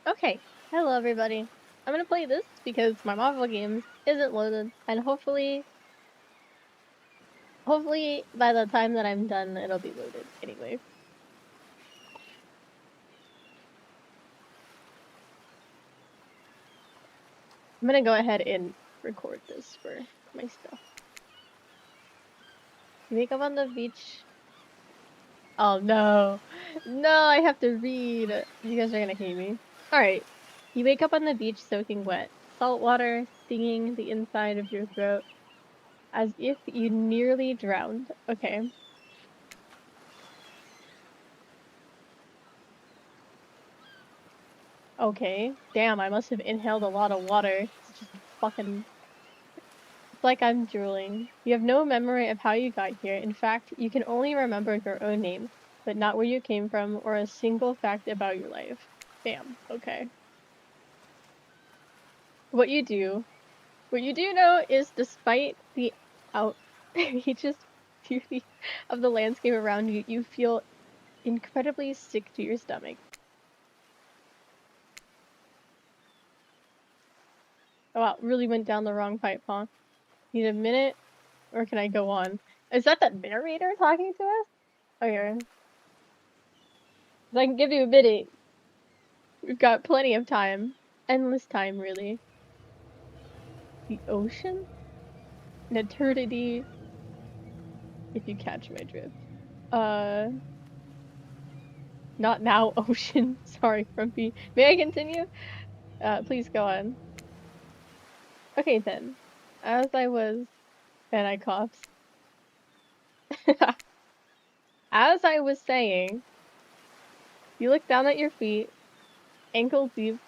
Okay, hello everybody. I'm gonna play this because my Marvel game isn't loaded, and hopefully by the time that I'm done, it'll be loaded anyway. I'm gonna go ahead and record this for my stuff. You wake up on the beach. Oh no. No, I have to read. You guys are gonna hate me. Alright. You wake up on the beach soaking wet. Salt water stinging the inside of your throat as if you nearly drowned. Okay. Okay. Damn, I must have inhaled a lot of water. It's just fucking... It's like I'm drooling. You have no memory of how you got here. In fact, you can only remember your own name, but not where you came from or a single fact about your life. Damn. Okay. What you do know is despite the outrageous beauty of the landscape around you, you feel incredibly sick to your stomach. Oh wow, really went down the wrong pipe, huh? Need a minute? Or can I go on? Is that the narrator talking to us? Okay. I can give you a minute. We've got plenty of time. Endless time, really. The ocean? An eternity, if you catch my drift. Not now, ocean. Sorry, Frumpy. May I continue? Please go on. Okay, then. As I was... And I coughed. As I was saying, you look down at your feet, ankle deep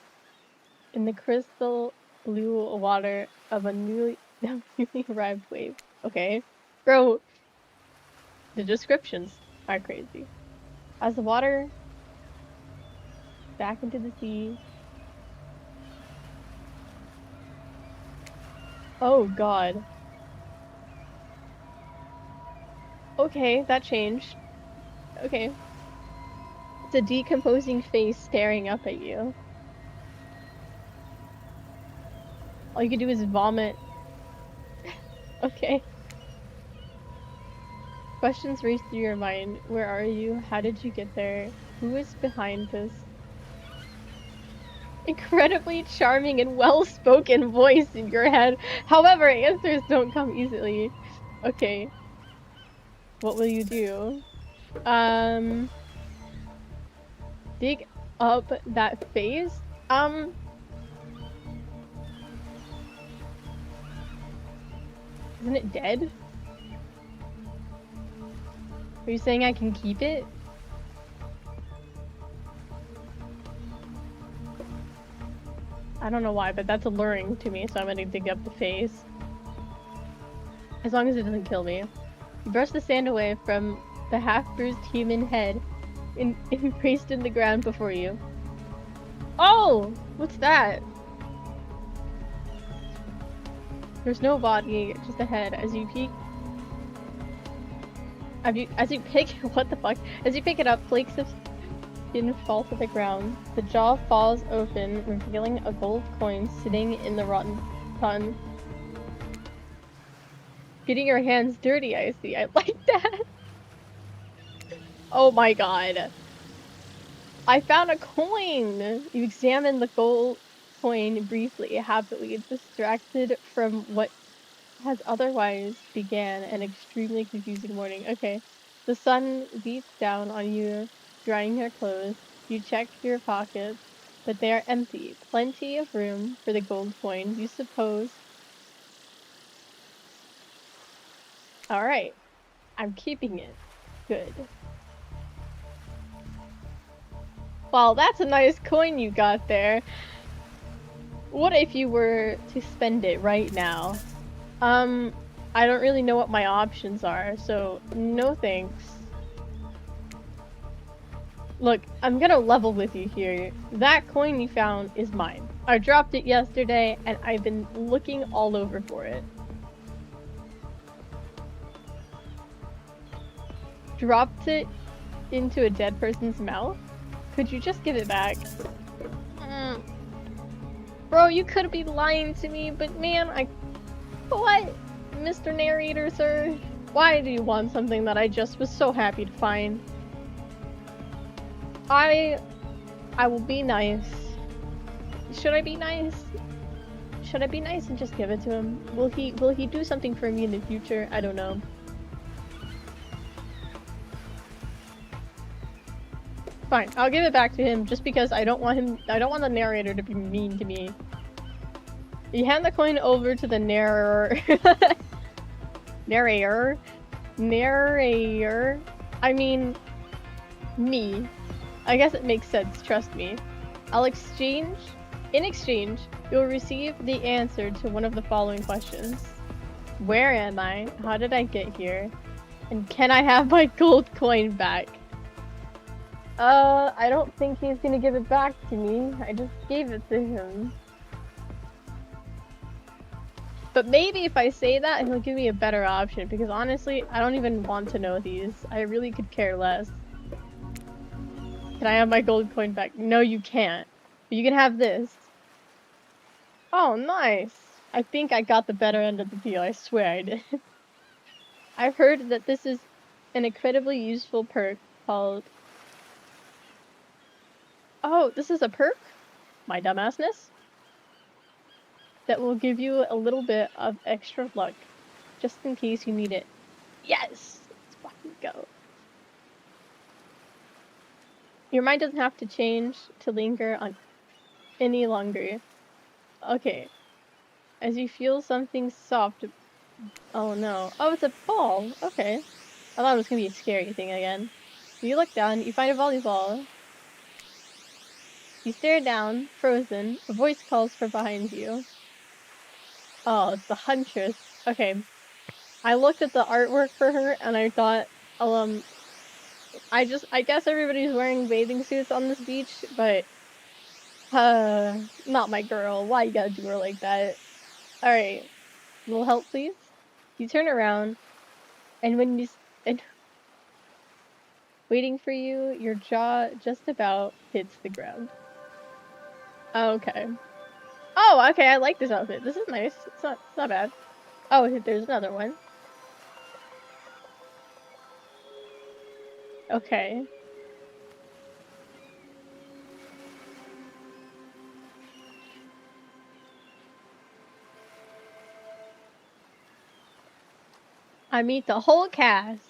in the crystal blue water of a newly arrived wave. Okay. Bro, the descriptions are crazy. As the water back into the sea. Oh god. Okay, that changed. Okay. It's a decomposing face staring up at you. All you can do is vomit. Okay. Questions race through your mind. Where are you? How did you get there? Who is behind this incredibly charming and well-spoken voice in your head? However, answers don't come easily. Okay. What will you do? Dig up that face? Isn't it dead? Are you saying I can keep it? I don't know why, but that's alluring to me, so I'm gonna dig up the face. As long as it doesn't kill me. You brush the sand away from the half-bruised human head embraced in the ground before you. Oh! What's that? There's no body, just a head. As you pick what the fuck? As you pick it up, flakes of skin fall to the ground. The jaw falls open, revealing a gold coin sitting in the rotten pond. Getting your hands dirty, I see. I like that. Oh my god. I found a coin! You examine the gold coin briefly, happily, distracted from what has otherwise began an extremely confusing morning. Okay. The sun beats down on you, drying your clothes. You check your pockets, but they are empty. Plenty of room for the gold coin, you suppose. Alright. I'm keeping it. Good. Well, that's a nice coin you got there. What if you were to spend it right now? I don't really know what my options are, so no thanks. Look, I'm gonna level with you here. That coin you found is mine. I dropped it yesterday, and I've been looking all over for it. Dropped it into a dead person's mouth? Could you just give it back? Bro, you could be lying to me, but man, What? Mr. Narrator, sir? Why do you want something that I just was so happy to find? I will be nice. Should I be nice? Should I be nice and just give it to him? Will he do something for me in the future? I don't know. Fine, I'll give it back to him just because I don't want the narrator to be mean to me. You hand the coin over to the narrator. Narrator. I mean, me. I guess it makes sense, trust me. In exchange, you'll receive the answer to one of the following questions. Where am I? How did I get here? And can I have my gold coin back? I don't think he's gonna give it back to me. I just gave it to him. But maybe if I say that, he'll give me a better option, because honestly, I don't even want to know these. I really could care less. Can I have my gold coin back? No, you can't. But you can have this. Oh, nice! I think I got the better end of the deal, I swear I did. I've heard that this is an incredibly useful perk called... Oh, this is a perk? My dumbassness? That will give you a little bit of extra luck, just in case you need it. Yes! Let's fucking go. Your mind doesn't have to change to linger on any longer. Okay. As you feel something soft... Oh no. Oh, it's a ball! Okay. I thought it was gonna be a scary thing again. You look down, you find a volleyball. You stare down, frozen. A voice calls from behind you. Oh, it's the Huntress. Okay. I looked at the artwork for her and I thought, I guess everybody's wearing bathing suits on this beach, but not my girl. Why you gotta do her like that? Alright. A little help, please? You turn around, and waiting for you, your jaw just about hits the ground. Okay. Oh, okay, I like this outfit. This is nice. It's not bad. Oh, there's another one. Okay. I meet the whole cast.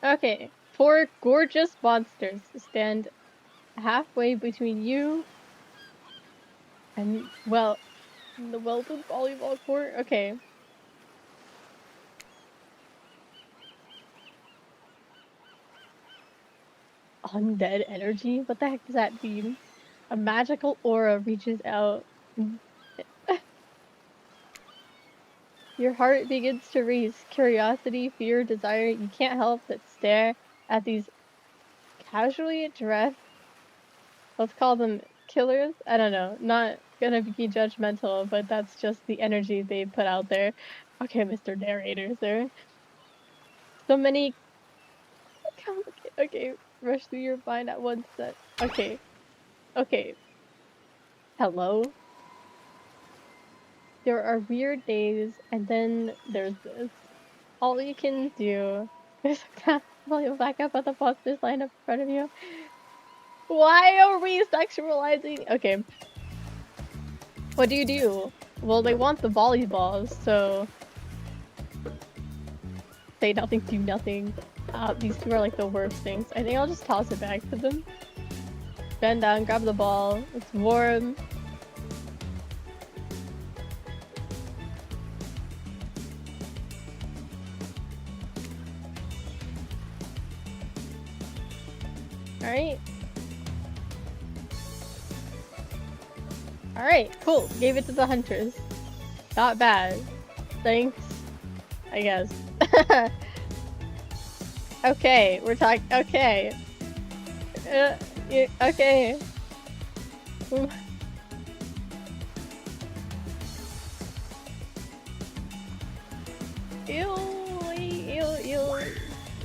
Okay. 4 gorgeous monsters stand halfway between you and, well, the welded volleyball court. Okay. Undead energy? What the heck does that mean? A magical aura reaches out. Your heart begins to race. Curiosity, fear, desire. You can't help but stare at these casually dressed, let's call them killers? I don't know. Not gonna be judgmental, but that's just the energy they put out there. Okay, Mr. Narrator, sir. So many... Okay, rush through your mind at once that... Okay. Okay. Hello? There are weird days, and then there's this. All you can do is while you back up at the monsters line up in front of you. Why are we sexualizing? Okay. What do you do? Well, they want the volleyballs, so... Say nothing, do nothing. These two are like the worst things. I think I'll just toss it back to them. Bend down, grab the ball. It's warm. Alright. Alright, cool. Gave it to the Huntress. Not bad. Thanks. I guess. Okay, we're talking. Okay. Okay.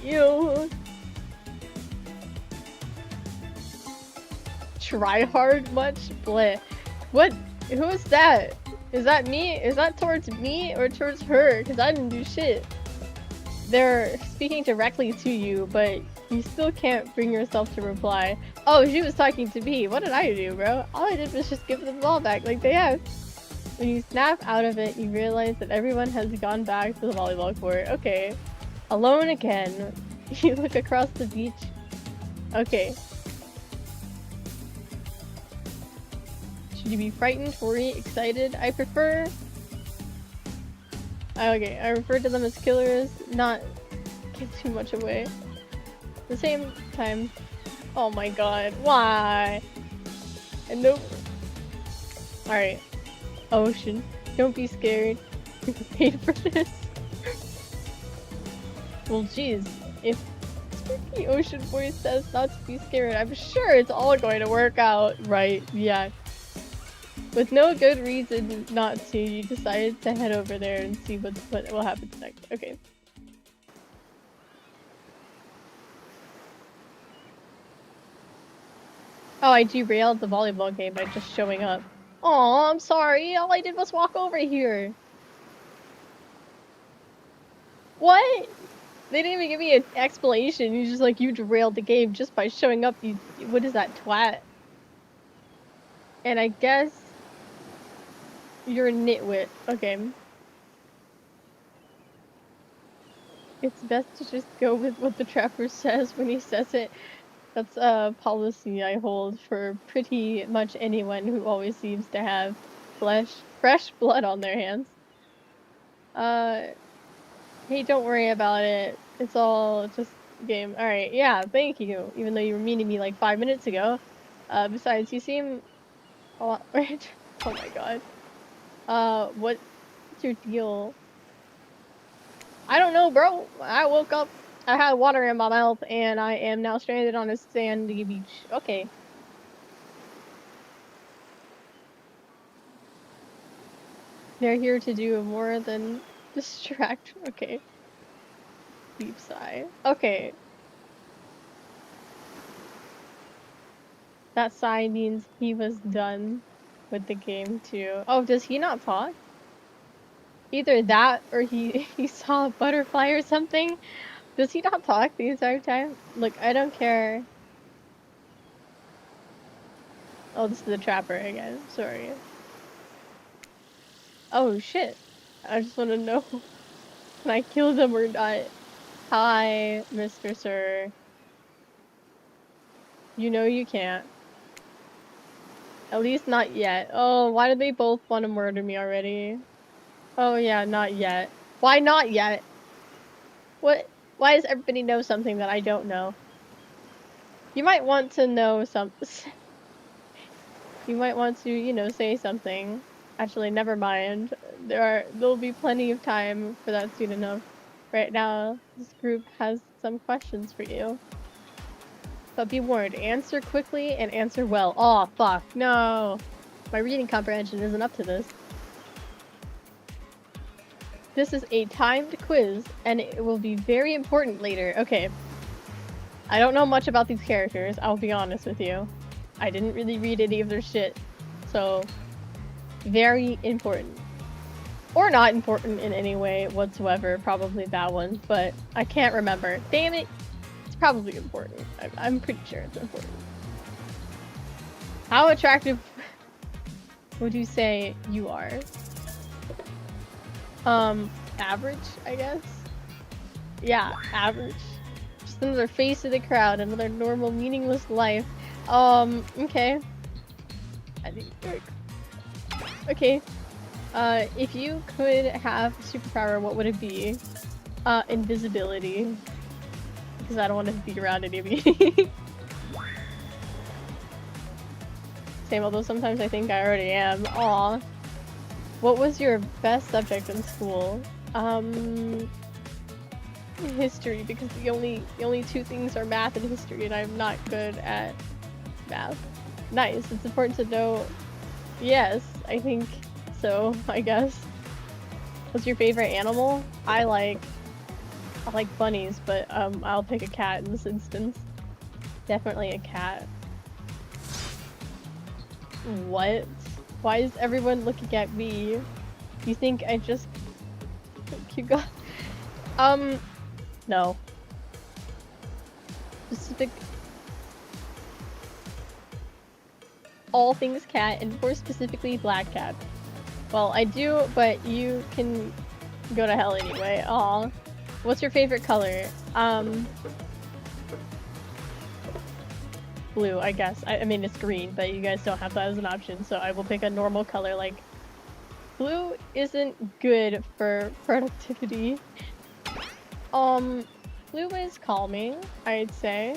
Ew. Try hard much? Bleh. What? Who is that? Is that me? Is that towards me or towards her? Because I didn't do shit. They're speaking directly to you, but you still can't bring yourself to reply. Oh, she was talking to me. What did I do, bro? All I did was just give them the ball back like they have. When you snap out of it, you realize that everyone has gone back to the volleyball court. Okay. Alone again. You look across the beach. Okay. Should you be frightened, worried, excited? I prefer... Okay, I refer to them as killers, not give too much away. At the same time... Oh my god, why? And nope. Alright. Ocean. Don't be scared. You paid for this. Well, geez. If Spooky Ocean Boy says not to be scared, I'm sure it's all going to work out, right? Yeah. With no good reason not to, you decided to head over there and see what happens next. Okay. Oh, I derailed the volleyball game by just showing up. Aw, I'm sorry. All I did was walk over here. What? They didn't even give me an explanation. You just like, you derailed the game just by showing up. You, what is that, twat? And I guess you're a nitwit. Okay. It's best to just go with what the trapper says when he says it. That's a policy I hold for pretty much anyone who always seems to have fresh blood on their hands. Hey, don't worry about it. It's all just a game. Alright, yeah, thank you. Even though you were mean to me like 5 minutes ago. Besides, you seem a lot weird. Oh my god. What's your deal? I don't know, bro. I woke up, I had water in my mouth, and I am now stranded on a sandy beach. Okay. They're here to do more than distract. Okay. Deep sigh. Okay. That sigh means he was done with the game too. Oh, does he not talk? Either that or he saw a butterfly or something. Does he not talk the entire time? Look, I don't care. Oh, this is the trapper again. Sorry. Oh shit. I just want to know can I kill them or not? Hi, Mr. Sir. You know you can't. At least not yet. Oh, why do they both want to murder me already? Oh yeah, not yet. Why not yet? What? Why does everybody know something that I don't know? You might want to know something. You might want to, you know, say something. Actually, never mind. There'll be plenty of time for that soon enough. Right now, this group has some questions for you. But be warned, answer quickly and answer well. Aw, fuck, no! My reading comprehension isn't up to this. This is a timed quiz, and it will be very important later. Okay. I don't know much about these characters, I'll be honest with you. I didn't really read any of their shit. So, very important. Or not important in any way whatsoever, probably that one, but I can't remember. Damn it! It's probably important. I'm pretty sure it's important. How attractive would you say you are? Average, I guess? Yeah, average. Just another face of the crowd, another normal, meaningless life. Okay. I think, okay. If you could have a superpower, what would it be? Invisibility. Because I don't want to be around anybody. Same, although sometimes I think I already am. Aw. What was your best subject in school? History, because the only two things are math and history, and I'm not good at math. Nice, it's important to know. Yes, I think so, I guess. What's your favorite animal? I like bunnies, but I'll pick a cat in this instance. Definitely a cat. What? Why is everyone looking at me? You think I just... You got... No. Specific... All things cat, and more specifically black cat. Well, I do, but you can go to hell anyway. Aw. What's your favorite color? Blue, I guess. I mean, it's green, but you guys don't have that as an option, so I will pick a normal color, like... Blue isn't good for productivity. Blue is calming, I'd say.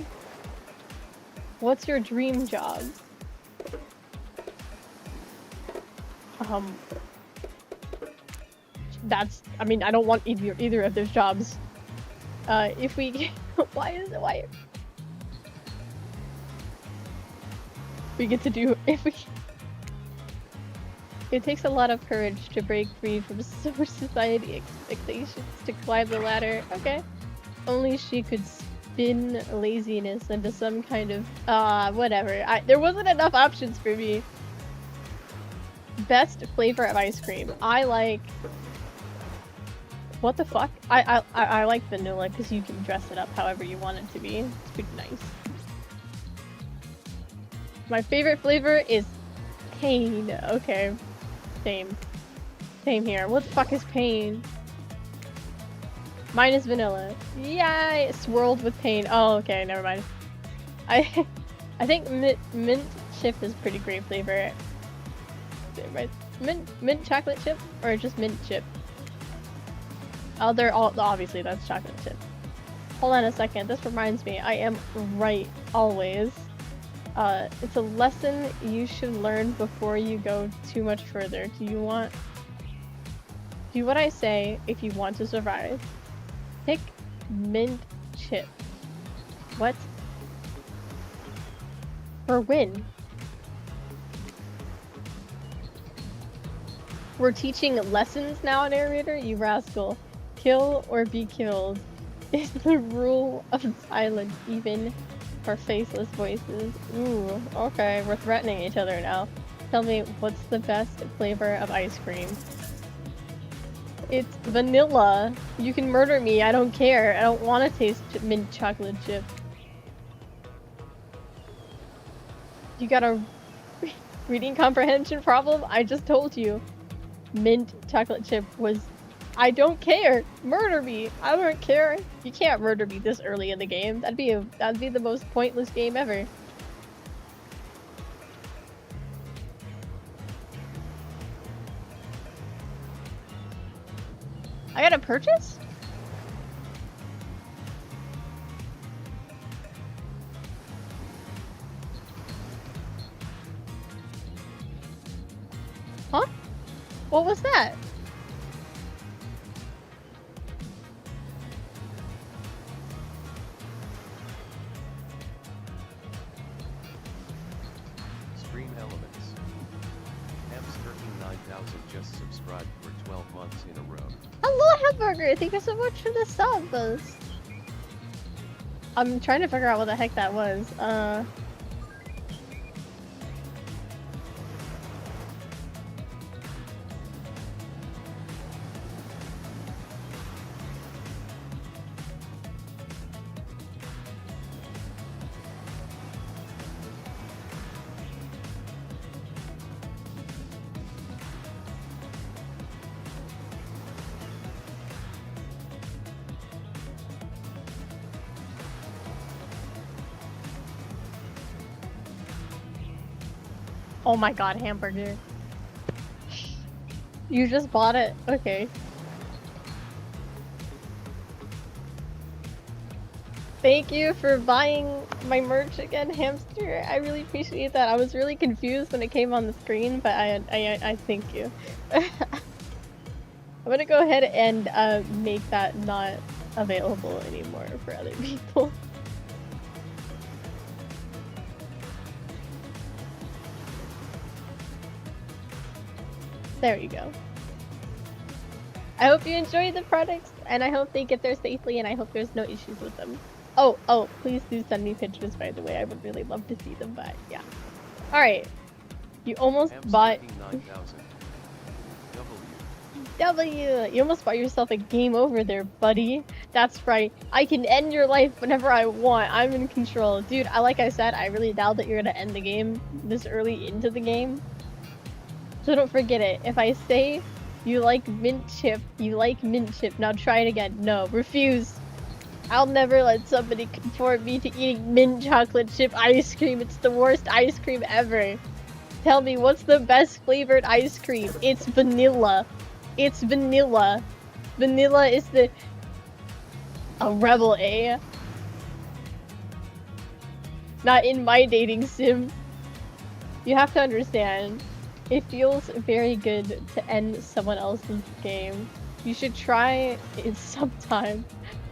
What's your dream job? That's... I mean, I don't want either of those jobs. If we... Why... We get to do... If we... It takes a lot of courage to break free from society expectations to climb the ladder. Okay. Only she could spin laziness into some kind of... whatever. There wasn't enough options for me. Best flavor of ice cream. I like... What the fuck? I like vanilla because you can dress it up however you want it to be. It's pretty nice. My favorite flavor is pain. Okay. Same. Same here. What the fuck is pain? Mine is vanilla. Yay! Swirled with pain. Oh, okay. Never mind. I think mint chip is pretty great flavor. Right? Mint chocolate chip or just mint chip? Oh, they're all obviously that's chocolate chip. Hold on a second. This reminds me. I am right always. It's a lesson you should learn before you go too much further. Do what I say if you want to survive. Pick mint chip. What? For win. We're teaching lessons now, narrator? You rascal. Kill or be killed is the rule of silence, even for faceless voices. Ooh, okay, we're threatening each other now. Tell me, what's the best flavor of ice cream? It's vanilla. You can murder me, I don't care. I don't want to taste mint chocolate chip. You got a reading comprehension problem? I just told you. Mint chocolate chip was... I don't care! Murder me! I don't care! You can't murder me this early in the game. That'd be the most pointless game ever. I got a purchase? Huh? What was that? Stream Elements. Hamster9000 just subscribed for 12 months in a row. Hello, Hamburger! Thank you so much for the subs! I'm trying to figure out what the heck that was. Oh my god, Hamburger. You just bought it? Okay. Thank you for buying my merch again, Hamster. I really appreciate that. I was really confused when it came on the screen, but I thank you. I'm gonna go ahead and make that not available anymore for other people. There you go. I hope you enjoyed the products, and I hope they get there safely, and I hope there's no issues with them. Oh, please do send me pictures, by the way. I would really love to see them, but yeah. Alright. You almost M bought... striking 9,000. W. W! You almost bought yourself a game over there, buddy. That's right. I can end your life whenever I want. I'm in control. Dude, like I said, I really doubt that you're gonna end the game this early into the game. So don't forget it. If I say you like mint chip, you like mint chip. Now try it again. No, refuse. I'll never let somebody conform me to eating mint chocolate chip ice cream. It's the worst ice cream ever. Tell me, what's the best flavored ice cream? It's vanilla. It's vanilla. Vanilla is a rebel, eh? Not in my dating sim. You have to understand, it feels very good to end someone else's game. You should try it sometime.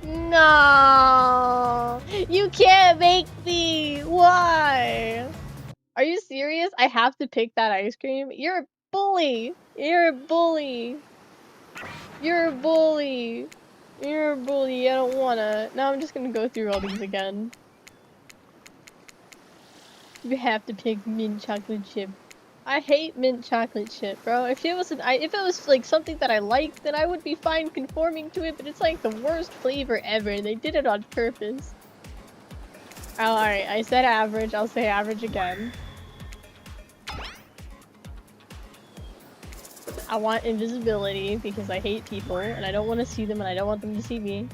No! You can't make me! Why? Are you serious? I have to pick that ice cream? You're a bully! You're a bully! You're a bully! You're a bully, I don't wanna. Now I'm just gonna go through all these again. You have to pick mint chocolate chip. I hate mint chocolate chip, bro. If it was like something that I liked, then I would be fine conforming to it, but it's like the worst flavor ever. They did it on purpose. Oh, alright, I said average, I'll say average again. I want invisibility because I hate people and I don't want to see them and I don't want them to see me.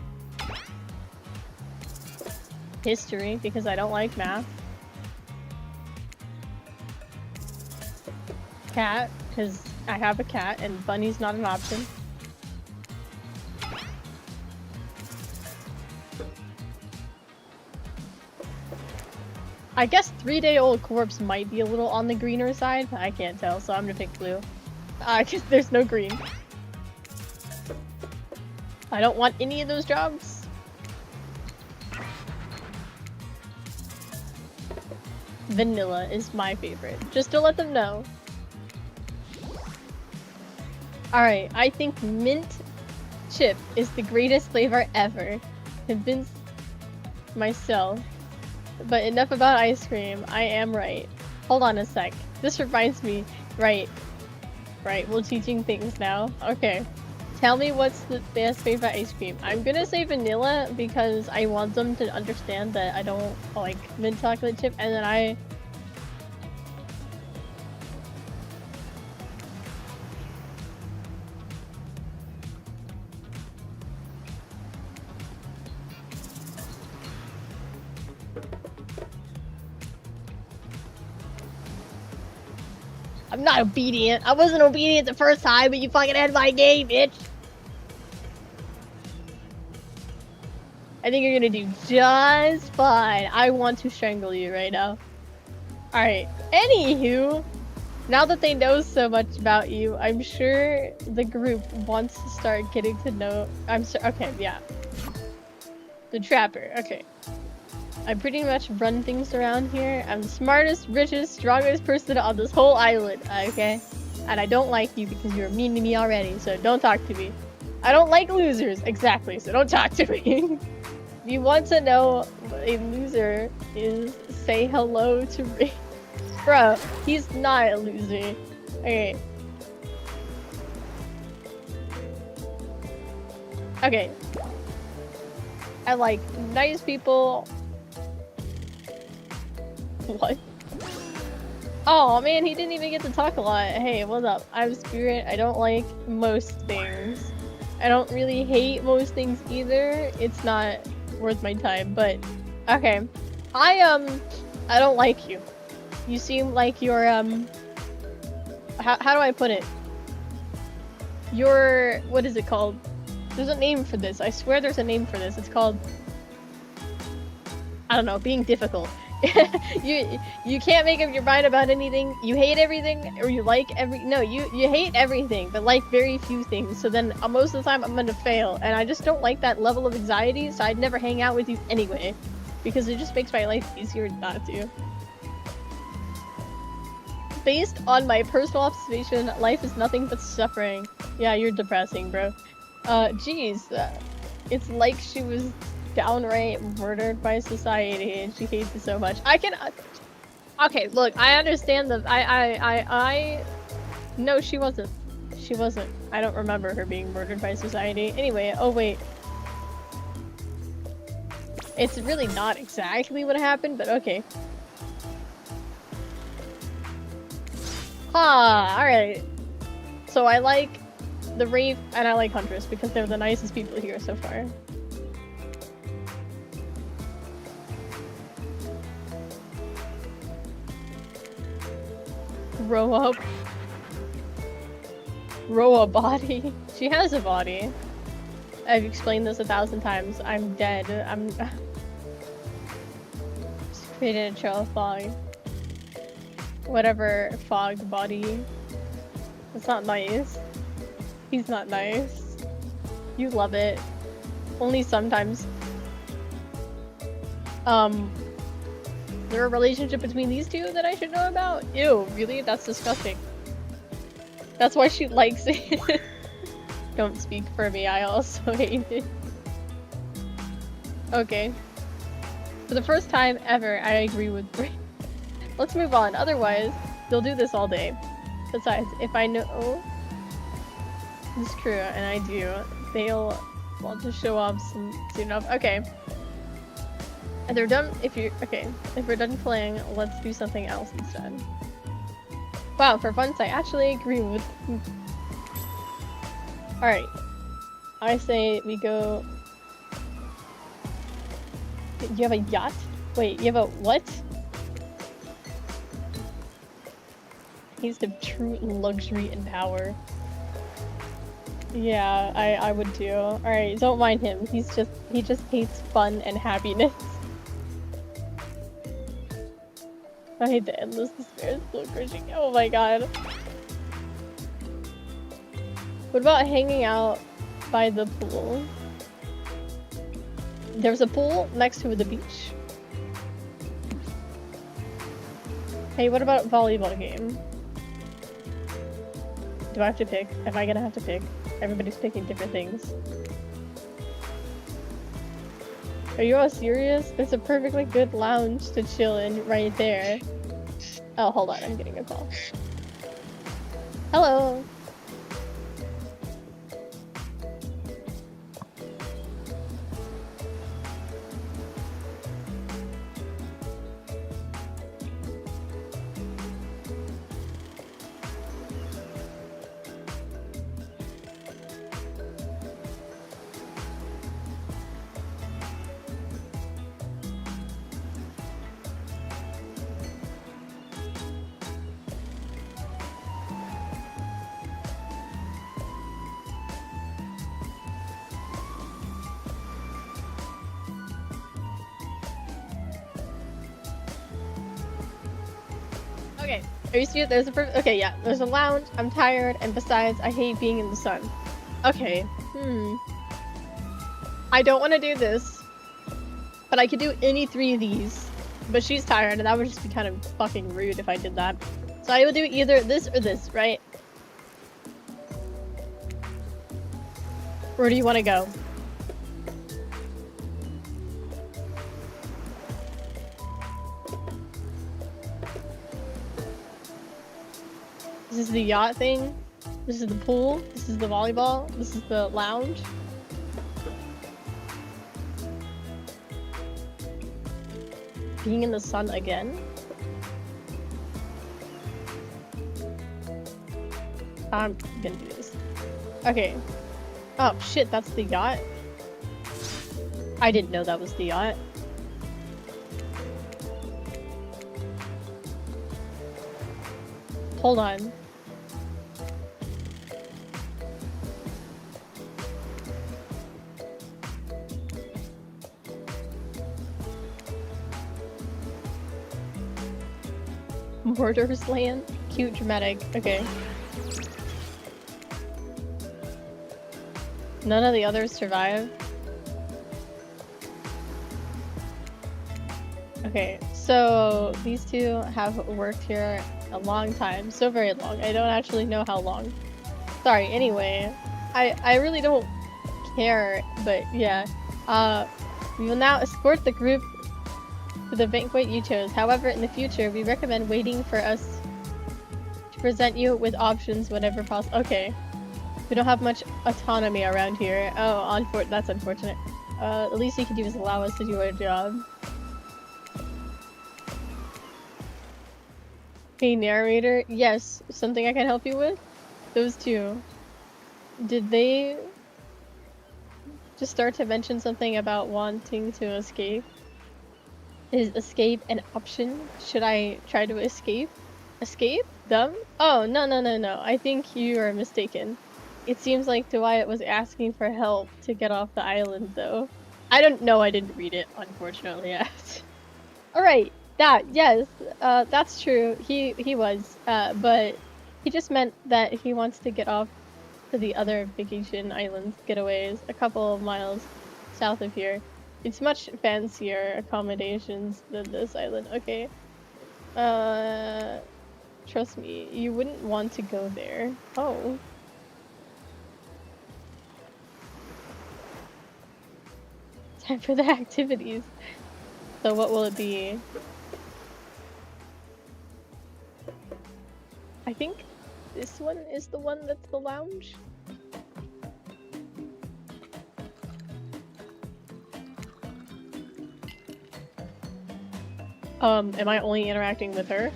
History because I don't like math. Cat because I have a cat and bunny's not an option. I guess 3-day-old corpse might be a little on the greener side, but I can't tell, so I'm gonna pick blue. Because there's no green. I don't want any of those jobs. Vanilla is my favorite, just to let them know. Alright, I think mint chip is the greatest flavor ever. Convince myself. But enough about ice cream, I am right. Hold on a sec. This reminds me, right, we're teaching things now. Okay. Tell me what's the best favorite ice cream. I'm gonna say vanilla because I want them to understand that I don't like mint chocolate chip, and then I'm not obedient. I wasn't obedient the first time, but you fucking had my game, bitch. I think you're gonna do just fine. I want to strangle you right now. Alright, anywho, now that they know so much about you, I'm sure the group wants to start getting to know... okay, yeah. The Trapper, okay. I pretty much run things around here. I'm the smartest, richest, strongest person on this whole island, okay? And I don't like you because you're mean to me already, so don't talk to me. I don't like losers, exactly, so don't talk to me. If you want to know what a loser is, say hello to me. Bro, he's not a loser. Okay. Okay. I like nice people. What? Oh man, he didn't even get to talk a lot. Hey, what's up? I'm Spirit. I don't like most things. I don't really hate most things either. It's not worth my time, but okay. I don't like you. You seem like you're how do I put it? You're, what is it called? There's a name for this. I swear there's a name for this. It's called, I don't know, being difficult. you can't make up your mind about anything. You hate everything, or you like you hate everything, but like very few things. So then most of the time I'm gonna fail, and I just don't like that level of anxiety, so I'd never hang out with you anyway, because it just makes my life easier not to. Based on my personal observation, life is nothing but suffering. Yeah, you're depressing, bro. Geez, it's like she was downright murdered by society and she hates it so much. Okay, look, I understand the no, she wasn't. She wasn't. I don't remember her being murdered by society. Anyway, oh wait. It's really not exactly what happened, but okay. Ah, alright. So I like the Wraith and I like Huntress because they're the nicest people here so far. Grow up. Grow a body. She has a body. I've explained this 1,000 times. I'm dead. I'm just created a trail of fog. Whatever, fogged body. It's not nice. He's not nice. You love it. Only sometimes. Is there a relationship between these two that I should know about? Ew, really? That's disgusting. That's why she likes it. Don't speak for me, I also hate it. Okay. For the first time ever, I agree with Bray. Let's move on, otherwise, they'll do this all day. Besides, if I know this crew, and I do, they'll want to show off soon enough. Okay. And they're done, if we're done playing, let's do something else instead. Wow, for once I actually agree with... Alright. I say we go... You have a yacht? Wait, you have a what? He's the true luxury and power. Yeah, I would too. Alright, don't mind him. He just hates fun and happiness. I hate the endless despair, still crushing. Oh my god. What about hanging out by the pool? There's a pool next to the beach. Hey, what about a volleyball game? Do I have to pick? Am I gonna have to pick? Everybody's picking different things. Are you all serious? There's a perfectly good lounge to chill in right there. Oh, hold on, I'm getting a call. Hello! Okay, are you serious? Okay, yeah, there's a lounge, I'm tired, and besides, I hate being in the sun. Okay, I don't want to do this, but I could do any 3 of these. But she's tired, and that would just be kind of fucking rude if I did that. So I would do either this or this, right? Where do you want to go? This is the yacht thing. This is the pool. This is the volleyball. This is the lounge. Being in the sun again? I'm gonna do this. Okay. Oh shit, that's the yacht? I didn't know that was the yacht. Hold on. Murder's Land? Cute, dramatic. Okay. None of the others survive. Okay, so these two have worked here a long time. So very long. I don't actually know how long. Sorry, anyway. I really don't care, but yeah. We will now escort the group to the banquet you chose. However, in the future, we recommend waiting for us to present you with options whenever possible. Okay. We don't have much autonomy around here. Oh, that's unfortunate. The least you can do is allow us to do our job. Hey, narrator. Yes, something I can help you with? Those two. Did they just start to mention something about wanting to escape? Is escape an option? Should I try to escape? Escape them? Oh, no. I think you are mistaken. It seems like Dwight was asking for help to get off the island, though. I don't know, I didn't read it, unfortunately, yet. Alright, yes, that's true. He was, but he just meant that he wants to get off to the other vacation island getaways a couple of miles south of here. It's much fancier accommodations than this island. Okay. Trust me, you wouldn't want to go there. Oh. Time for the activities. So what will it be? I think this one is the one that's the lounge. Am I only interacting with her?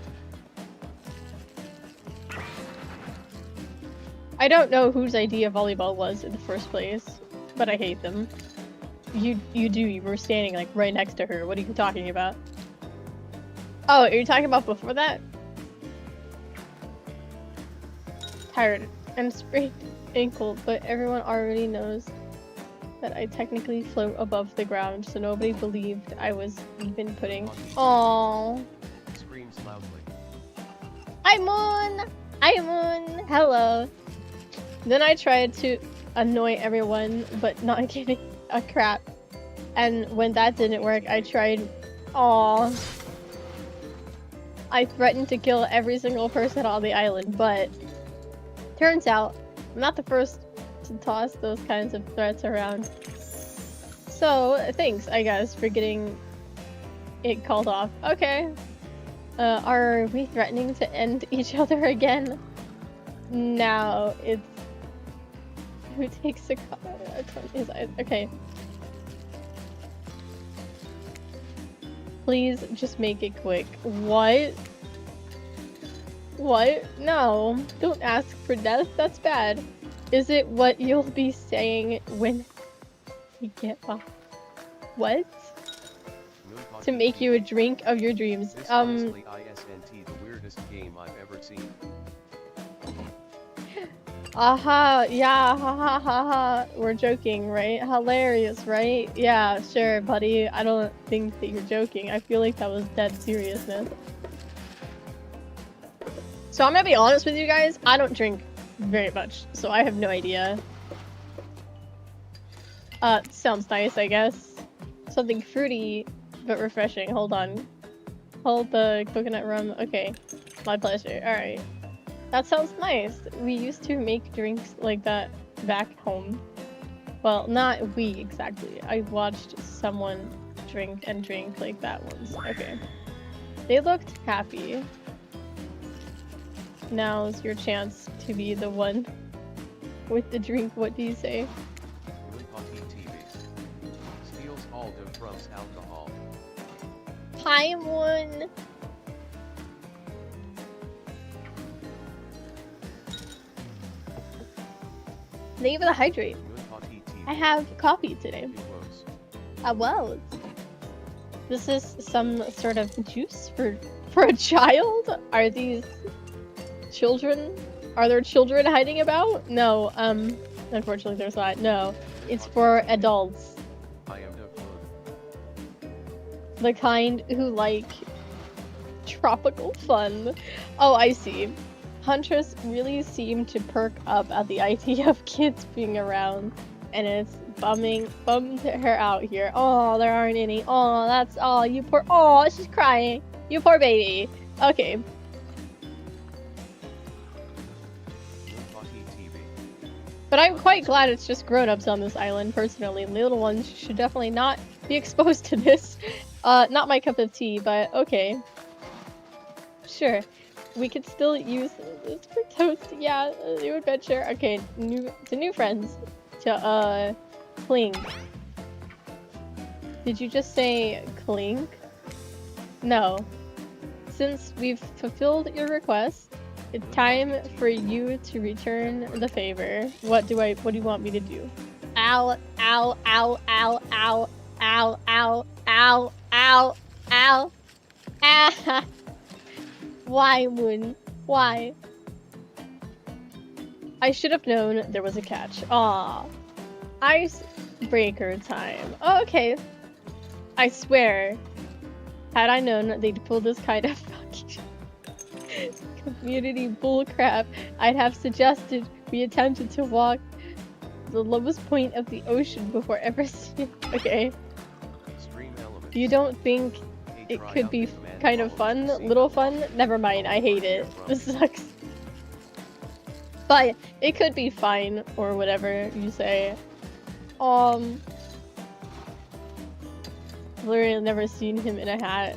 I don't know whose idea volleyball was in the first place, but I hate them. You were standing like right next to her. What are you talking about? Oh, are you talking about before that? Tired and sprained ankle, but everyone already knows that I technically float above the ground, so nobody believed I was even putting. Aww. Screams loudly. Hi Moon! Hi Moon! Hello. Then I tried to annoy everyone, but not getting a crap. And when that didn't work, I tried. Aww. I threatened to kill every single person on the island, but turns out I'm not the first to toss those kinds of threats around. So, thanks, I guess, for getting it called off. Okay. Are we threatening to end each other again? No, it's... Who takes a okay. Please, just make it quick. What? What? No, don't ask for death, that's bad. Is it what you'll be saying when we get off? What? To make you a drink of your dreams. This honestly ISNT the weirdest game I've ever seen. Aha, yeah, ha. We're joking, right? Hilarious, right? Yeah, sure, buddy. I don't think that you're joking. I feel like that was dead seriousness. So I'm gonna be honest with you guys, I don't drink very much, so I have no idea. Sounds nice, I guess. Something fruity, but refreshing. Hold on. Hold the coconut rum. Okay, my pleasure. Alright. That sounds nice. We used to make drinks like that back home. Well, not we exactly. I watched someone drink like that once. Okay. They looked happy. Now's your chance to be the one with the drink. What do you say? Steals all the Frump's alcohol. Hi, Moon. Thank you for the hydrate. I have coffee today. Well, this is some sort of juice for a child? Are these children? Are there children hiding about? No, unfortunately there's not. No, it's for adults. I am no fun. The kind who like tropical fun. Oh, I see. Huntress really seemed to perk up at the idea of kids being around, and it's bummed her out here. Oh, there aren't any. Oh, that's all. You poor. Oh, she's crying. You poor baby. Okay. But I'm quite glad it's just grown-ups on this island, personally. Little ones should definitely not be exposed to this. Not my cup of tea, but okay. Sure. We could still use this for toast. Yeah, a new adventure. Okay, new friends. To, Clink. Did you just say Clink? No. Since we've fulfilled your request, it's time for you to return the favor. What do you want me to do? Ow, ow, ow, ow, ow, ow, ow, ow, ow, ow. Ah! Why, Moon? Why? I should have known there was a catch. Aw. Icebreaker time. Oh, okay. I swear, had I known they'd pull this kind of fucking community bullcrap, I'd have suggested we attempted to walk the lowest point of the ocean before ever seeing. Okay. You don't think it could be kind of fun? Little fun? Never mind, I hate it. This sucks. But it could be fine, or whatever you say. Literally never seen him in a hat.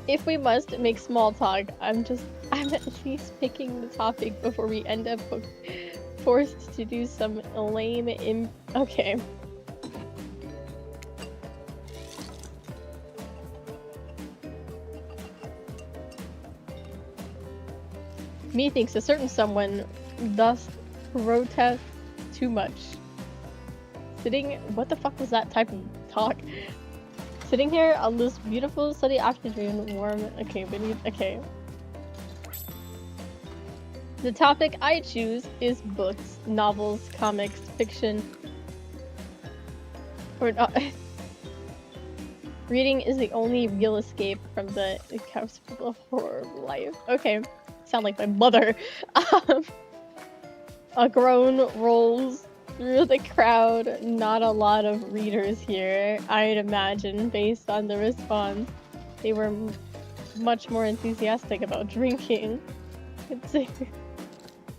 If we must make small talk, I'm at least picking the topic before we end up forced to do some lame okay. Methinks a certain someone thus protests too much. What the fuck was that type of talk? Sitting here on this beautiful sunny afternoon, warm, okay. The topic I choose is books, novels, comics, fiction, or not. Reading is the only real escape from the comfortable horror of life. Okay, sound like my mother. A groan rolls through the crowd. Not a lot of readers here, I'd imagine, based on the response. They were much more enthusiastic about drinking. Considering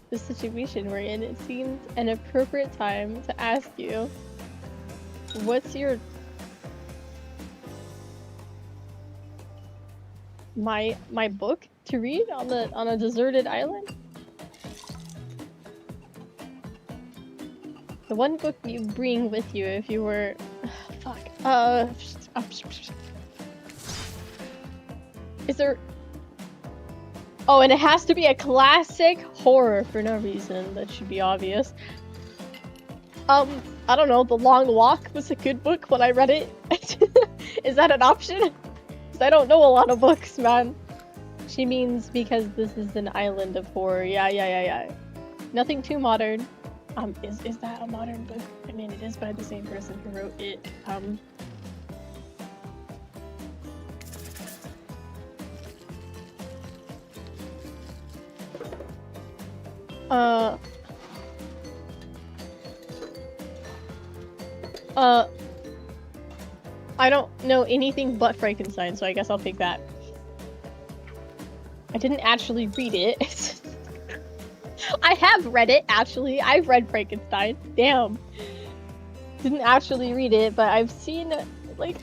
the situation we're in, it seems an appropriate time to ask you, what's your... My book to read on a deserted island? The one book you bring with you if you were... fuck. Is there... Oh, and it has to be a classic horror for no reason. That should be obvious. I don't know. The Long Walk was a good book when I read it. Is that an option? Because I don't know a lot of books, man. She means because this is an island of horror. Yeah. Nothing too modern. Is that a modern book? I mean, it is by the same person who wrote it. I don't know anything but Frankenstein, so I guess I'll pick that. I didn't actually read it. I have read it, actually. I've read Frankenstein. Damn. Didn't actually read it, but I've seen, like...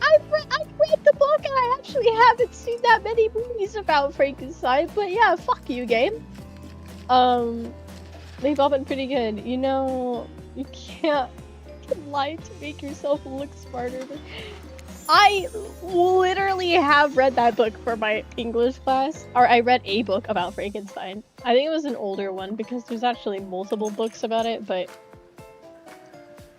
I've read the book, and I actually haven't seen that many movies about Frankenstein, but yeah, fuck you, game. They've all been pretty good. You know, you can't lie to make yourself look smarter than... I literally have read that book for my English class, or I read a book about Frankenstein. I think it was an older one because there's actually multiple books about it, but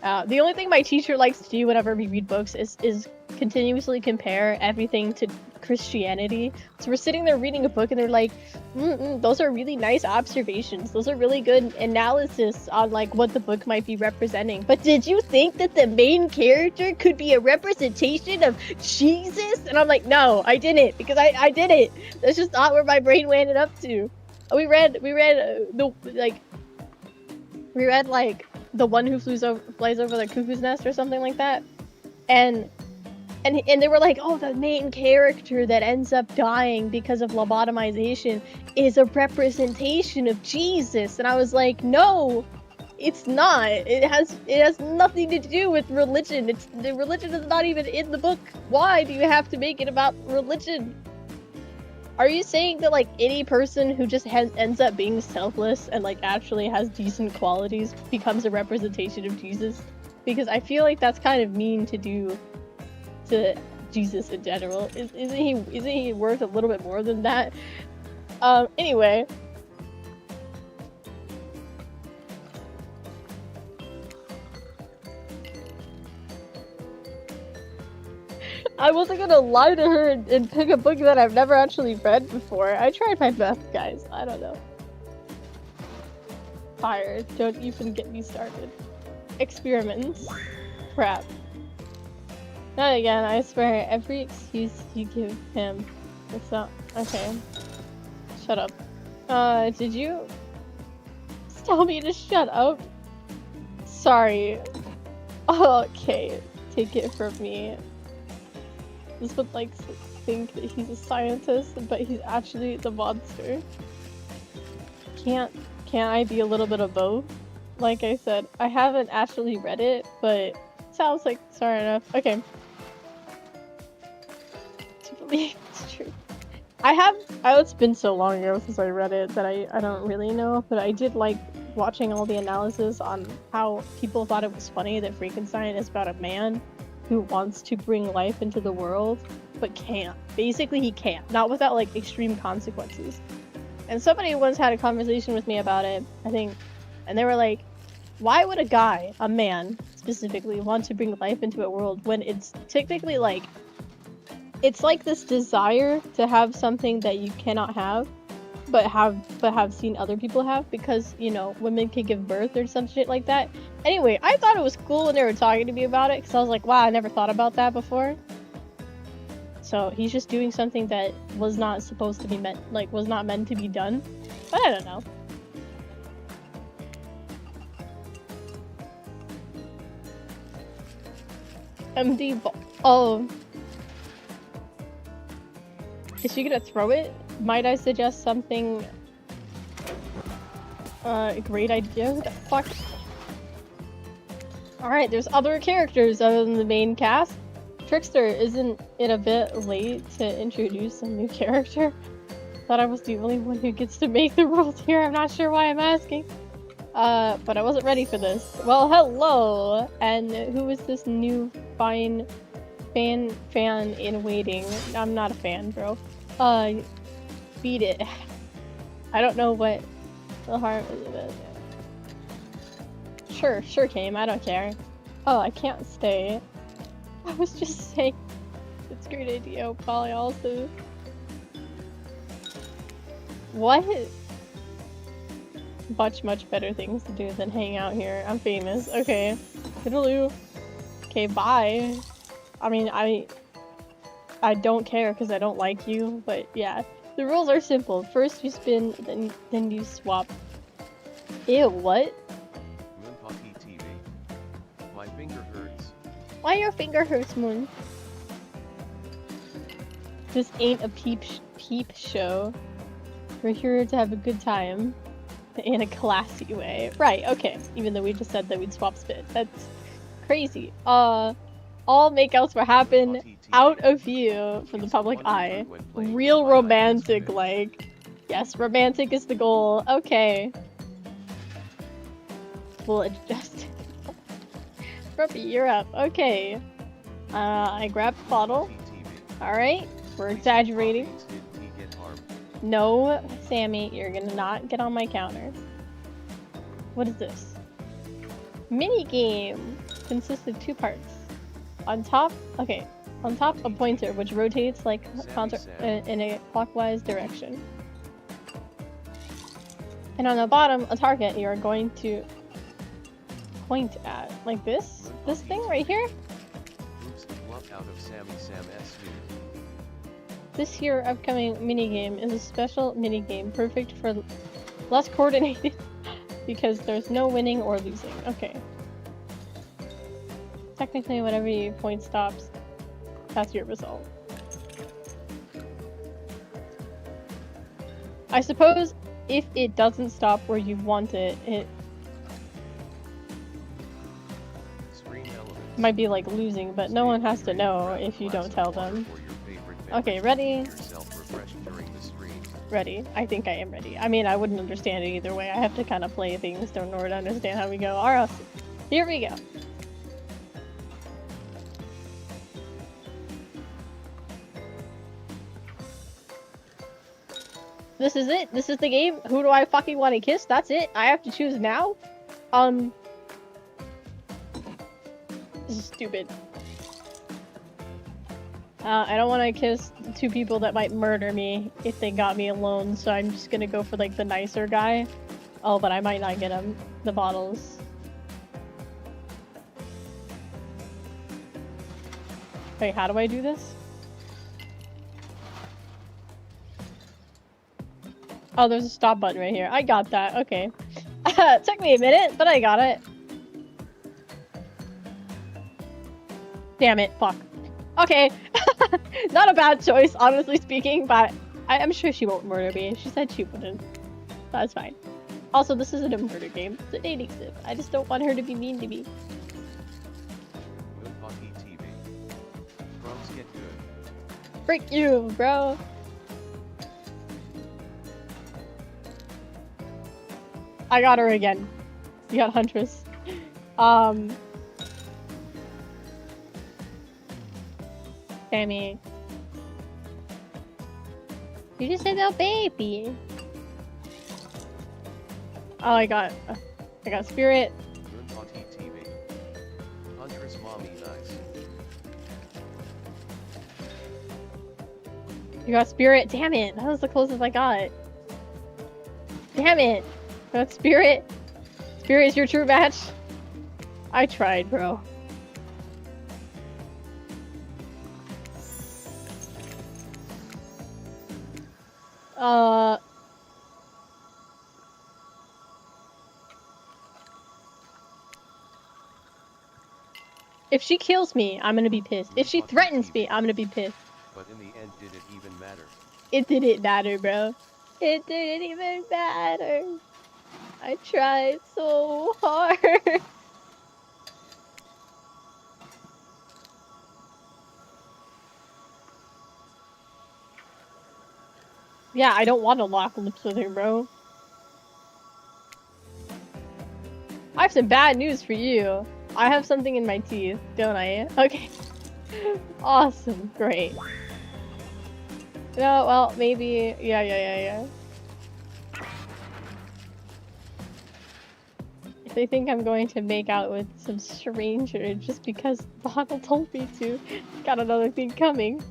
the only thing my teacher likes to do whenever we read books is continuously compare everything to Christianity. So we're sitting there reading a book and they're like, those are really nice observations. Those are really good analysis on like what the book might be representing. But did you think that the main character could be a representation of Jesus? And I'm like, no, I didn't, because I didn't. That's just not where my brain landed up to. We read The One Who Flies Over the Cuckoo's Nest or something like that. And they were like, oh, the main character that ends up dying because of lobotomization is a representation of Jesus. And I was like, no, It's not. It has nothing to do with religion. The religion is not even in the book. Why do you have to make it about religion? Are you saying that like any person who just ends up being selfless and like actually has decent qualities becomes a representation of Jesus? Because I feel like that's kind of mean to do to Jesus in general. Isn't he worth a little bit more than that? Anyway. I wasn't gonna lie to her and pick a book that I've never actually read before. I tried my best, guys. I don't know. Fire. Don't even get me started. Experiments. Crap. Not again, I swear. Every excuse you give him. It's not. Okay. Shut up. Did you tell me to shut up? Sorry. Okay. Take it from me. This would like think that he's a scientist, but he's actually the monster. Can't I be a little bit of both? Like I said, I haven't actually read it, but sounds like sorry enough. Okay. To believe it's true. It's been so long ago since I read it that I don't really know, but I did like watching all the analysis on how people thought it was funny that Frankenstein is about a man who wants to bring life into the world, but can't. Basically, he can't. Not without, like, extreme consequences. And somebody once had a conversation with me about it, I think, and they were like, why would a guy, a man, specifically, want to bring life into a world when it's technically, like, it's like this desire to have something that you cannot have, but have seen other people have, because, you know, women can give birth or some shit like that. Anyway, I thought it was cool when they were talking to me about it, because I was like, wow, I never thought about that before. So he's just doing something that was not supposed to be was not meant to be done. But I don't know. MD oh. Is she gonna throw it? Might I suggest something? A great idea? What the fuck? Alright, there's other characters other than the main cast. Trickster, isn't it a bit late to introduce a new character? Thought I was the only one who gets to make the rules here. I'm not sure why I'm asking. But I wasn't ready for this. Well, hello! And who is this new fine fan in waiting? I'm not a fan, bro. Beat it. I don't know what the harm is of it. Sure came, I don't care. Oh, I can't stay. I was just saying, it's a great idea, probably also. What? Much better things to do than hang out here. I'm famous. Okay. Toodaloo. Okay, bye. I mean, I don't care because I don't like you, but yeah. The rules are simple. First you spin, then you swap. Ew, what? Moonpoppy TV. My finger hurts. Why your finger hurts, Moon? This ain't a peep show. We're here to have a good time. In a classy way. Right, okay. Even though we just said that we'd swap spit. That's crazy. All makeouts will happen out of view for the public eye. Real romantic, like. Yes, romantic is the goal. Okay. We'll adjust. Frumpy, you're up. Okay. I grabbed the bottle. Alright, we're exaggerating. No, Sammy, you're gonna not get on my counter. What is this? Mini game consists of 2 parts. On top, okay, on top a pointer which rotates like in a clockwise direction. And on the bottom, a target you are going to point at, like this thing right here. This here upcoming minigame is a special minigame perfect for less coordinated because there's no winning or losing. Okay. Technically, whatever you point stops, that's your result. I suppose if it doesn't stop where you want it, Might be like losing, but no one has to know if you don't tell them. Okay, ready? Ready. I think I am ready. I mean, I wouldn't understand it either way. I have to kind of play things in order to understand how we go. Alright, here we go. This is it? This is the game? Who do I fucking want to kiss? That's it? I have to choose now? This is stupid. I don't want to kiss two people that might murder me if they got me alone, so I'm just gonna go for like the nicer guy. Oh, but I might not get him. The bottles. Wait, how do I do this? Oh, there's a stop button right here. I got that. Okay. It took me a minute, but I got it. Damn it. Fuck. Okay. Not a bad choice, honestly speaking, but I'm sure she won't murder me. She said she wouldn't. That's fine. Also, this isn't a murder game. It's a dating sim. I just don't want her to be mean to me. Frick you, bro. I got her again. You got Huntress. Sammy. You just said no baby. Oh, I got Spirit. Huntress mommy, nice. You got Spirit. Damn it. That was the closest I got. Damn it. Got Spirit. Spirit is your true match. I tried, bro. If she kills me, I'm gonna be pissed. If she threatens me, I'm gonna be pissed. But in the end, did it even matter? It didn't matter, bro. It didn't even matter. I tried so hard. Yeah, I don't want to lock lips with her, bro. I have some bad news for you. I have something in my teeth, don't I? Okay. Awesome. Great. No, well, maybe... Yeah. If they think I'm going to make out with some stranger just because Bottle told me to, got another thing coming.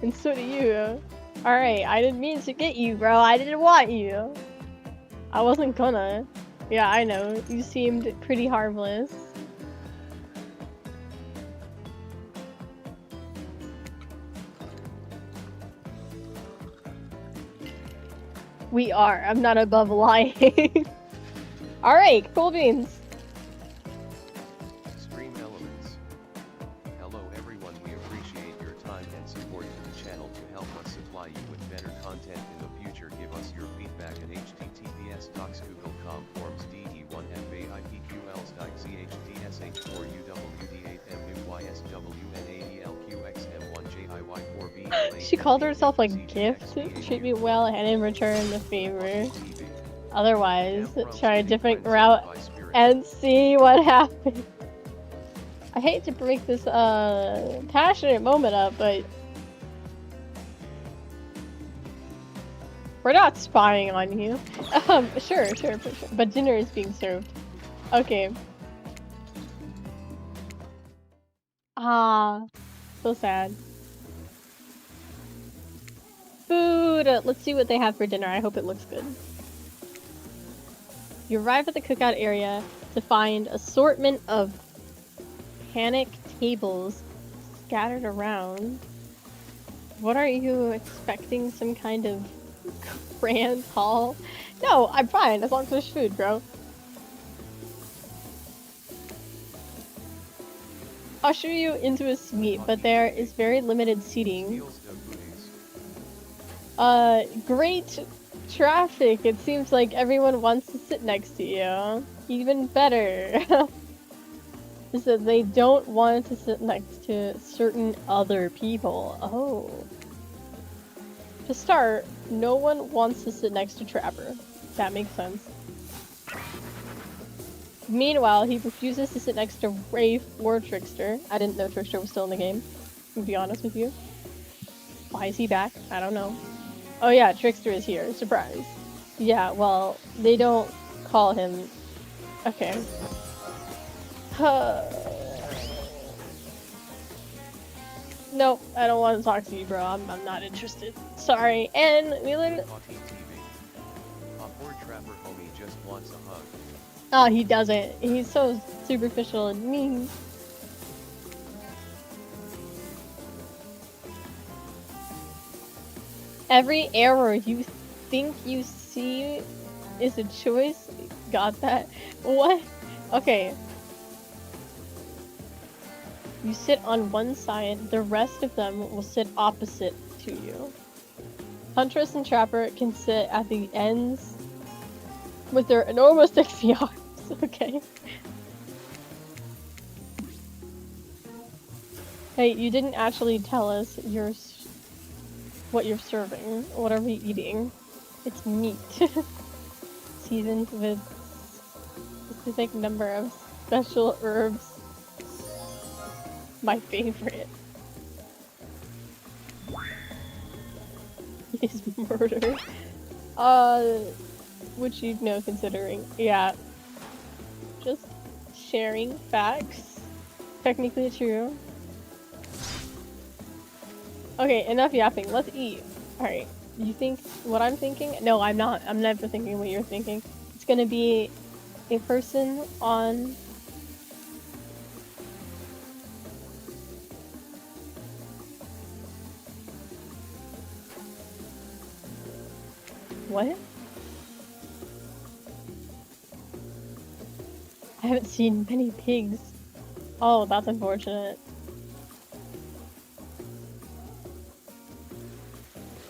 And so do you. Alright, I didn't mean to get you, bro. I didn't want you. I wasn't gonna. Yeah, I know. You seemed pretty harmless. We are. I'm not above lying. Alright, cool beans. Stream Elements. Hello everyone, we appreciate your time and support to the channel. To help us supply you with better content in the future, give us your feedback at https://google.com forms DD1FAIPQLs.ZHDSH4UWD8MUYSWN8LQXM1JIY4B. She called herself a gift. Treat me well and in return the favor. Otherwise, try a different route and see what happens. I hate to break this passionate moment up, but we're not spying on you. Sure, but dinner is being served. Okay. Ah, so sad. Food! Let's see what they have for dinner. I hope it looks good. You arrive at the cookout area to find assortment of panic tables scattered around. What are you expecting? Some kind of grand haul? No, I'm fine as long as there's food, bro. I'll show you into a suite, but there is very limited seating. Great traffic. It seems like everyone wants to sit next to you. Even better. Is that they don't want to sit next to certain other people. Oh. To start, no one wants to sit next to Trapper. That makes sense. Meanwhile, he refuses to sit next to Wraith or Trickster. I didn't know Trickster was still in the game, to be honest with you. Why is he back? I don't know. Oh yeah, Trickster is here. Surprise. Yeah, well, they don't call him... Okay. Nope, I don't want to talk to you, bro. I'm not interested. Sorry. And we literally... A poor Trapper homie just wants a hug. Oh, he doesn't. He's so superficial and mean. Every error you think you see is a choice. Got that? What? Okay. You sit on one side, the rest of them will sit opposite to you. Huntress and Trapper can sit at the ends with their enormous sexy arms. Okay. Hey, you didn't actually tell us what you're serving. What are we eating? It's meat. Seasoned with a specific number of special herbs. My favorite is murder. Which you'd know considering. Yeah. Just sharing facts. Technically true. Okay, enough yapping. Let's eat. Alright. You think what I'm thinking? No, I'm not. I'm never thinking what you're thinking. It's gonna be a person on... What? I haven't seen many pigs. Oh, that's unfortunate.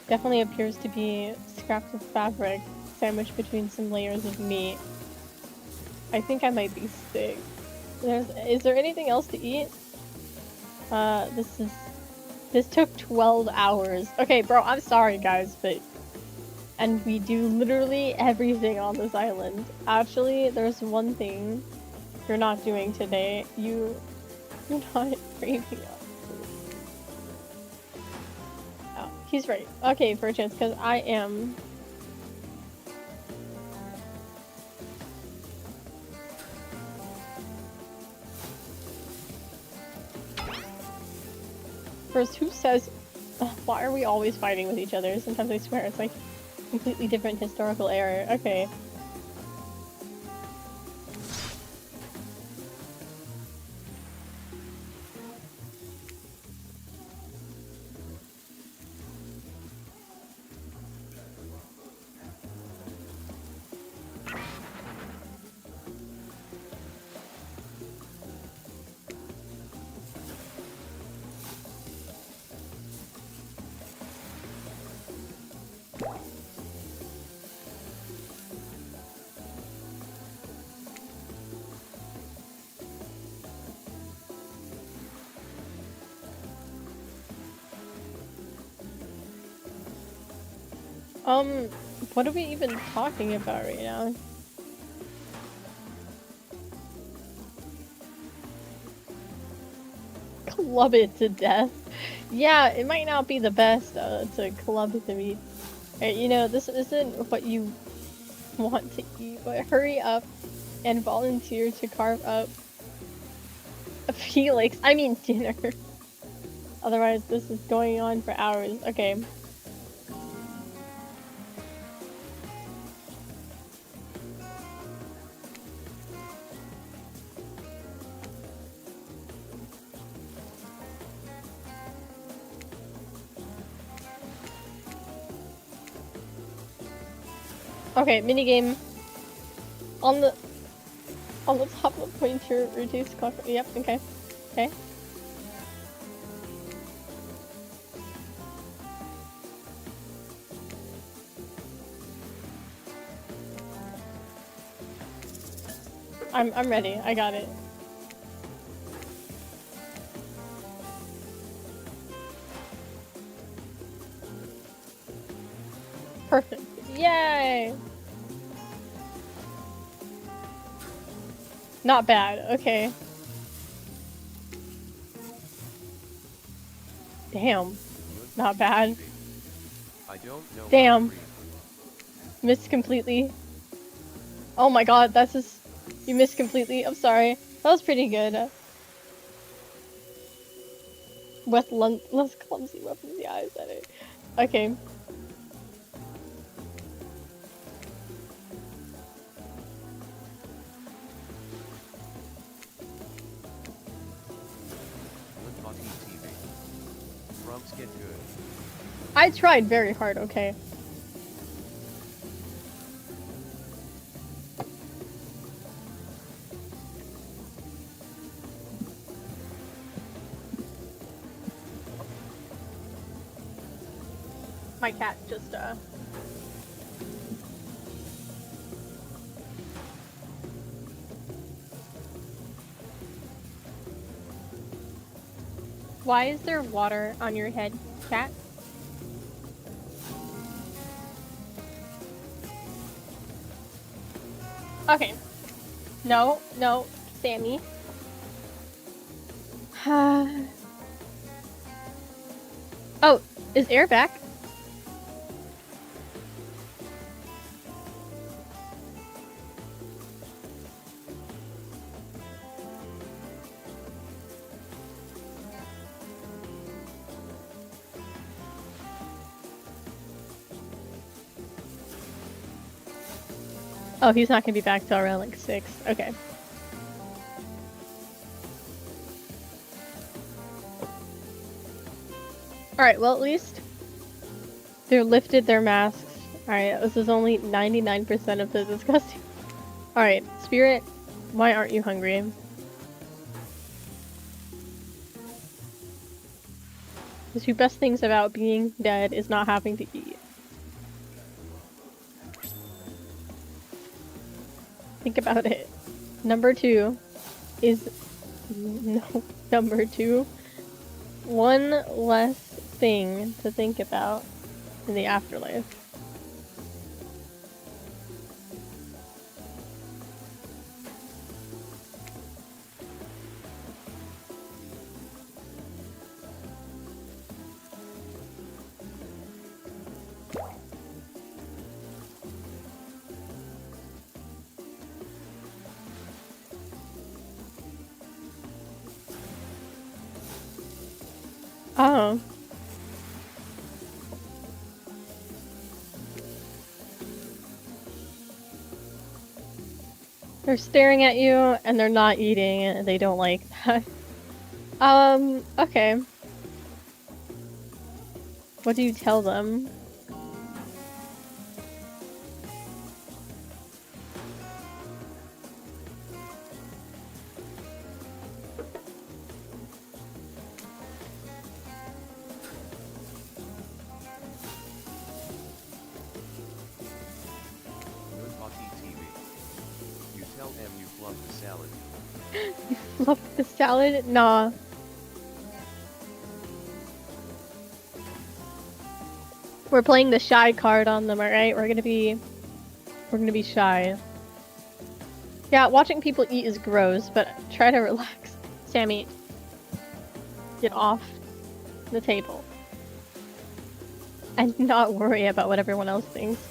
Definitely appears to be scraps of fabric sandwiched between some layers of meat. I think I might be sick. Is there anything else to eat? This took 12 hours. Okay, bro, I'm sorry guys, but... And we do literally everything on this island. Actually, there's one thing you're not doing today. You're not braving up. Oh, he's right. Okay, for a chance, because I am... First, who says... why are we always fighting with each other? Sometimes I swear it's like completely different historical era. Okay. What are we even talking about right now? Club it to death. Yeah, it might not be the best to club it to meat. You know, this isn't what you want to eat, but hurry up and volunteer to carve up Felix. I mean dinner. Otherwise, this is going on for hours. Okay. Okay, minigame. On the top of the pointer, reduce clock. Yep, okay. Okay. I'm ready. I got it. Perfect. Yay! Not bad. Okay. Damn. Not bad. I don't know. Damn. Missed completely. Oh my god, that's just... You missed completely. I'm sorry. That was pretty good. With less clumsy weapons. Yeah, I said it. Okay. Frumps get good. I tried very hard, okay. My cat just, Why is there water on your head, cat? Okay. No, no, Sammy. Oh, is Air back? Oh, he's not gonna be back till around like 6. Okay. Alright, well at least they're lifted their masks. Alright, this is only 99% of the disgusting. Alright, Spirit, why aren't you hungry? The two best things about being dead is not having to eat. Think about it. Number 2 is... No, number 2. One less thing to think about in the afterlife. Oh. They're staring at you and they're not eating and they don't like that. Okay. What do you tell them? You fluffed the salad. You fluffed the salad? Nah. We're playing the shy card on them, alright? We're gonna be shy. Yeah, watching people eat is gross, but try to relax. Sammy, get off the table. And not worry about what everyone else thinks.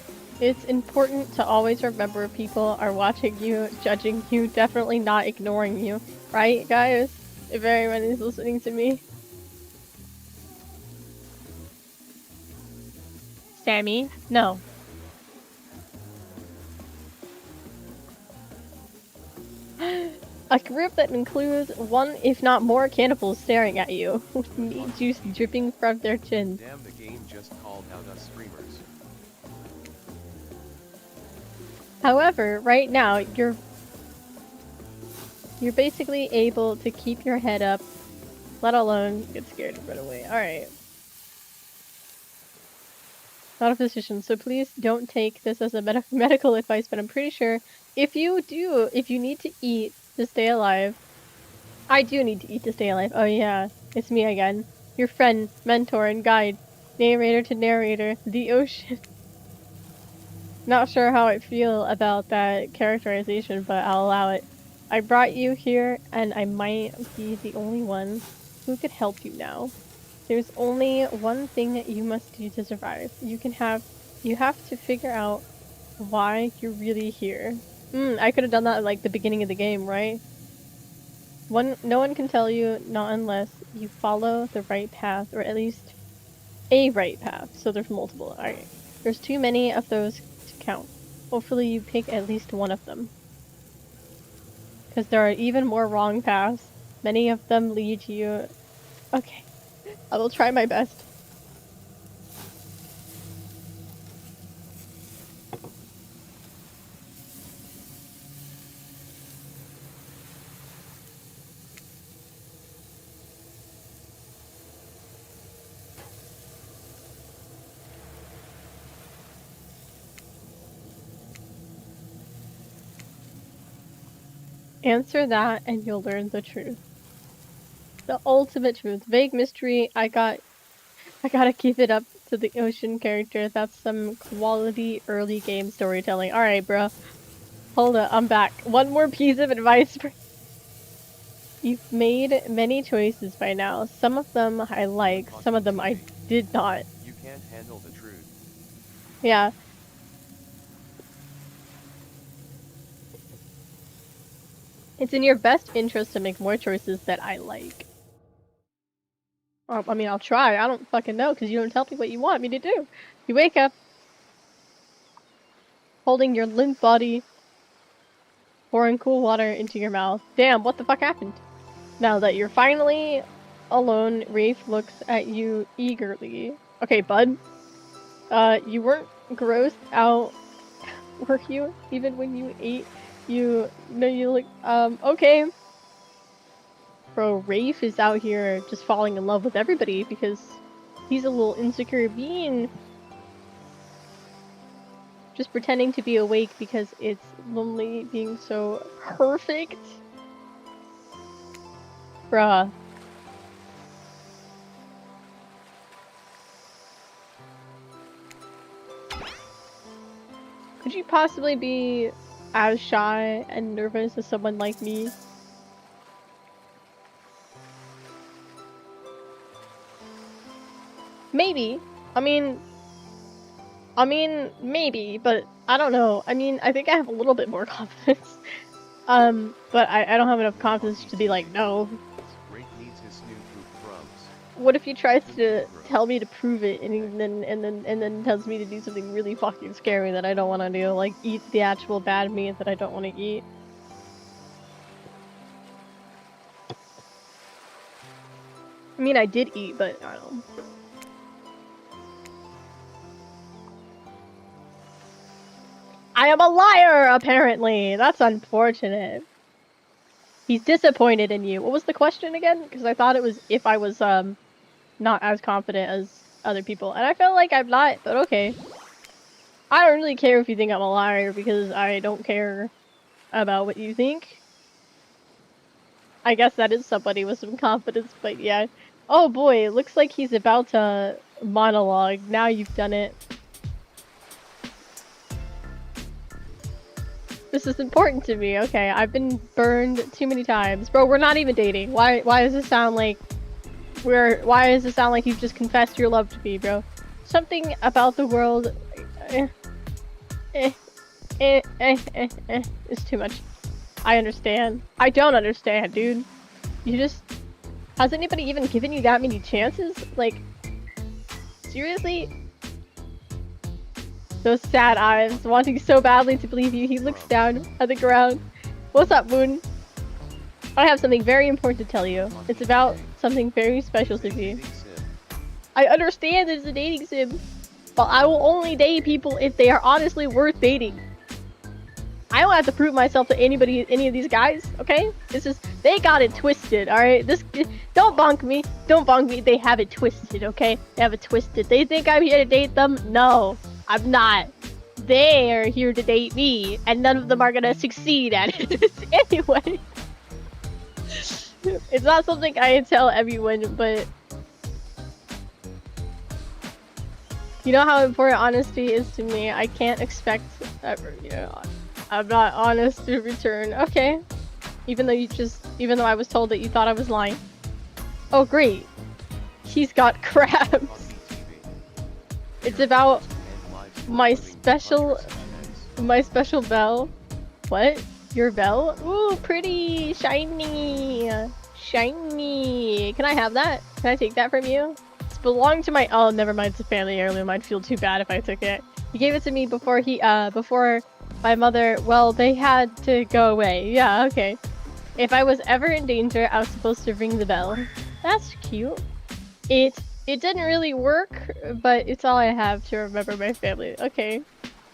It's important to always remember people are watching you, judging you, definitely not ignoring you. Right, guys? If everyone is listening to me. Sammy? No. A group that includes one, if not more, cannibals staring at you, with meat juice dripping from their chins. Damn, the game just called out us streamers. However, right now, you're basically able to keep your head up, let alone get scared and run away. Alright. Not a physician, so please don't take this as a medical advice, but I'm pretty sure if you need to eat to stay alive... I do need to eat to stay alive. Oh yeah, it's me again. Your friend, mentor, and guide. Narrator to narrator, the ocean. Not sure how I feel about that characterization, but I'll allow it. I brought you here, and I might be the only one who could help you now. There's only one thing you must do to survive. You have to figure out why you're really here. I could have done that at, like, the beginning of the game, right? No one can tell you, not unless you follow the right path, or at least a right path. So there's multiple. Alright. There's too many of those to count. Hopefully you pick at least one of them. Because there are even more wrong paths. Many of them lead you... Okay. I will try my best. Answer that and you'll learn the truth. The ultimate truth. Vague mystery. I gotta give it up to the ocean character. That's some quality early game storytelling. Alright, bro. Hold up, I'm back. One more piece of advice for... You've made many choices by now. Some of them I like, some of them I did not. You can't handle the truth. Yeah. It's in your best interest to make more choices that I like. I mean, I'll try. I don't fucking know, because you don't tell me what you want me to do. You wake up, holding your limp body, pouring cool water into your mouth. Damn, what the fuck happened? Now that you're finally alone, Rafe looks at you eagerly. Okay, bud. You weren't grossed out, were you? Even when you ate? You look, okay. Bro, Rafe is out here just falling in love with everybody because he's a little insecure being. Just pretending to be awake because it's lonely being so perfect. Bruh. Could you possibly be as shy and nervous as someone like me? Maybe. I mean, maybe, but I don't know. I mean, I think I have a little bit more confidence. But I don't have enough confidence to be like, no. Rafe needs his snoo poop crumbs. What if he tries to tell me to prove it and then tells me to do something really fucking scary that I don't want to do, like eat the actual bad meat that I don't want to eat? I mean, I did eat, but I don't know. I am a liar, apparently! That's unfortunate. He's disappointed in you. What was the question again? Because I thought it was if I was, not as confident as other people. And I felt like I'm not, but okay. I don't really care if you think I'm a liar, because I don't care about what you think. I guess that is somebody with some confidence, but yeah. Oh boy, it looks like he's about to monologue. Now you've done it. This is important to me. Okay, I've been burned too many times. Bro, we're not even dating. Why does this sound like why does it sound like you've just confessed your love to me, bro? Something about the world is too much. I understand. I don't understand, dude. You just... Has anybody even given you that many chances? Like, seriously? Those sad eyes, wanting so badly to believe you. He looks down at the ground. What's up, Moon? I have something very important to tell you. It's about something very special to me. I understand it's a dating sim, but I will only date people if they are honestly worth dating. I don't have to prove myself to anybody, any of these guys, okay? It's just, they got it twisted, alright? Don't bonk me. Don't bonk me. They have it twisted, okay? They have it twisted. They think I'm here to date them? No. I'm not. They're here to date me, and none of them are gonna succeed at it anyway. It's not something I tell everyone, but You know how important honesty is to me. I can't expect ever, you know, I'm not honest in return. Okay. Even though I was told that you thought I was lying. Oh, great. He's got crabs. It's about my special bell. What? Your bell? Ooh, pretty. Shiny. Shiny. Can I have that? Can I take that from you? It's belonged to my- oh, never mind, it's a family heirloom. I'd feel too bad if I took it. He gave it to me before before my mother- well, they had to go away. Yeah, okay. If I was ever in danger, I was supposed to ring the bell. That's cute. It didn't really work, but it's all I have to remember my family. Okay.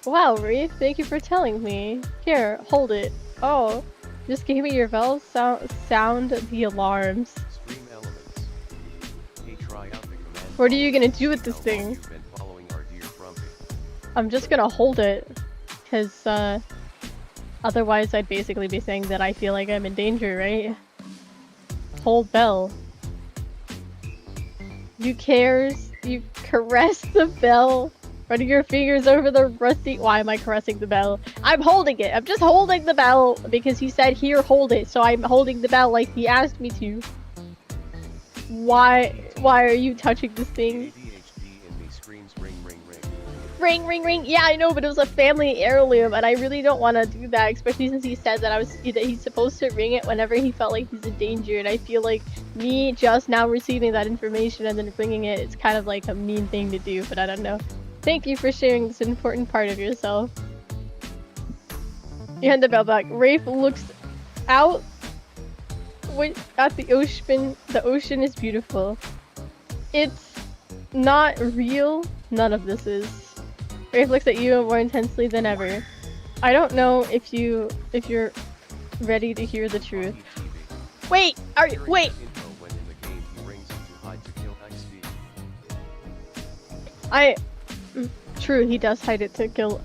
Wow, Reef, thank you for telling me. Here, hold it. Oh, just gave me your bell. Sound the alarms. Stream elements. Hey, try out the command. What are you gonna do with this thing? You've been following our dear Frumpy. I'm just gonna hold it, cause otherwise I'd basically be saying that I feel like I'm in danger, right? Hold bell. You cares? You caress the bell, running your fingers over the rusty- why am I caressing the bell? I'm holding it! I'm just holding the bell because he said, here, hold it, so I'm holding the bell like he asked me to. Why are you touching this thing? ADHD in me screams ring ring ring. Ring ring ring! Yeah, I know, but it was a family heirloom and I really don't want to do that, especially since he said that that he's supposed to ring it whenever he felt like he's in danger, and I feel like me just now receiving that information and then bringing it, it's kind of like a mean thing to do, but I don't know. Thank you for sharing this important part of yourself. You hand the bell back. Rafe looks out at the ocean. The ocean is beautiful. It's not real. None of this is. Rafe looks at you more intensely than ever. I don't know if you're ready to hear the truth. Wait! Wait! True, he does hide it to kill.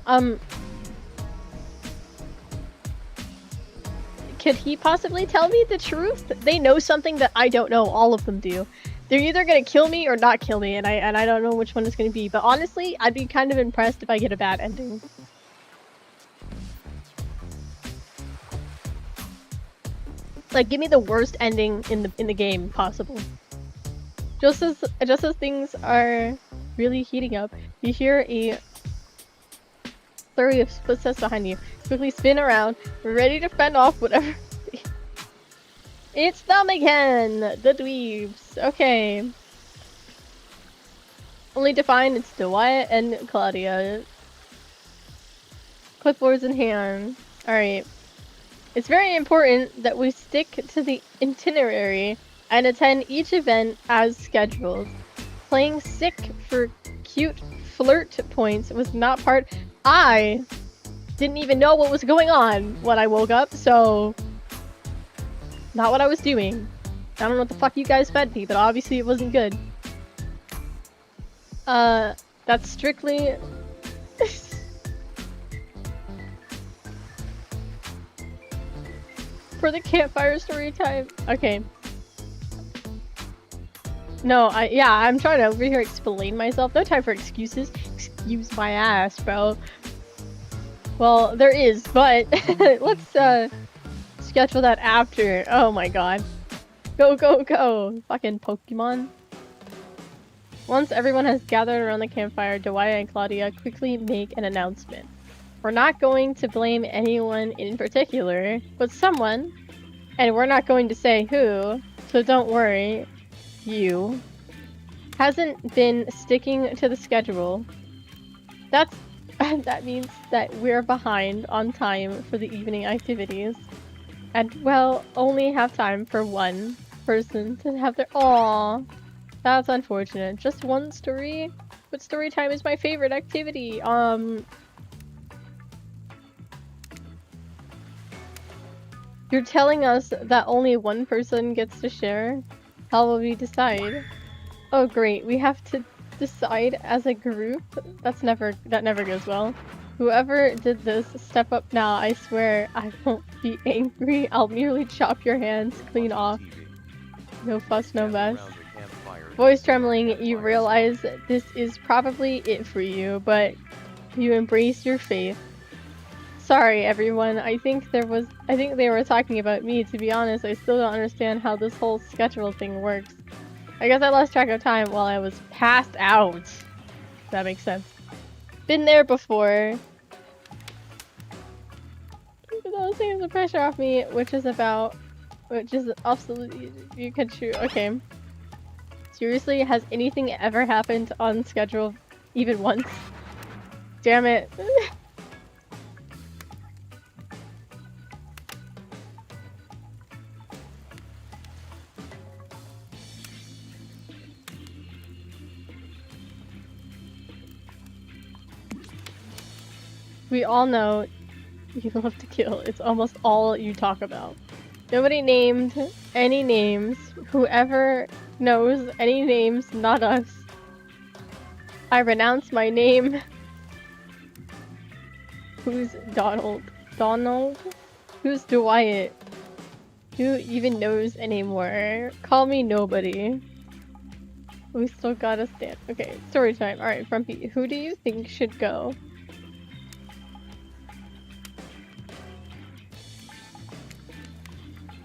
Could he possibly tell me the truth? They know something that I don't know. All of them do. They're either gonna kill me or not kill me, and I don't know which one it's gonna be. But honestly, I'd be kind of impressed if I get a bad ending. Like, give me the worst ending in the game possible. Just as things are really heating up, you hear a flurry of footsteps behind you. Quickly spin around, ready to fend off whatever. It's them again! The dweebs. Okay. Only to find it's Dwight and Claudia. Clipboards in hand. Alright. It's very important that we stick to the itinerary and attend each event as scheduled. Playing sick for cute flirt points was not part- I didn't even know what was going on when I woke up, so not what I was doing. I don't know what the fuck you guys fed me, but obviously it wasn't good. That's strictly for the campfire story time. Okay. No, I'm trying to over here explain myself. No time for excuses. Excuse my ass, bro. Well, there is, but let's schedule that after. Oh my god. Go, go, go! Fucking Pokemon. Once everyone has gathered around the campfire, Dewaya and Claudia quickly make an announcement. We're not going to blame anyone in particular, but someone, and we're not going to say who, so don't worry, you, hasn't been sticking to the schedule. That means that we're behind on time for the evening activities. And, well, only have time for one person to have their- Aww. That's unfortunate. Just one story? But story time is my favorite activity. You're telling us that only one person gets to share? How will we decide? Oh great, we have to decide as a group? That never goes well. Whoever did this, step up now. I swear I won't be angry. I'll merely chop your hands clean off. No fuss, no mess. Voice trembling, you realize this is probably it for you, but you embrace your faith. Sorry, everyone. I think they were talking about me. To be honest, I still don't understand how this whole schedule thing works. I guess I lost track of time while I was passed out. That makes sense. Been there before. Those things the pressure off me, which is absolutely you could shoot. Okay. Seriously, has anything ever happened on schedule even once? Damn it. We all know you love to kill. It's almost all you talk about. Nobody named any names. Whoever knows any names, not us. I renounce my name. Who's Donald? Donald? Who's Dwight? Who even knows anymore? Call me nobody. We still gotta stand. Okay, story time. Alright, Frumpy, who do you think should go?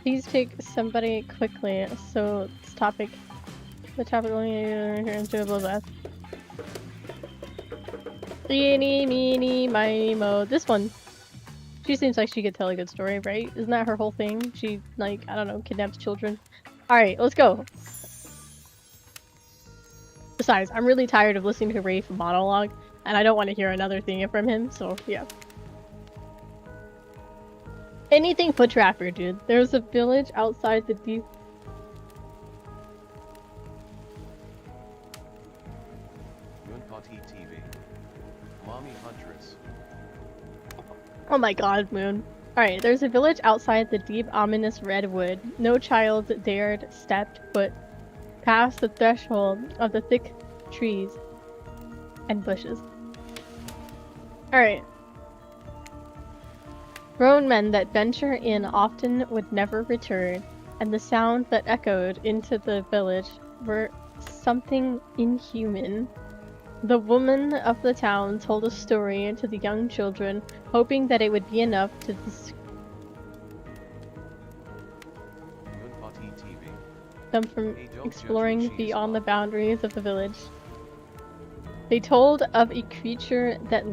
Please pick somebody quickly. So this topic, the topic only into a bloodbath. Eeny, meeny, miny, mo. This one. She seems like she could tell a good story, right? Isn't that her whole thing? She, like, I don't know, kidnaps children. Alright, let's go. Besides, I'm really tired of listening to Rafe monologue, and I don't want to hear another thing from him, so yeah. Anything foot traffic, dude. There's a village outside the deep. TV. Mommy Huntress. Oh my god, Moon. Alright, there's a village outside the deep, ominous redwood. No child dared step foot past the threshold of the thick trees and bushes. Alright. Grown men that venture in often would never return, and the sound that echoed into the village were something inhuman. The woman of the town told a story to the young children, hoping that it would be enough to them from exploring beyond the boundaries of the village. They told of a creature that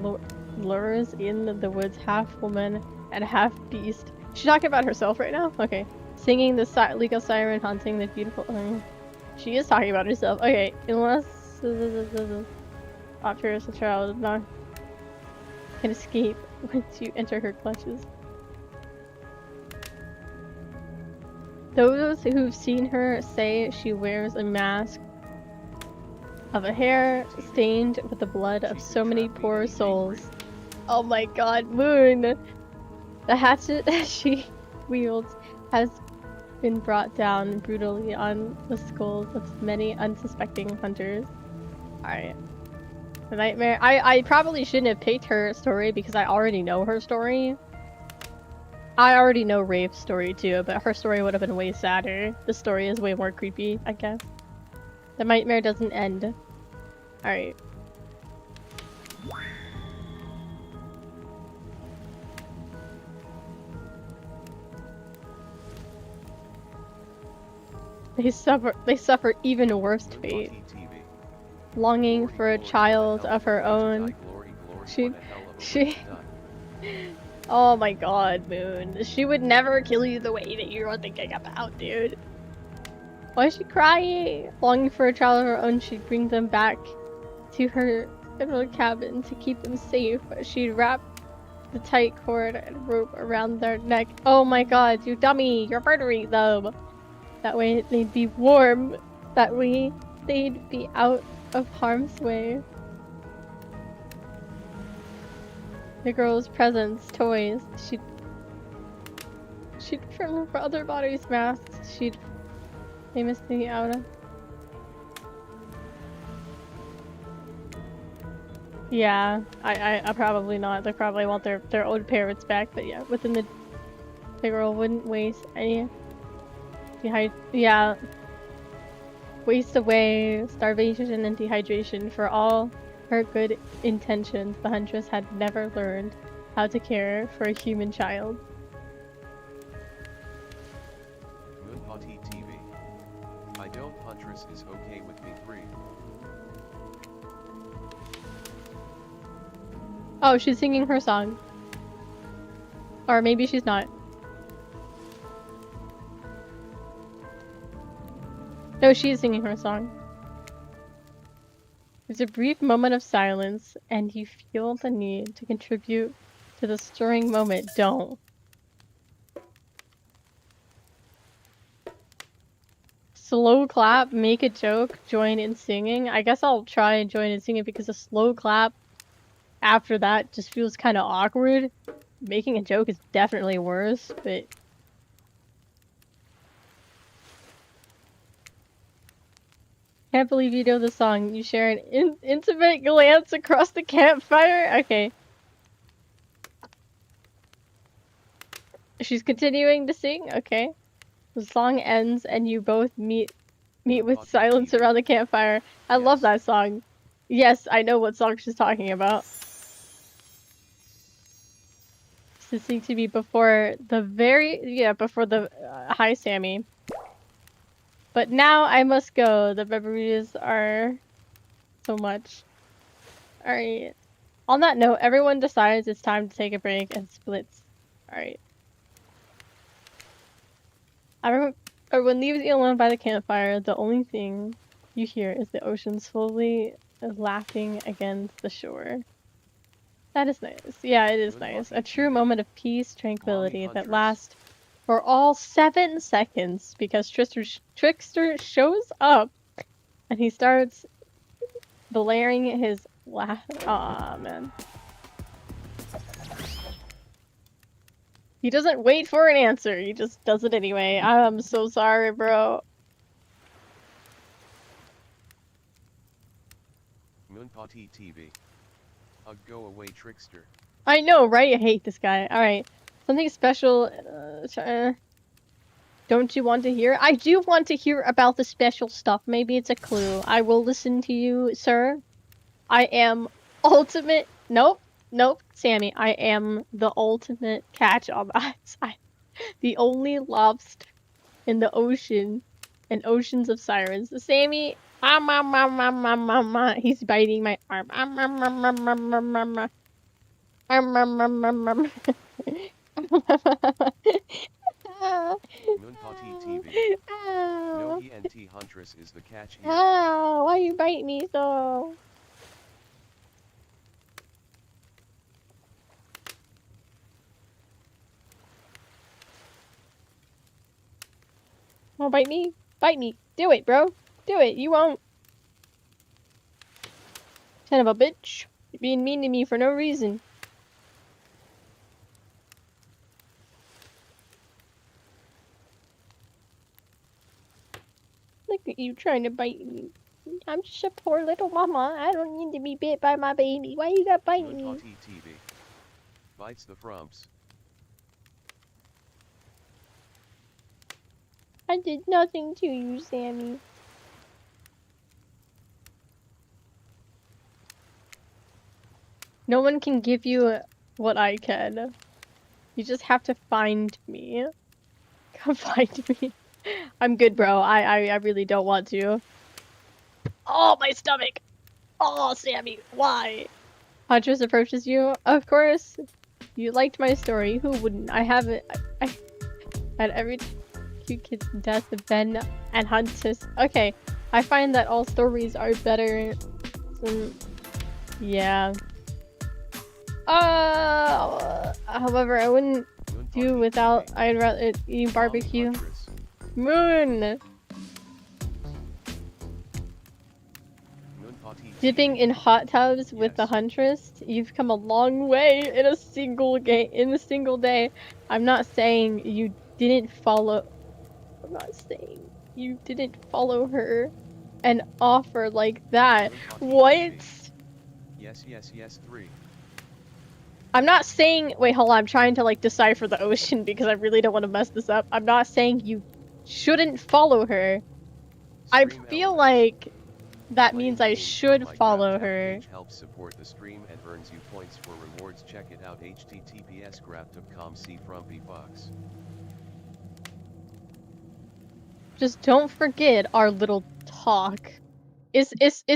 lures in the woods, half woman and half beast. She's talking about herself right now? Okay. Singing the legal siren, haunting the beautiful... she is talking about herself. Okay, unless... Opera a child not can escape once you enter her clutches. Those who've seen her say she wears a mask of a hair stained with the blood of so many poor souls. Oh my god, Moon! The hatchet she wields has been brought down brutally on the skulls of many unsuspecting hunters. Alright. The nightmare. I probably shouldn't have picked her story because I already know her story. I already know Rafe's story too, but her story would have been way sadder. The story is way more creepy, I guess. The nightmare doesn't end. Alright. They suffer even worse fate. Longing for a child of her own. She oh my god, Moon. She would never kill you the way that you're thinking about, dude. Why is she crying? Longing for a child of her own, she'd bring them back to her little cabin to keep them safe. She'd wrap the tight cord and rope around their neck. Oh my god, you dummy! You're murdering them! That way they'd be warm. That way they'd be out of harm's way. The girl's presents, toys. She'd from her other body's masks. She'd famously out of. Yeah, I probably not. They probably want their old parents back, but yeah, within the girl wouldn't waste any. Yeah. waste away, starvation and dehydration. For all her good intentions, the huntress had never learned how to care for a human child. Moonpati TV. I don't Huntress is okay with me 3. Oh, she's singing her song. Or maybe she's not. No, she's singing her song. There's a brief moment of silence, and you feel the need to contribute to the stirring moment. Don't. Slow clap, make a joke, join in singing. I guess I'll try and join in singing because a slow clap after that just feels kind of awkward. Making a joke is definitely worse, but... Can't believe you know the song. You share an intimate glance across the campfire? Okay. She's continuing to sing? Okay. The song ends and you both meet with silence around the campfire. I love that song. Yes, I know what song she's talking about. This seemed to be before the before the hi Sammy. But now I must go. The memories are so much. Alright. On that note, everyone decides it's time to take a break and splits. Alright. Everyone leaves you alone by the campfire. The only thing you hear is the ocean slowly lapping against the shore. That is nice. Yeah, it is nice. A true moment of peace, tranquility that lasts for all 7 seconds because Trickster shows up and he starts blaring his laugh. Aw, man. He doesn't wait for an answer, he just does it anyway. I'm so sorry, bro. Moonpati TV. Go away, Trickster. I know, right? I hate this guy. Alright. Something special. Don't you want to hear? I do want to hear about the special stuff. Maybe it's a clue. I will listen to you, sir. I am ultimate. Nope. Nope, Sammy. I am the ultimate catch on that side. The only lobster in the ocean and oceans of sirens. Sammy. He's biting my arm. Moonpati TV. No ENT Huntress is the catch here. Oh, why you bite me so? Oh, bite me? Bite me. Do it, bro. Do it. You won't. Son of a bitch. You're being mean to me for no reason. Look at you trying to bite me. I'm just a poor little mama. I don't need to be bit by my baby. Why you gotta bite me? Moonpati TV. Bites the frumps. I did nothing to you, Sammy. No one can give you what I can. You just have to find me. Come find me. I'm good, bro. I really don't want to. Oh, my stomach! Oh, Sammy, why? Huntress approaches you. Of course. You liked my story. Who wouldn't? I haven't. I had every cute kid's death of Ben and Huntress. Okay. I find that all stories are better than... Yeah. However, I wouldn't do without. I'd rather eat barbecue. Moon! Dipping in hot tubs with the Huntress. You've come a long way in a single day. I'm not saying you didn't follow. I'm not saying you didn't follow her and offer like that. What? Yes, 3. I'm not saying. Wait, hold on. I'm trying to like decipher the ocean because I really don't want to mess this up. I'm not saying you shouldn't follow her. I Stream feel elements. like that Playing means I games from should Minecraft follow app her. page helps support the stream and earns you points for rewards. Check it out. https://graph.com. See Frumpy Fox. Just don't forget our little talk. Is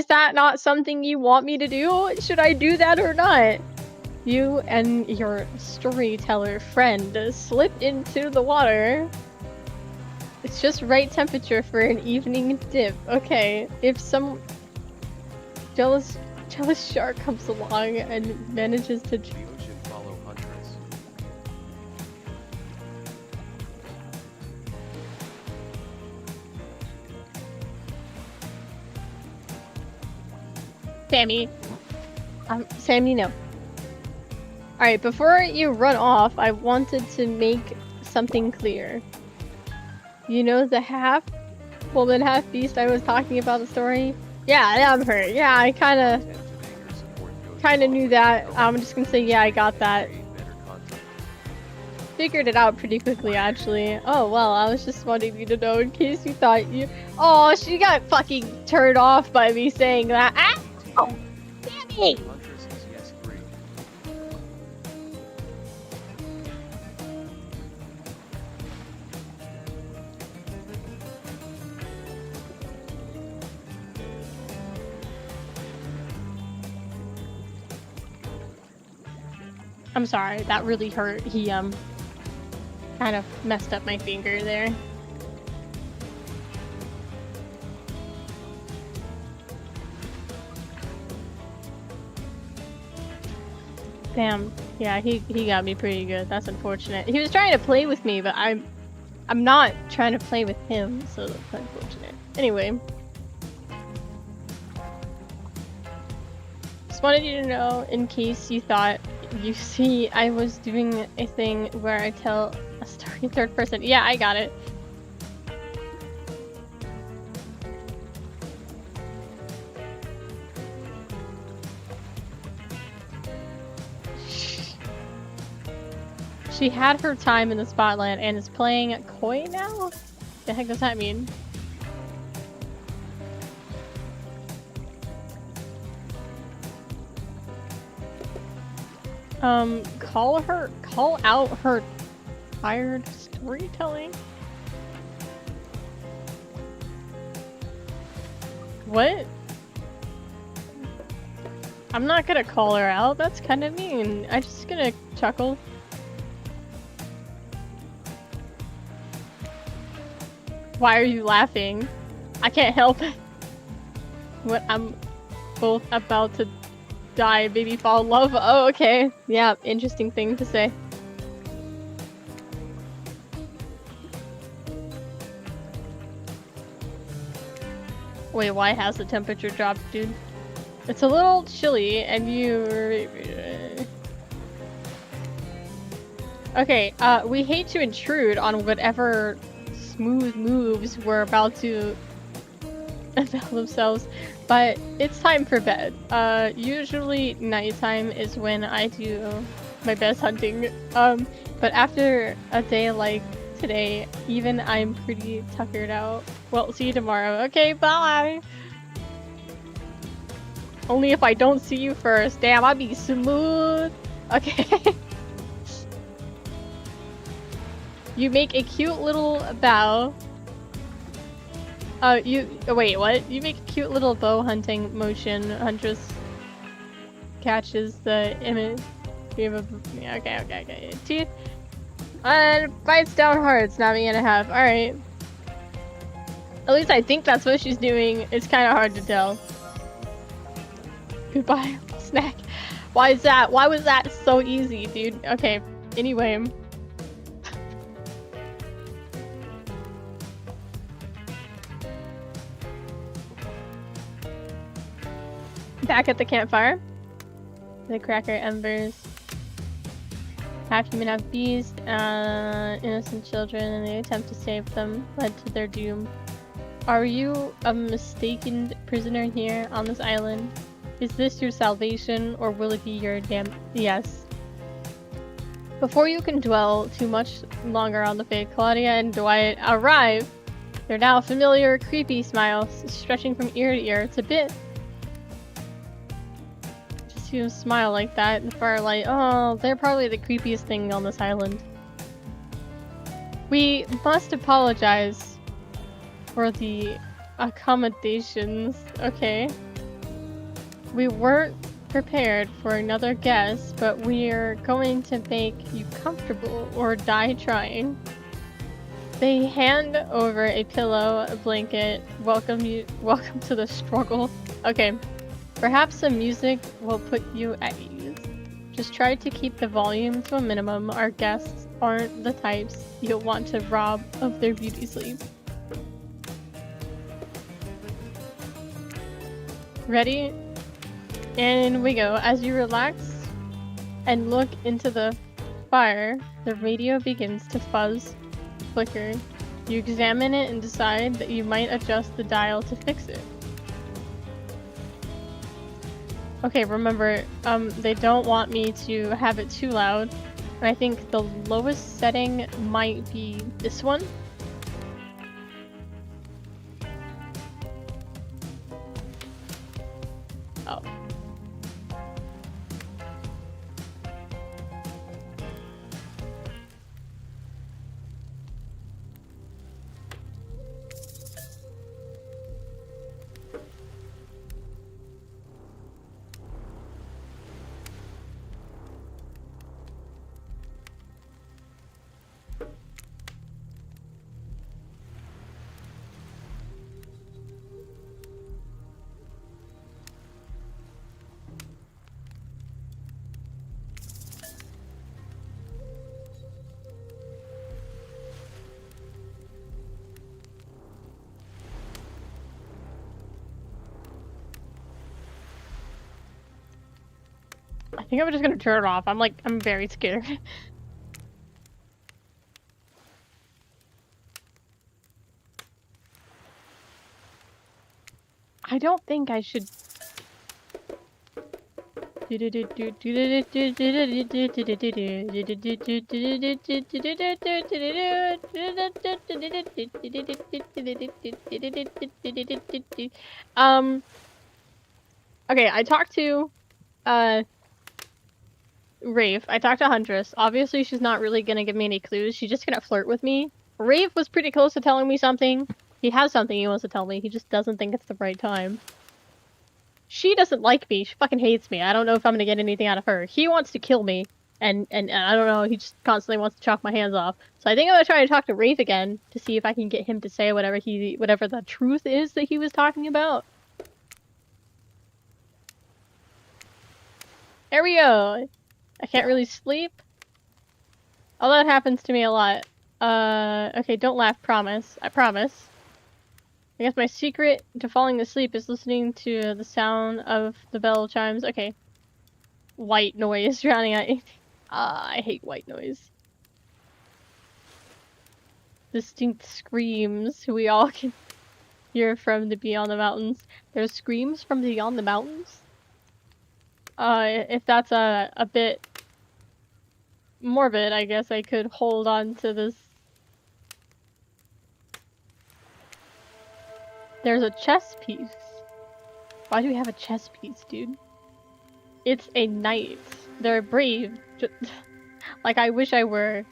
that not something you want me to do? Should I do that or not? You and your storyteller friend slip into the water. It's just right temperature for an evening dip. Okay, if some jealous shark comes along and manages to... The ocean follow Huntress. Sammy. Sammy, no. Alright, before you run off, I wanted to make something clear. You know the half woman, half beast I was talking about the story? Yeah, I'm her. Yeah, I kinda knew that. I'm just gonna say, yeah, I got that. Figured it out pretty quickly, actually. Oh, well, I was just wanting you to know in case you thought you... Oh, she got fucking turned off by me saying that. Ah! Oh, Sammy! Huntress is yes 3. I'm sorry, that really hurt. He, kind of messed up my finger there. Damn. Yeah, he got me pretty good. That's unfortunate. He was trying to play with me, but I'm not trying to play with him, so that's unfortunate. Anyway. Just wanted you to know, in case you thought you see I was doing a thing where I tell a story in third person. Yeah, I got it. She had her time in the spotlight and is playing coy now? The heck does that mean? Call out her tired storytelling? What? I'm not gonna call her out, that's kinda mean. I'm just gonna chuckle. Why are you laughing? I can't help it. What, I'm both about to die, maybe fall in love. Oh, okay. Yeah, interesting thing to say. Wait, why has the temperature dropped, dude? It's a little chilly, and you... Okay, we hate to intrude on whatever smooth moves we're about to avail themselves, but it's time for bed. Usually nighttime is when I do my best hunting, but after a day like today, even I'm pretty tuckered out. Well, see you tomorrow. Okay, bye! Only if I don't see you first. Damn, I'll be smooth! Okay. You make a cute little bow. Wait, what? You make a cute little bow hunting motion. Huntress catches the image. Okay. Teeth. And bites down hard. Snapping and a half. Alright. At least I think that's what she's doing. It's kind of hard to tell. Goodbye, snack. Why is that? Why was that so easy, dude? Okay, anyway. Back at the campfire. The cracker embers. Half human, half beast. Innocent children, and they attempt to save them, led to their doom. Are you a mistaken prisoner here on this island? Is this your salvation, or will it be your Yes. Before you can dwell too much longer on the fate, Claudia and Dwight arrive. They're now a familiar, creepy smile, stretching from ear to ear. It's a bit... Just see them smile like that in the firelight. Oh, they're probably the creepiest thing on this island. We must apologize for the accommodations. Okay. We weren't prepared for another guest, but we're going to make you comfortable or die trying. They hand over a pillow, a blanket. Welcome to the struggle. Okay. Perhaps some music will put you at ease. Just try to keep the volume to a minimum. Our guests aren't the types you'll want to rob of their beauty sleep. Ready? And we go. As you relax and look into the fire, the radio begins to fuzz, flicker. You examine it and decide that you might adjust the dial to fix it. Okay, remember, they don't want me to have it too loud. And I think the lowest setting might be this one. Oh. I think I'm just gonna turn it off. I'm very scared. I don't think I should. Okay, I talked to, Rafe. I talked to Huntress. Obviously, she's not really gonna give me any clues. She's just gonna flirt with me. Rafe was pretty close to telling me something. He has something he wants to tell me. He just doesn't think it's the right time. She doesn't like me. She fucking hates me. I don't know if I'm gonna get anything out of her. He wants to kill me. And I don't know, he just constantly wants to chop my hands off. So I think I'm gonna try to talk to Rafe again to see if I can get him to say whatever the truth is that he was talking about. There we go! I can't really sleep. Oh, that happens to me a lot. Okay, don't laugh, promise. I promise. I guess my secret to falling asleep is listening to the sound of the bell chimes. Okay. White noise drowning out anything. I hate white noise. Distinct screams we all can hear from the beyond the mountains. There's screams from beyond the mountains? If that's a bit morbid, I guess I could hold on to this. There's a chess piece. Why do we have a chess piece, dude? It's a knight. They're brave. Like I wish I were.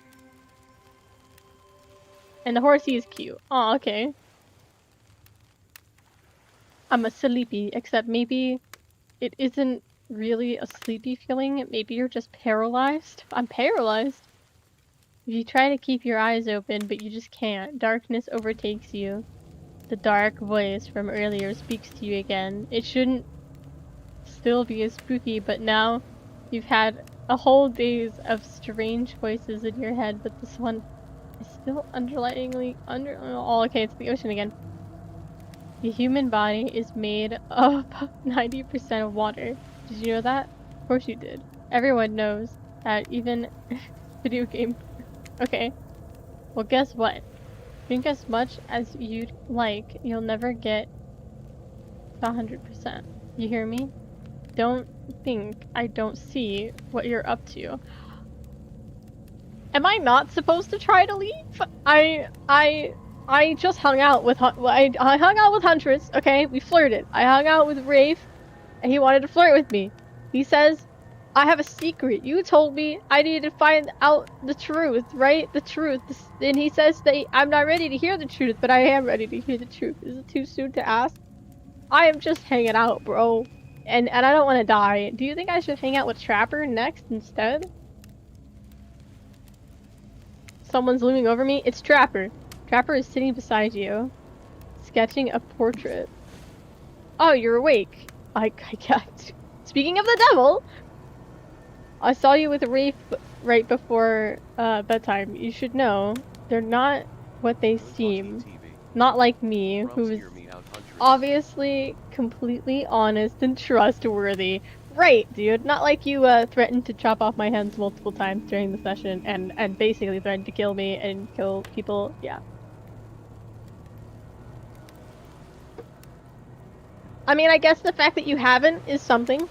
And the horsey is cute. Oh, okay. I'm a sleepy, except maybe it isn't really a sleepy feeling. Maybe you're just paralyzed. I'm paralyzed. If you try to keep your eyes open, but you just can't, darkness overtakes you. The dark voice from earlier speaks to you again. It shouldn't still be as spooky, but now you've had a whole days of strange voices in your head, but this one is still underlyingly oh, okay, it's the ocean again. The human body is made of 90% of water. Did you know that? Of course you did. Everyone knows that, even video game. Okay. Well, guess what? Drink as much as you'd like. You'll never get 100%. You hear me? Don't think I don't see what you're up to. Am I not supposed to try to leave? I I just hung out with I hung out with Huntress. Okay, we flirted. I hung out with Rafe, and he wanted to flirt with me. He says, "I have a secret. You told me I needed to find out the truth, right? The truth." And he says that I'm not ready to hear the truth, but I am ready to hear the truth. Is it too soon to ask? I am just hanging out, bro. And I don't want to die. Do you think I should hang out with Trapper next instead? Someone's looming over me. It's Trapper. Trapper is sitting beside you, sketching a portrait. Oh, you're awake. I can't. Speaking of the devil, I saw you with Rafe right before bedtime. You should know they're not what they seem. Not like me, who's obviously completely honest and trustworthy. Right, dude. Not like you threatened to chop off my hands multiple times during the session and basically threatened to kill me and kill people. Yeah. I mean, I guess the fact that you haven't is something.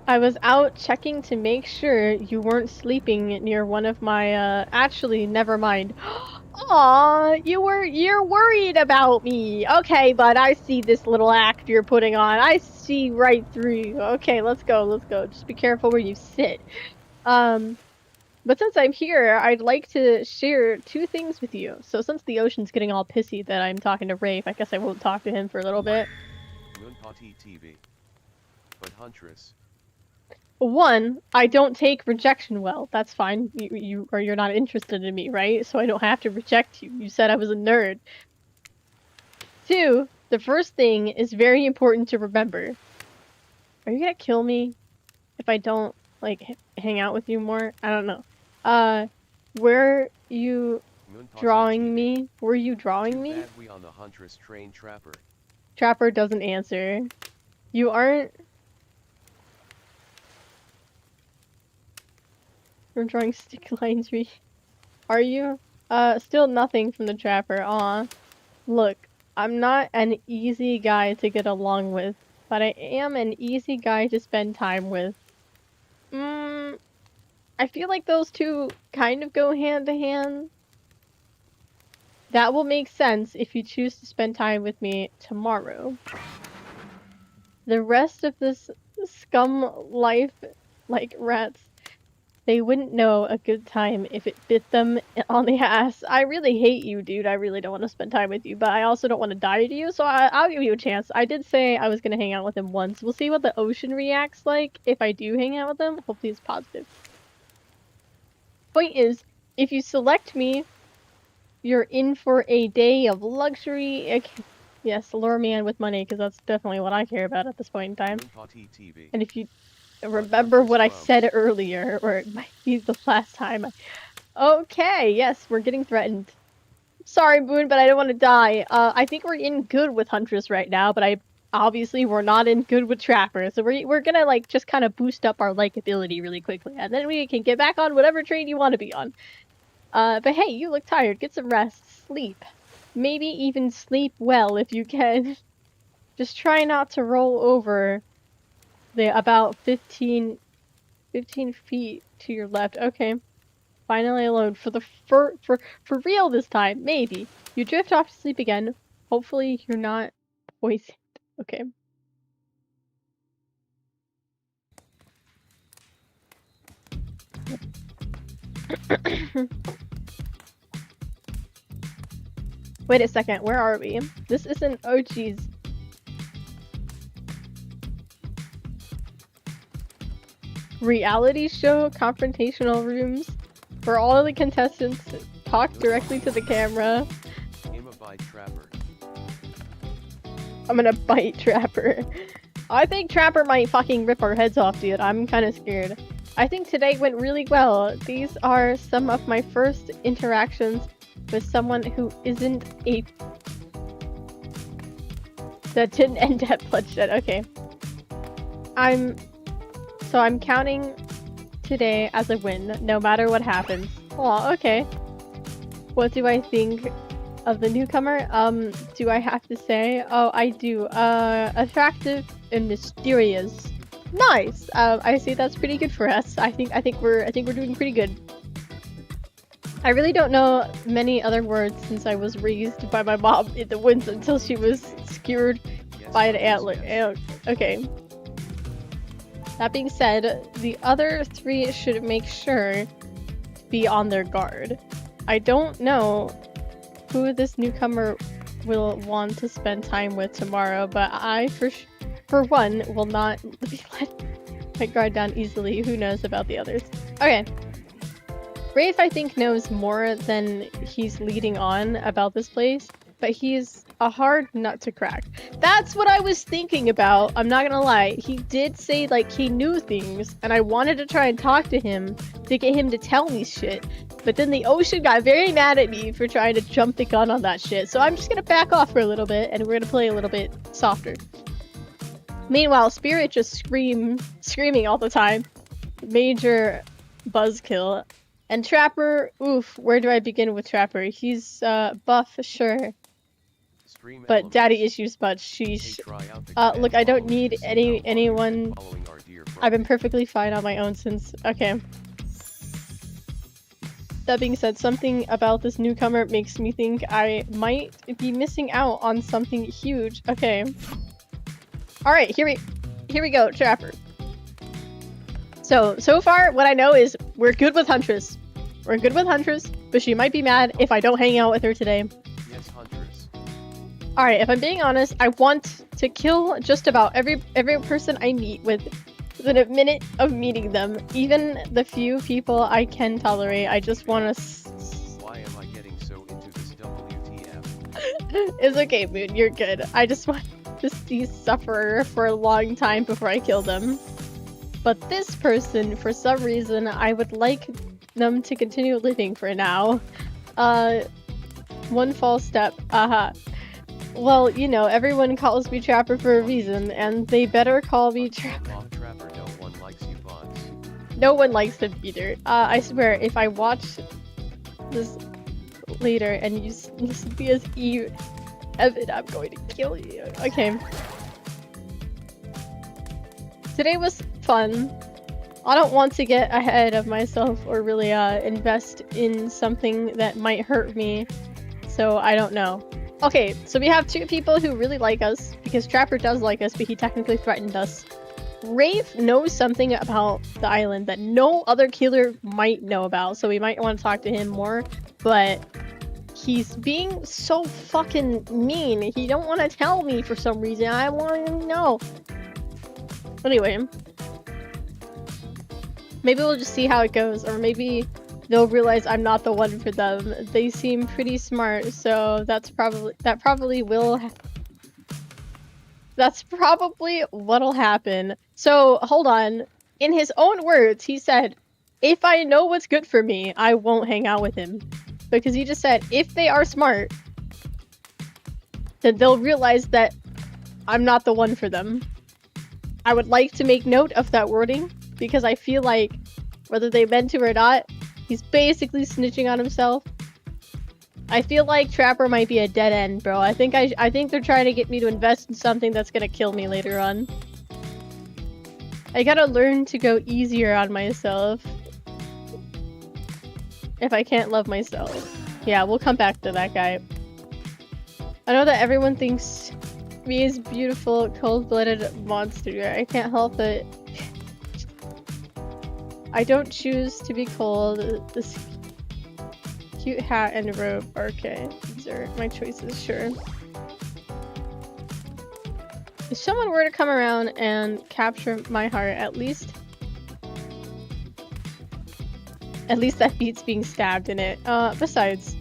I was out checking to make sure you weren't sleeping near one of my, actually, never mind. Aw, you're worried about me. Okay, bud, I see this little act you're putting on. I see right through you. Okay, let's go. Just be careful where you sit. But since I'm here, I'd like to share two things with you. So since the ocean's getting all pissy that I'm talking to Rafe, I guess I won't talk to him for a little bit. But Huntress. One, I don't take rejection well. That's fine. You're not interested in me, right? So I don't have to reject you. You said I was a nerd. Two, the first thing is very important to remember. Are you gonna kill me if I don't, like, hang out with you more? I don't know. Were you drawing me? Were you drawing me? We on the Huntress train, Trapper. Trapper doesn't answer. You aren't... We're drawing stick lines. Are you? Still nothing from the Trapper. Aw. Look, I'm not an easy guy to get along with, but I am an easy guy to spend time with. I feel like those two kind of go hand to hand. That will make sense if you choose to spend time with me tomorrow. The rest of this scum life, like rats, they wouldn't know a good time if it bit them on the ass. I really hate you, dude. I really don't want to spend time with you, but I also don't want to die to you, so I'll give you a chance. I did say I was going to hang out with him once. We'll see what the ocean reacts like if I do hang out with him. Hopefully it's positive. Point is, if you select me, you're in for a day of luxury. Yes, lure me in with money, because that's definitely what I care about at this point in time. And if you remember what I said earlier, or it might be the last time. Okay, yes, we're getting threatened. Sorry, Boone, but I don't want to die. I think we're in good with Huntress right now, but obviously we're not in good with Trapper, so we're gonna, like, just kind of boost up our likability really quickly, and then we can get back on whatever train you want to be on. But hey, you look tired. Get some rest. Sleep. Maybe even sleep well if you can. Just try not to roll over the about 15 feet to your left. Okay. Finally alone for real this time. Maybe. You drift off to sleep again. Hopefully you're not poisoned. Okay. Wait a second. Where are we? This isn't... Oh, jeez. Reality show confrontational rooms for all the contestants. Talk directly to the camera. I'm gonna bite Trapper. I think Trapper might fucking rip our heads off, dude. I'm kind of scared. I think today went really well. These are some of my first interactions with someone who isn't a... That didn't end at bloodshed. Okay. I'm counting today as a win, no matter what happens. Aw, okay. What do I think of the newcomer? Do I have to say? Oh, I do. Attractive and mysterious. Nice! I see that's pretty good for us. I think we're doing pretty good. I really don't know many other words since I was raised by my mom in the woods until she was skewered Yes, by an Hunters, antler. yes. Okay. That being said, the other three should make sure to be on their guard. I don't know who this newcomer will want to spend time with tomorrow, but I, for one, will not be let my guard down easily. Who knows about the others? Okay. Rafe, I think, knows more than he's leading on about this place, but he's a hard nut to crack. That's what I was thinking about. I'm not gonna lie. He did say, like, he knew things, and I wanted to try and talk to him to get him to tell me shit. But then the ocean got very mad at me for trying to jump the gun on that shit. So I'm just gonna back off for a little bit, and we're gonna play a little bit softer. Meanwhile, Spirit just screaming all the time. Major buzzkill. And Trapper, oof, where do I begin with Trapper? He's buff, sure. Stream But elements. daddy issues much, sheesh. Look, I don't need anyone. I've been perfectly fine on my own since. Okay. That being said, something about this newcomer makes me think I might be missing out on something huge. Okay. Alright, here we go, Trapper. So far, what I know is we're good with Huntress. We're good with Huntress, but she might be mad if I don't hang out with her today. Yes, Huntress. Alright, if I'm being honest, I want to kill just about every person I meet within a minute of meeting them. Even the few people I can tolerate, I just want to... Why am I getting so into this WTF? It's okay, Moon, you're good. I just want to see suffer for a long time before I kill them. But this person, for some reason, I would like them to continue living for now. One false step. Well, you know, everyone calls me Trapper for a reason, and they better call me Trapper. Trapper, no one likes you, bots. No one likes him either. I swear, if I watch this later and you see as Eve, Evan, I'm going to kill you. Okay. Today was fun. I don't want to get ahead of myself or really invest in something that might hurt me, so I don't know. Okay, so we have two people who really like us, because Trapper does like us, but he technically threatened us. Rafe knows something about the island that no other killer might know about, so we might want to talk to him more, but he's being so fucking mean. He don't want to tell me for some reason. I want to know. Anyway, maybe we'll just see how it goes, or maybe they'll realize I'm not the one for them. They seem pretty smart, so that's probably what'll happen. So, hold on. In his own words, he said, if I know what's good for me, I won't hang out with him. Because he just said, if they are smart, then they'll realize that I'm not the one for them. I would like to make note of that wording, because I feel like, whether they meant to or not, he's basically snitching on himself. I feel like Trapper might be a dead end, bro. I think they're trying to get me to invest in something that's gonna kill me later on. I gotta learn to go easier on myself. If I can't love myself. Yeah, we'll come back to that guy. I know that everyone thinks me is beautiful, cold-blooded monster. I can't help it. I don't choose to be cold. This cute hat and robe. Okay, these are my choices, sure. If someone were to come around and capture my heart, at least that beats being stabbed in it. Besides,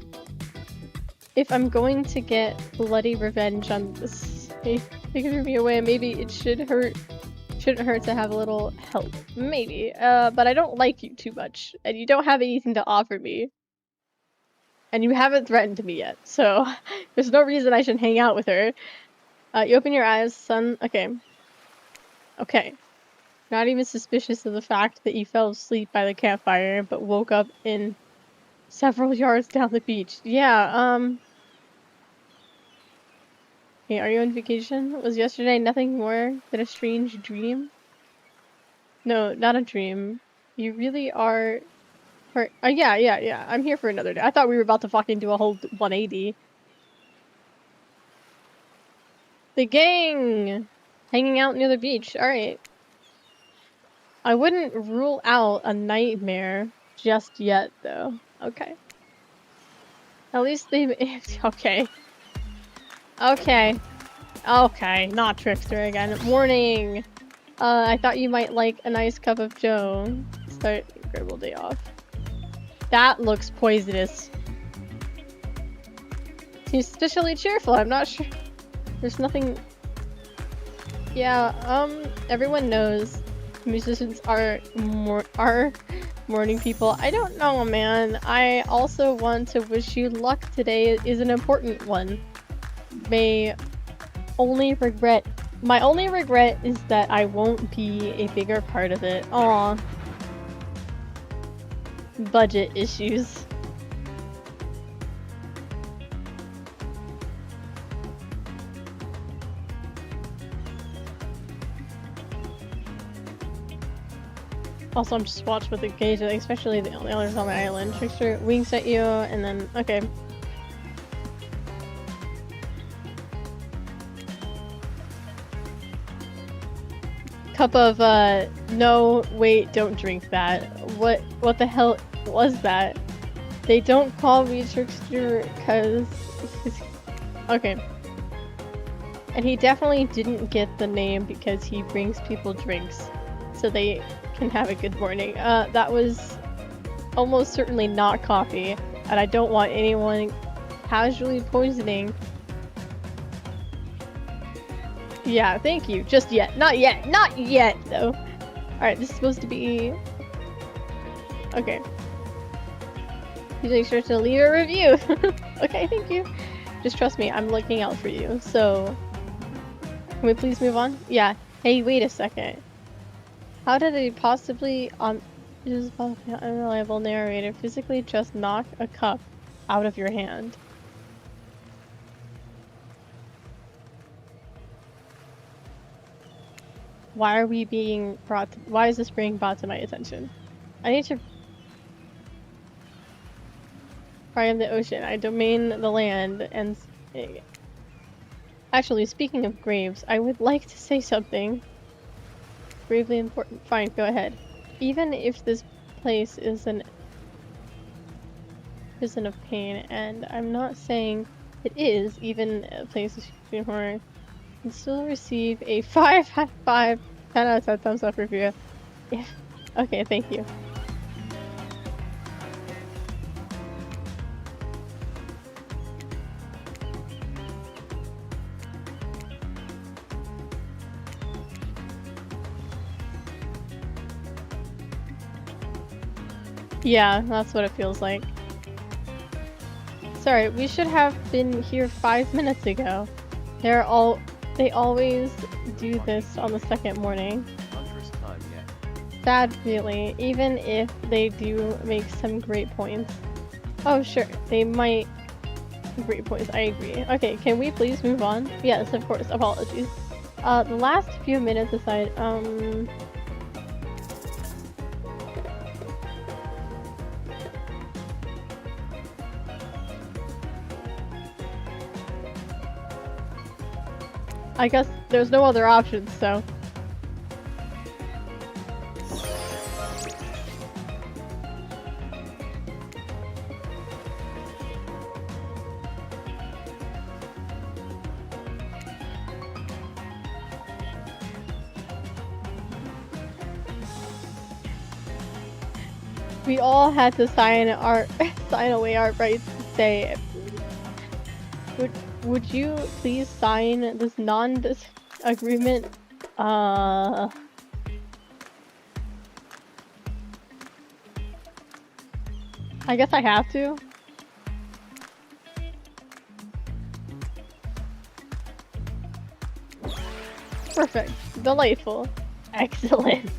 if I'm going to get bloody revenge on this, they threw me away, maybe it shouldn't hurt to have a little help. Maybe. But I don't like you too much, and you don't have anything to offer me. And you haven't threatened me yet, so there's no reason I should hang out with her. You open your eyes, son. Okay. Okay. Not even suspicious of the fact that you fell asleep by the campfire, but woke up in several yards down the beach. Yeah, Hey, are you on vacation? Was yesterday nothing more than a strange dream? No, not a dream. You really are Yeah. I'm here for another day. I thought we were about to fucking do a whole 180. The gang! Hanging out near the beach. Alright. I wouldn't rule out a nightmare just yet, though. Okay. At least they... Okay. Okay. Okay, not Trickster again. Morning! I thought you might like a nice cup of joe. Start incredible day off. That looks poisonous. Seems suspiciously cheerful, I'm not sure. There's nothing... Yeah, everyone knows musicians are morning people. I don't know, man. I also want to wish you luck today is an important one. My only regret is that I won't be a bigger part of it. Aw. Budget issues. Also, I'm just watched with engagement, especially the others on the island. Trickster winks at you, and then okay. Cup of no, wait, don't drink that. What the hell was that? They don't call me Trickster because okay. And he definitely didn't get the name because he brings people drinks, so they can have a good morning. That was almost certainly not coffee, and I don't want anyone casually poisoning. Yeah, thank you. Just yet. Not yet. Not yet, though. Alright, this is supposed to be... Okay. Please make sure to leave a review. Okay, thank you. Just trust me, I'm looking out for you, so... Can we please move on? Yeah. Hey, wait a second. How did a possibly unreliable narrator physically just knock a cup out of your hand? Why are we being brought to, why is this being brought to my attention? I need to I am the ocean. I domain the land and actually, speaking of graves, I would like to say something gravely important. Fine, go ahead. Even if this place isn't of pain, and I'm not saying it is, even a place of horror, you can still receive a 5 out of 5, 10 out of 10 thumbs up review. Yeah. Okay, thank you. Yeah, that's what it feels like. Sorry, we should have been here 5 minutes ago. They always do this on the second morning. Sad feeling, even if they do make some great points. Oh sure, they might great points, I agree. Okay, can we please move on? Yes, of course, apologies. The last few minutes aside, I guess there's no other options, so. We all had to sign away our rights to say, would you please sign this non-agreement? I guess I have to. Perfect. Delightful. Excellent.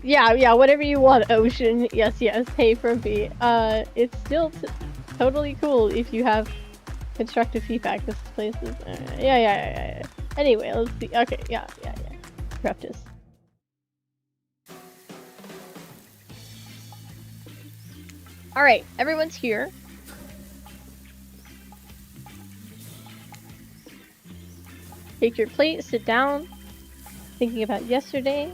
Yeah, whatever you want, Ocean. Yes. Hey, Frumpy. It's still totally cool if you have constructive feedback. This place is... yeah. Anyway, let's see. Okay, yeah. Practice. Alright, everyone's here. Take your plate, sit down. Thinking about yesterday.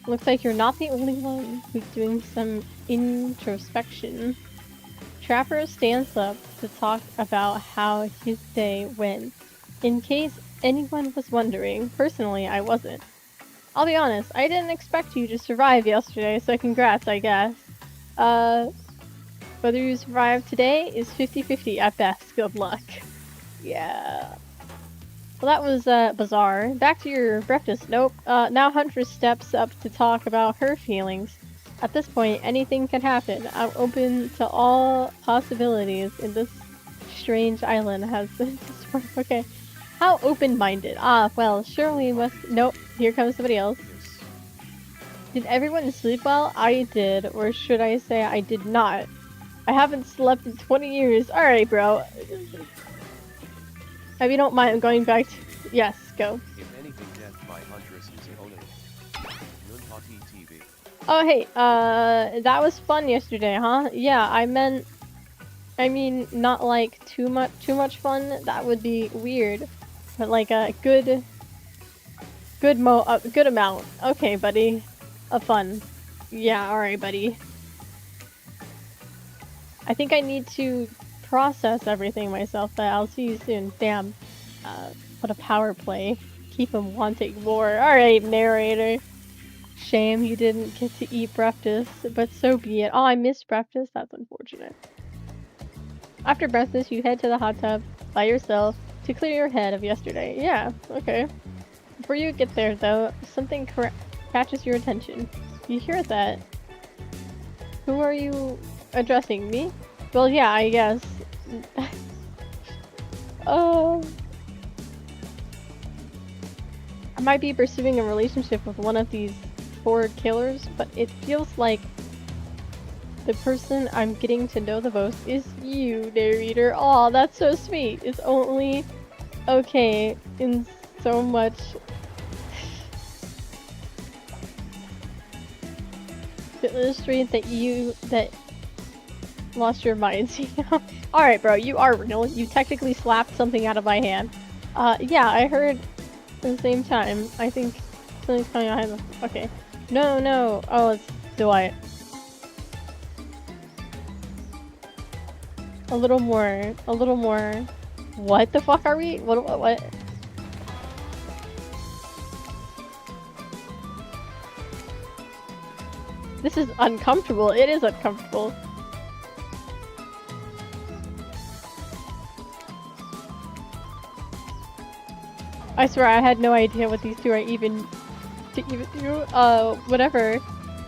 Looks like you're not the only one who's doing some introspection. Trapper stands up to talk about how his day went. In case anyone was wondering, personally I wasn't. I'll be honest, I didn't expect you to survive yesterday, so congrats, I guess. Whether you survive today is 50-50 at best. Good luck. Yeah. Well, that was, bizarre. Back to your breakfast. Nope. Now Huntress steps up to talk about her feelings. At this point, anything can happen. I'm open to all possibilities in this strange island has been okay. How open-minded. Ah, well, surely must- Nope. Here comes somebody else. Did everyone sleep well? I did. Or should I say I did not. I haven't slept in 20 years. Alright, bro. If you don't mind going back to... Yes, go. If anything, death by Huntress is only Nunpati TV. Oh, hey, that was fun yesterday, huh? Yeah, I mean, not like too much fun. That would be weird. But like a good amount. Okay, buddy. Of fun. Yeah, alright, buddy. I think I need to process everything myself, but I'll see you soon. Damn. What a power play. Keep him wanting more. Alright, narrator. Shame you didn't get to eat breakfast, but so be it. Oh, I missed breakfast? That's unfortunate. After breakfast, you head to the hot tub by yourself to clear your head of yesterday. Yeah, okay. Before you get there, though, something catches your attention. You hear that. Who are you addressing? Me? Well, yeah, I guess. I might be pursuing a relationship with one of these 4 killers, but it feels like the person I'm getting to know the most is you, narrator. Aw, that's so sweet. It's only okay in so much. To illustrate that you lost your mind. Alright, bro, you are real. You technically slapped something out of my hand. Yeah, I heard at the same time. I think something's coming out of the- Okay. No. Oh, it's Dwight. A little more. What the fuck are we? What? This is uncomfortable. It is uncomfortable. I swear I had no idea what these two are even do. Whatever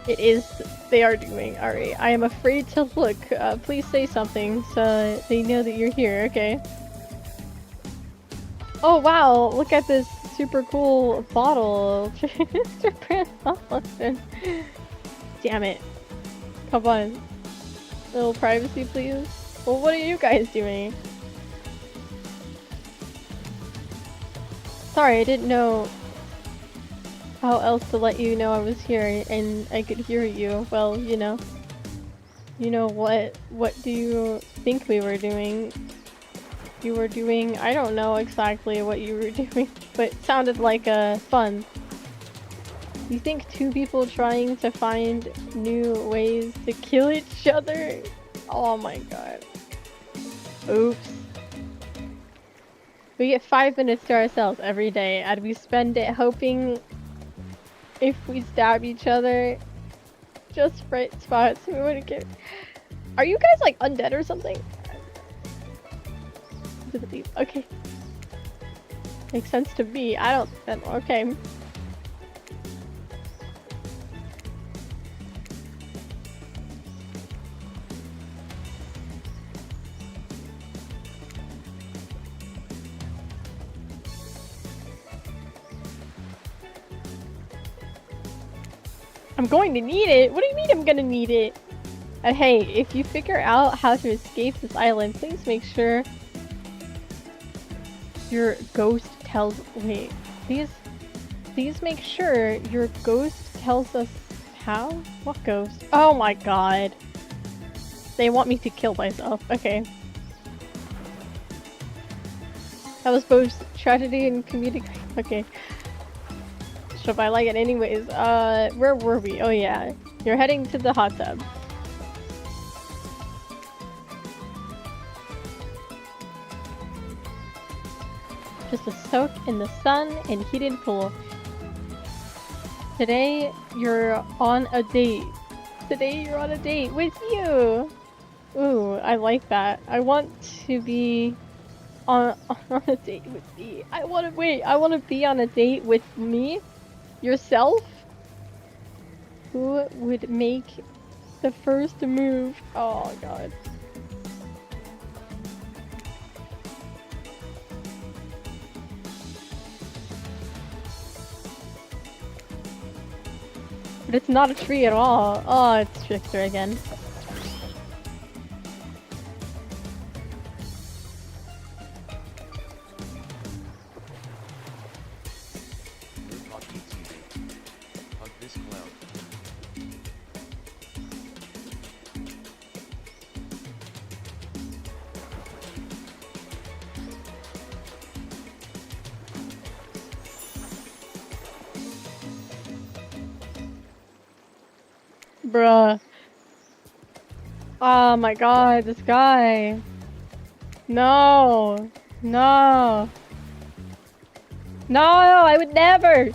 it is they are doing. Alright, I am afraid to look. Please say something so they know that you're here, okay? Oh wow, look at this super cool bottle. Mr. Brand. Damn it. Come on. A little privacy, please. Well, what are you guys doing? Sorry, I didn't know how else to let you know I was here and I could hear you. Well, you know. You know what do you think we were doing? You were doing, I don't know exactly what you were doing, but it sounded like fun. You think 2 people trying to find new ways to kill each other? Oh my god. Oops. We get 5 minutes to ourselves every day, and we spend it hoping if we stab each other, just right spots, we wouldn't get. Are you guys like undead or something? Okay. Makes sense to me. I don't. Okay. I'm going to need it? What do you mean I'm gonna need it? Hey, if you figure out how to escape this island, please make sure your ghost tells- wait, please? Please make sure your ghost tells us how? What ghost? Oh my god. They want me to kill myself. Okay. That was both tragedy and comedic. Okay. So I like it anyways. Where were we? Oh yeah. You're heading to the hot tub. Just a soak in the sun and heated pool. Today you're on a date. Today you're on a date with you. Ooh, I like that. I want to be on a date with me. I want to be on a date with me? Yourself? Who would make the first move? Oh god. But it's not a tree at all. Oh, it's Trickster again. Hug this cloud. Bruh. Oh my god, this guy. No. No. No, I would never.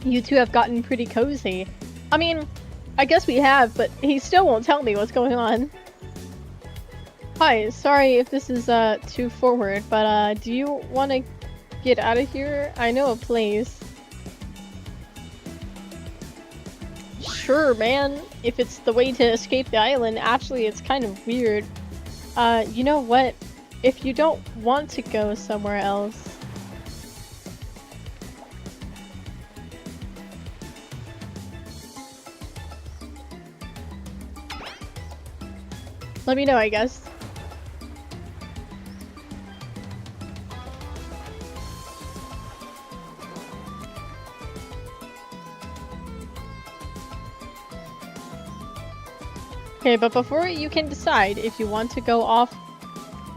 You two have gotten pretty cozy. I mean, I guess we have, but he still won't tell me what's going on. Hi, sorry if this is too forward, but do you want to get out of here? I know a place. Sure, man. If it's the way to escape the island, actually it's kind of weird. You know what? If you don't want to go somewhere else, let me know, I guess. Okay, but before you can decide if you want to go off,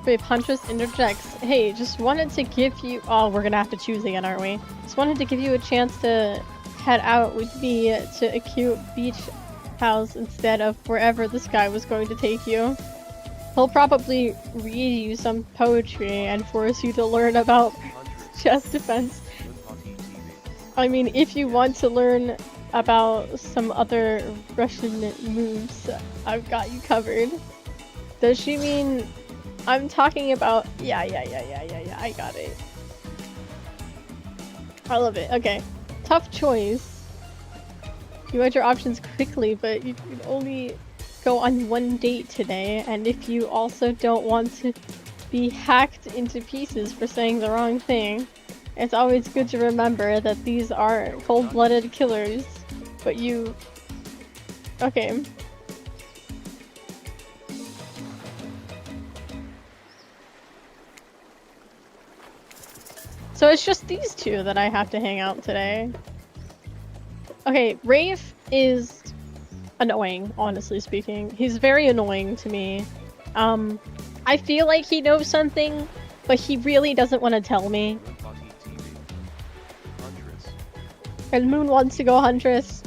if Huntress interjects, hey, just wanted to give you— oh, we're gonna have to choose again, aren't we? Just wanted to give you a chance to head out with me to a cute beach house instead of wherever this guy was going to take you. He'll probably read you some poetry and force you to learn about chest defense. I mean, if you want to learn about some other Russian moves, I've got you covered. Does she mean— I'm talking about— yeah, I got it. I love it. Okay. Tough choice. You had your options quickly, but you can only go on one date today, and if you also don't want to be hacked into pieces for saying the wrong thing, it's always good to remember that these are cold-blooded killers, but you— okay. So it's just these two that I have to hang out today. Okay, Rafe is annoying, honestly speaking. He's very annoying to me. I feel like he knows something, but he really doesn't want to tell me. And Moon wants to go Huntress.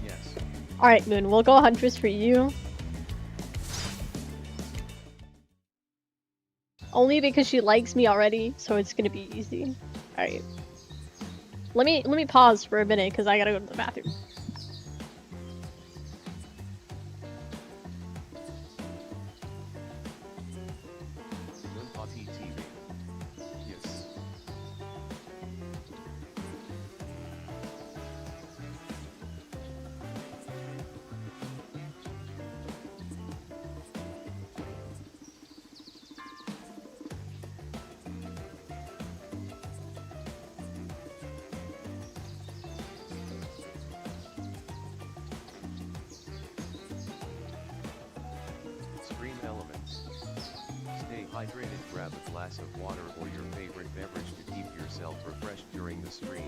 Yes. Alright, Moon, we'll go Huntress for you. Only because she likes me already, so it's gonna be easy. Alright. Let me pause for a minute, because I gotta go to the bathroom. Yes. hydrated, grab a glass of water or your favorite beverage to keep yourself refreshed during the stream.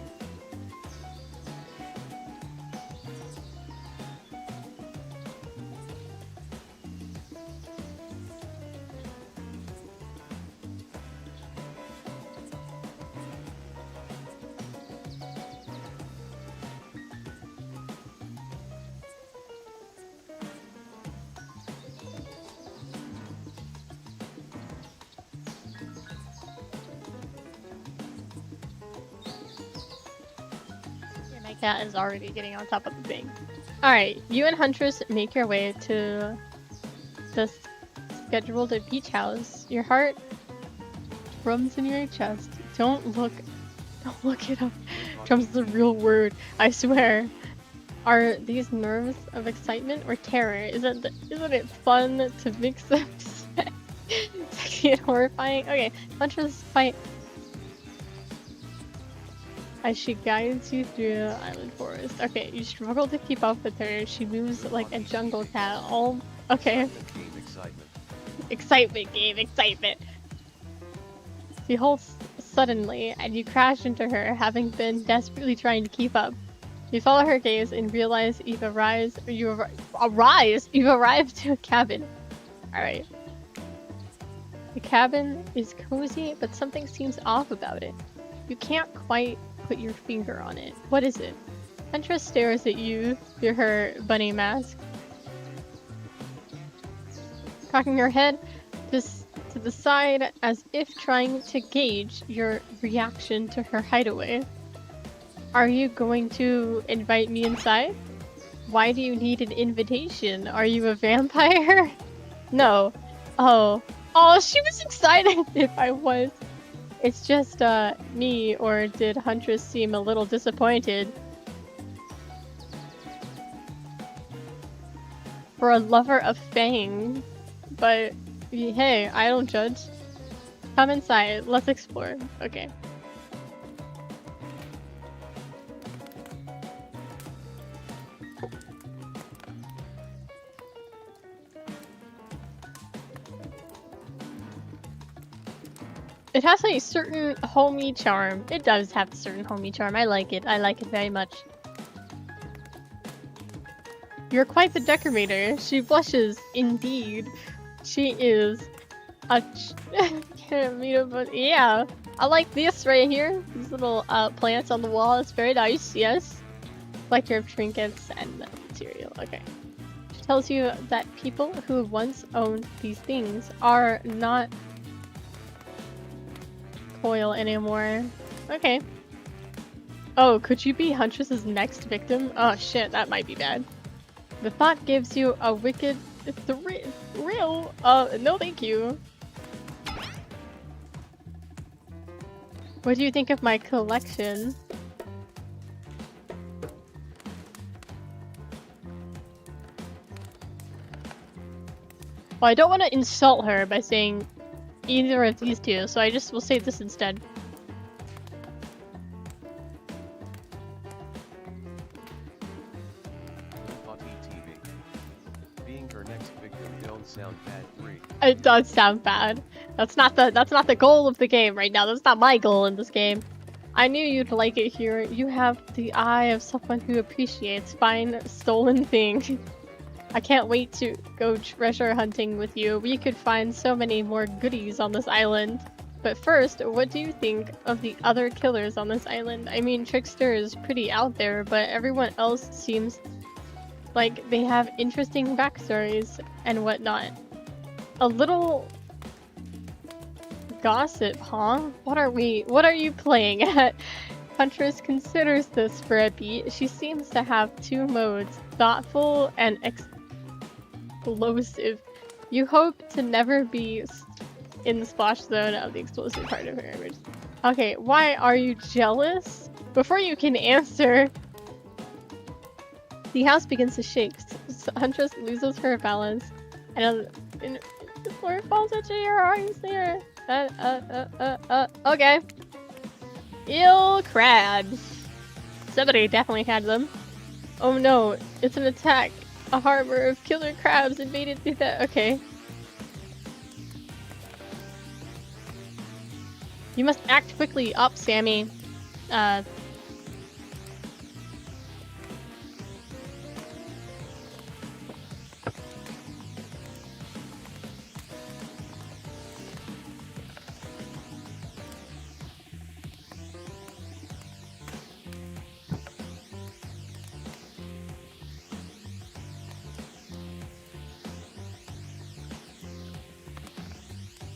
My cat is already getting on top of the thing. Alright, you and Huntress make your way to the scheduled beach house. Your heart drums in your chest. Don't look it up. Drums is a real word, I swear. Are these nerves of excitement or terror? Isn't it fun to mix them? Sexy and horrifying? Okay, Huntress fight as she guides you through the island forest. Okay, you struggle to keep up with her. She moves like a jungle cat. All okay. Excitement game, excitement. She halts suddenly, and you crash into her, having been desperately trying to keep up. You follow her gaze and realize you've arrived to a cabin. Alright. The cabin is cozy, but something seems off about it. You can't quite put your finger on it. What is it? Huntress stares at you through her bunny mask, cocking her head just to the side as if trying to gauge your reaction to her hideaway. Are you going to invite me inside? Why do you need an invitation? Are you a vampire? No. Oh, she was excited if I was. It's just, me, or did Huntress seem a little disappointed? For a lover of Fang. But, hey, I don't judge. Come inside, let's explore. Okay. It has a certain homey charm. It does have a certain homey charm. I like it. I like it very much. You're quite the decorator. She blushes. Indeed. She is a yeah. I like this right here. These little plants on the wall. It's very nice. Yes. Collector of trinkets and material. Okay. She tells you that people who once owned these things are not coil anymore. Okay. Oh, could you be Huntress's next victim? Oh shit, that might be bad. The thought gives you a wicked thrill. No thank you. What do you think of my collection? Well, I don't want to insult her by saying either of these two, so I just will say this instead. Being her next victim don't sound bad. 3. It does sound bad. That's not the goal of the game right now. That's not my goal in this game. I knew you'd like it here. You have the eye of someone who appreciates fine stolen things. I can't wait to go treasure hunting with you. We could find so many more goodies on this island. But first, what do you think of the other killers on this island? I mean, Trickster is pretty out there, but everyone else seems like they have interesting backstories and whatnot. A little gossip, huh? What are you playing at? Huntress considers this for a beat. She seems to have two modes, thoughtful and explosive. You hope to never be in the splash zone of the explosive part of her image. Okay, why are you jealous? Before you can answer, the house begins to shake. Huntress loses her balance, and the floor falls into your arms there. Okay. Ill crabs. Somebody definitely had them. Oh no, it's an attack. A harbor of killer crabs invaded through that. Okay. You must act quickly. Up, Sammy.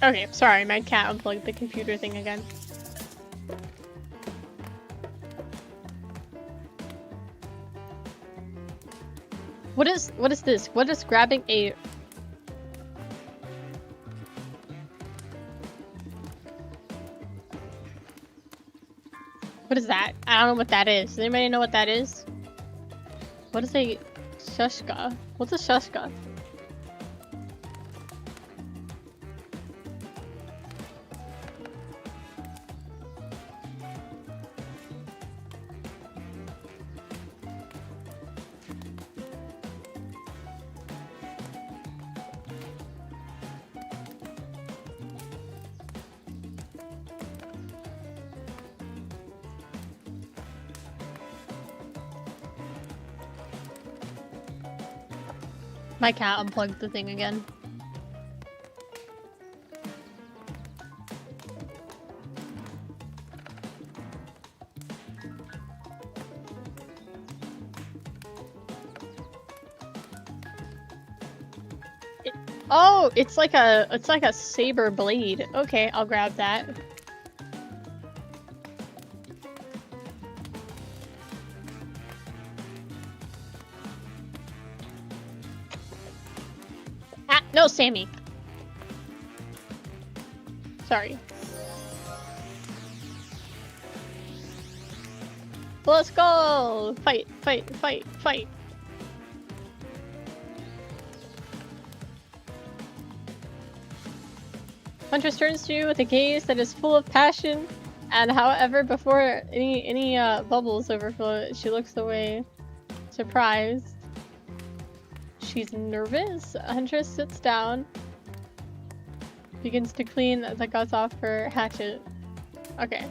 Okay, sorry, my cat unplugged the computer thing again. What is this? What is grabbing a... What is that? I don't know what that is. Does anybody know what that is? What is a shushka? What's a shushka? My cat unplugged the thing again. Oh, it's like a saber blade. Okay, I'll grab that. Ah, no, Sammy. Sorry. Let's go! Fight, fight, fight, fight. Huntress turns to you with a gaze that is full of passion, and however, before any bubbles overflow, she looks away, surprised. She's nervous. Huntress sits down, begins to clean the guts off her hatchet. Okay.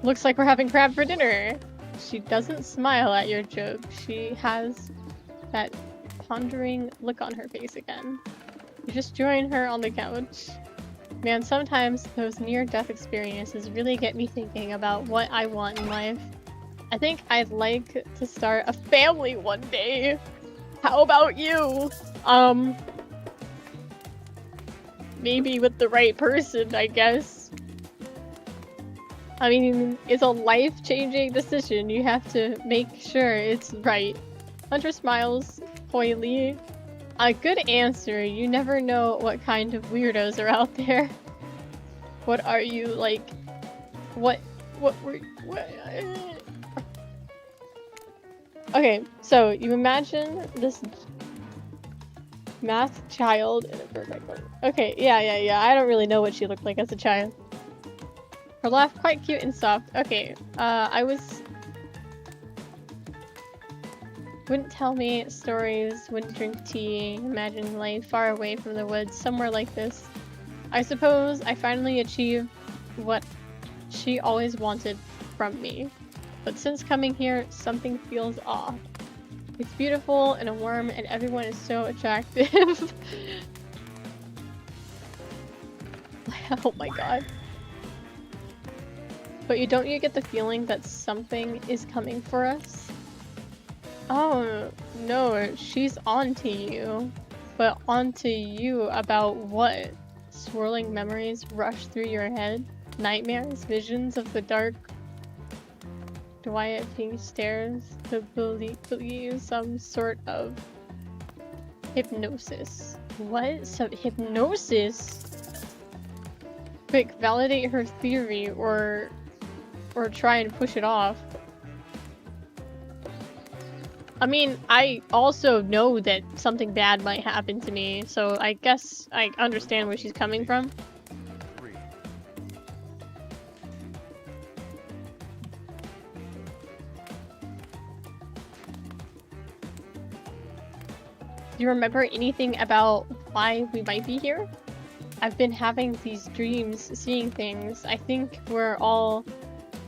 Looks like we're having crab for dinner. She doesn't smile at your joke. She has that pondering look on her face again. You just join her on the couch. Man, sometimes those near-death experiences really get me thinking about what I want in life. I think I'd like to start a family one day. How about you? Maybe with the right person, I guess. I mean, it's a life-changing decision. You have to make sure it's right. Hunter smiles coyly. A good answer. You never know what kind of weirdos are out there. What are you, like... What were... What... Okay, so you imagine this masked child in a perfect way. Okay, yeah. I don't really know what she looked like as a child. Her laugh quite cute and soft. Okay, wouldn't tell me stories, wouldn't drink tea, imagine life far away from the woods, somewhere like this. I suppose I finally achieved what she always wanted from me. But since coming here, something feels off. It's beautiful and warm and everyone is so attractive. Oh my god. But don't you get the feeling that something is coming for us? Oh, no, she's onto you. But onto you about what? Swirling memories rush through your head? Nightmares? Visions of the dark? Dwight Pink stares to believe some sort of hypnosis. What? Some hypnosis? Quick, validate her theory or try and push it off. I mean, I also know that something bad might happen to me, so I guess I understand where she's coming from. Do you remember anything about why we might be here? I've been having these dreams, seeing things. I think we're all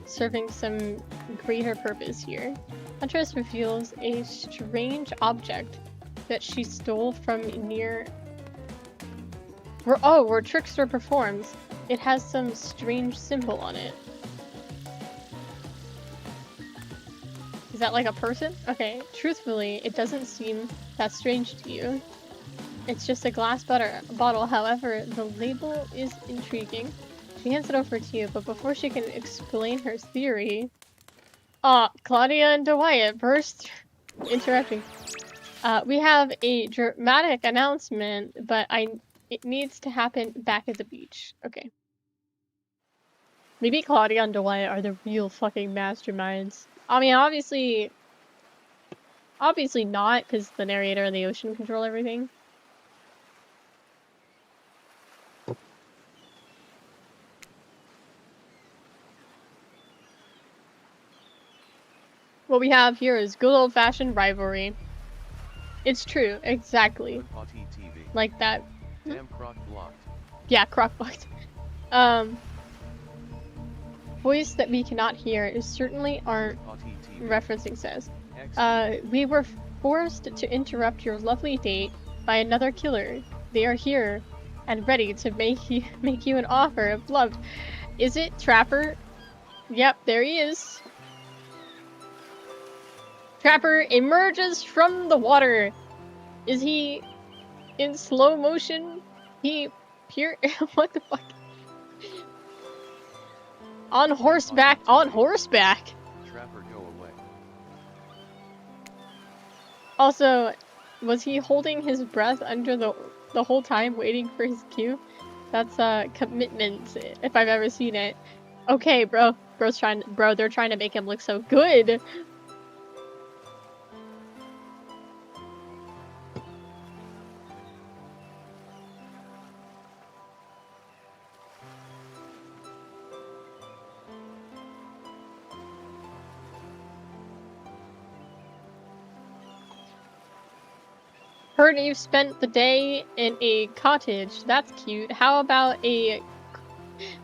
serving some greater purpose here. Huntress reveals a strange object that she stole from near... where Trickster performs. It has some strange symbol on it. Is that like a person? Okay, truthfully, it doesn't seem that strange to you. It's just a glass bottle, however, the label is intriguing. She hands it over to you, but before she can explain her theory... Claudia and Dewyatt burst interrupting. We have a dramatic announcement, but it needs to happen back at the beach. Okay. Maybe Claudia and Dewyatt are the real fucking masterminds. I mean, obviously not, because the narrator and the ocean control everything. What we have here is good old-fashioned rivalry. It's true, exactly. Like that. Damn Croc blocked. Yeah, Croc blocked. Voice that we cannot hear is certainly aren't referencing says. We were forced to interrupt your lovely date by another killer. They are here and ready to make you an offer of love. Is it Trapper? Yep, there he is. Trapper emerges from the water. Is he in slow motion? What the fuck? On horseback. Trapper, go away. Also, was he holding his breath under the whole time waiting for his cue? That's a commitment if I've ever seen it. Okay, bro. They're trying to make him look so good. Heard you've spent the day in a cottage. That's cute. How about a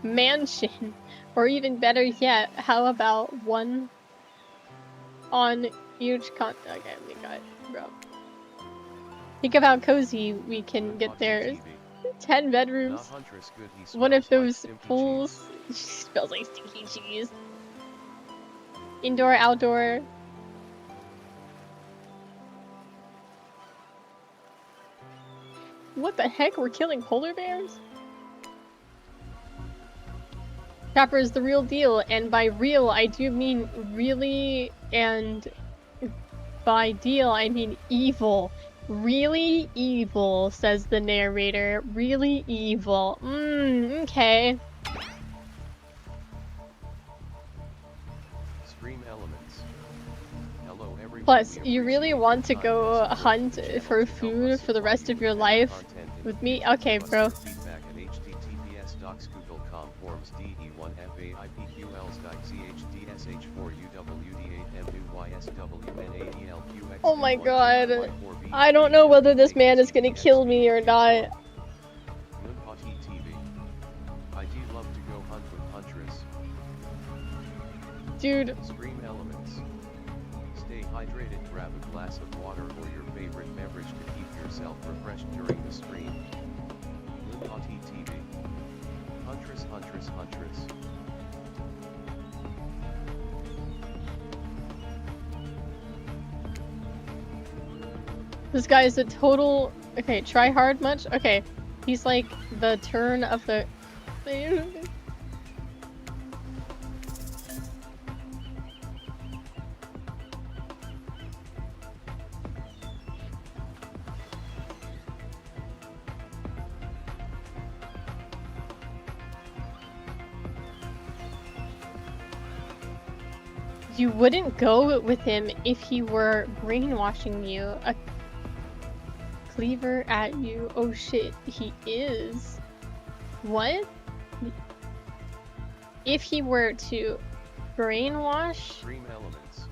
mansion? Or even better yet, how about one on each Okay, we got it, bro. Think of how cozy we can get there. 10 bedrooms. One of those pools. Smells like stinky cheese. Indoor, outdoor. What the heck? We're killing polar bears? Trapper is the real deal, and by real I do mean really, and by deal I mean evil. Really evil, says the narrator. Really evil. Okay. Stream elements. Hello everyone. Plus, you really want to go hunt for food for the rest of your life with me? Okay, bro. Feedback at https://docsgoogle.com forms DE1FAIPQLs.CHDSH4UWD8MUYSWNAELQX. Oh my god. I don't know whether this man is gonna kill me or not. ID love to go hunt with Huntress. Dude. Stream elements. Stay hydrated, grab a glass of water or your favorite beverage to keep yourself refreshed during the stream. Limpati TV. Huntress. This guy is a total... Okay, try hard much? Okay, he's like the turn of the... You wouldn't go with him if he were brainwashing you. A cleaver at you. Oh shit, he is. What? If he were to brainwash? Stream elements.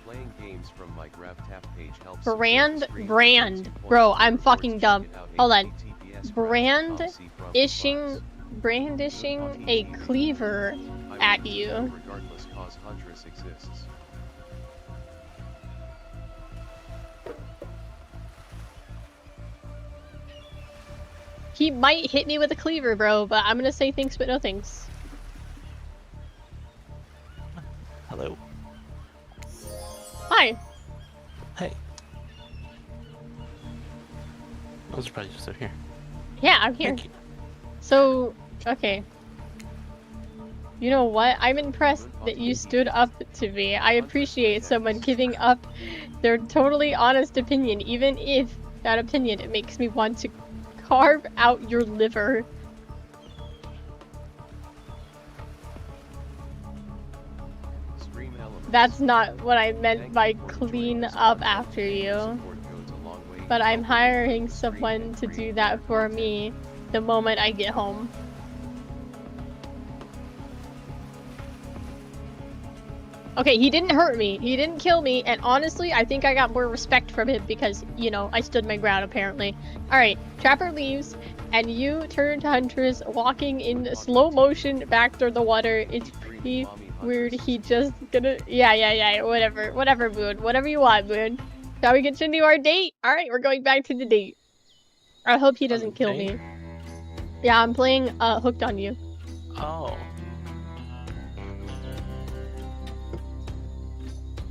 Playing games from my GrabTap page helps Brand. Bro, I'm fucking dumb. Hold on. Brandishing a cleaver at you. Regardless, cause Huntress exists. He might hit me with a cleaver, bro, but I'm gonna say thanks but no thanks. Hello. Hi. Hey. I was surprised you're still here. Yeah, I'm here. Thank you. So, okay. You know what? I'm impressed that you stood up to me. I appreciate someone giving up their totally honest opinion, even if that opinion it makes me want to carve out your liver. That's not what I meant by clean up after you. But I'm hiring someone to do that for me the moment I get home. Okay, he didn't hurt me, he didn't kill me, and honestly, I think I got more respect from him because, you know, I stood my ground apparently. Alright, Trapper leaves, and you turn to Huntress walking in slow motion back through the water. It's pretty weird, he just gonna- yeah, whatever, Moon. Whatever you want, Moon. Shall we continue our date? Alright, we're going back to the date. I hope he doesn't kill me. Yeah, I'm playing, Hooked on You. Oh.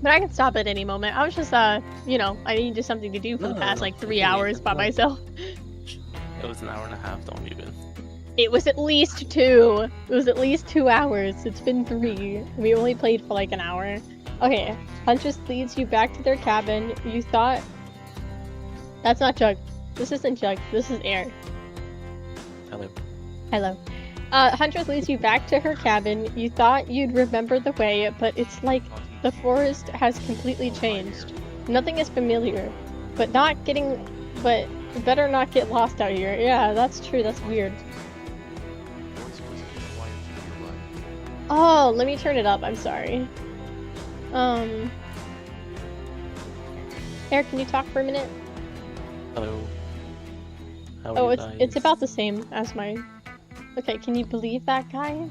But I can stop at any moment. I was just, you know, I needed something to do for the past, like, 3 hours by myself. It was an hour and a half, don't even. It was at least 2. It was at least 2 hours. It's been 3. We only played for, like, an hour. Okay, Huntress leads you back to their cabin. You thought... That's not Jug. This isn't Jug. This is Air. Hello. Hello. Huntress leads you back to her cabin. You thought you'd remember the way, but it's like the forest has completely changed. Nothing is familiar, but better not get lost out here. Yeah, that's true. That's weird. Oh, let me turn it up. I'm sorry. Eric, can you talk for a minute? Hello. How are you guys? It's about the same as mine. Okay, can you believe that guy?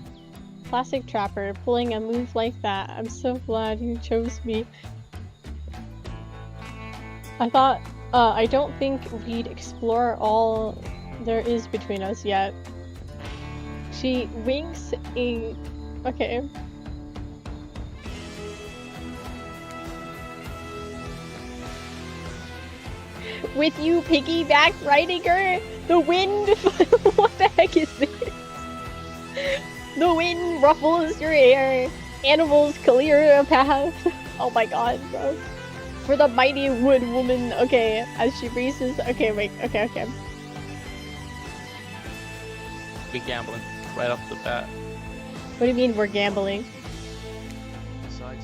Classic Trapper, pulling a move like that. I'm so glad you chose me. I thought, I don't think we'd explore all there is between us yet. She winks a... Okay. With you piggyback riding her? The wind? What the heck is this? The wind ruffles your hair. Animals clear a path. Oh my god, bro. For the mighty wood woman. Okay, as she races. Okay, wait. Okay. Be gambling right off the bat. What do you mean we're gambling?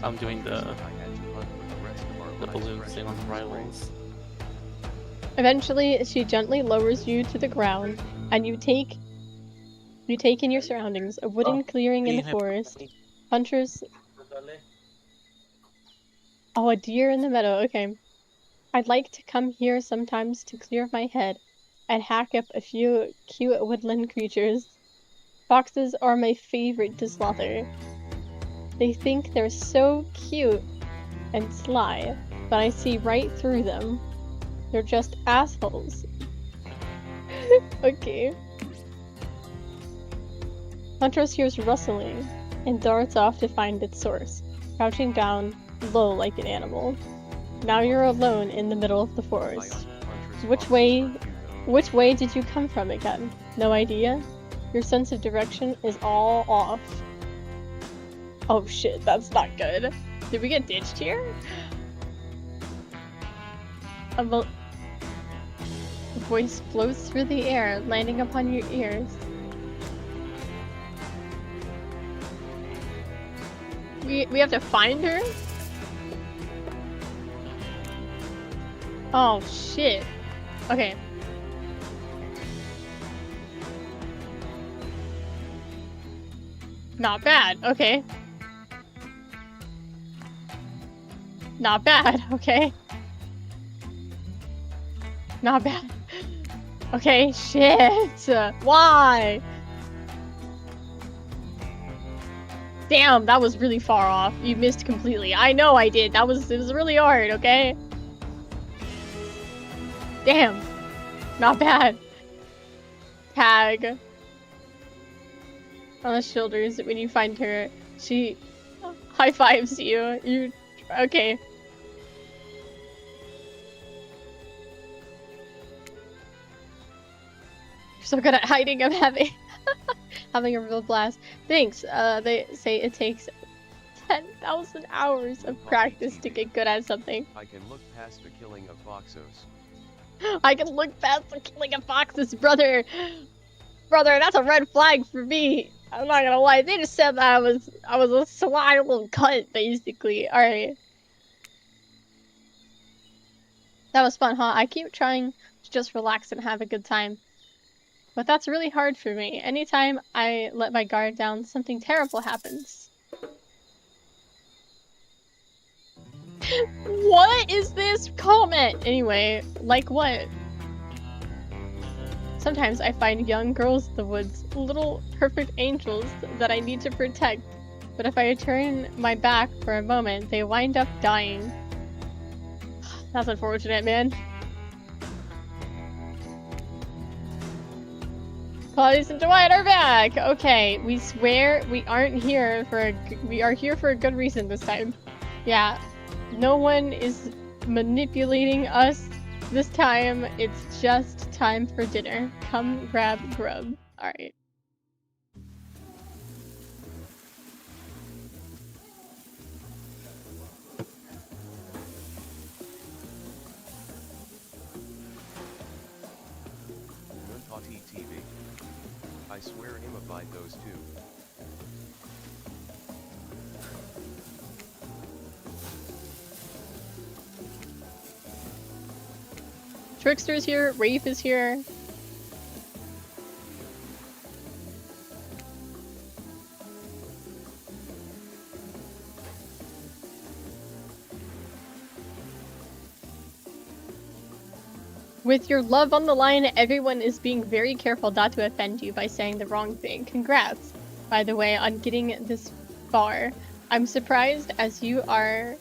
I'm doing the balloon thing on the rivals. Eventually, she gently lowers you to the ground, and you take in your surroundings, a wooden clearing in the forest. Huntress... Oh, a deer in the meadow, okay. I'd like to come here sometimes to clear my head, and hack up a few cute woodland creatures. Foxes are my favorite to slaughter. They think they're so cute and sly, but I see right through them. They're just assholes. Okay. Huntress hears rustling and darts off to find its source, crouching down low like an animal. Now you're alone in the middle of the forest. Which way did you come from again? No idea? Your sense of direction is all off. Oh shit, that's not good. Did we get ditched here? A voice floats through the air, landing upon your ears. We have to find her? Oh shit. Okay. Not bad, okay. Not bad, okay? Not bad. Okay, shit! Why? Damn, that was really far off. You missed completely. I know I did. It was really hard, okay? Damn. Not bad. Tag. On the shoulders when you find her. She high fives you. Okay. You're so good at hiding. I'm having a real blast. Thanks. They say it takes 10,000 hours of practice to get good at something. I can look past the killing of Foxos. I can look past the killing of foxes, brother. Brother, that's a red flag for me. I'm not gonna lie. They just said that I was a sly little cunt, basically. All right. That was fun, huh? I keep trying to just relax and have a good time. But that's really hard for me. Anytime I let my guard down, something terrible happens. What is this comment? Anyway, like what? Sometimes I find young girls in the woods, little perfect angels that I need to protect. But if I turn my back for a moment, they wind up dying. That's unfortunate, man. Claudius and Dwight are back! Okay, we swear we aren't here for we are here for a good reason this time. Yeah, no one is manipulating us this time. It's just time for dinner. Come grab grub. Alright. TV. I swear imbibe those two. Trickster's here, Rafe is here. With your love on the line, everyone is being very careful not to offend you by saying the wrong thing. Congrats, by the way, on getting this far. I'm surprised as you are...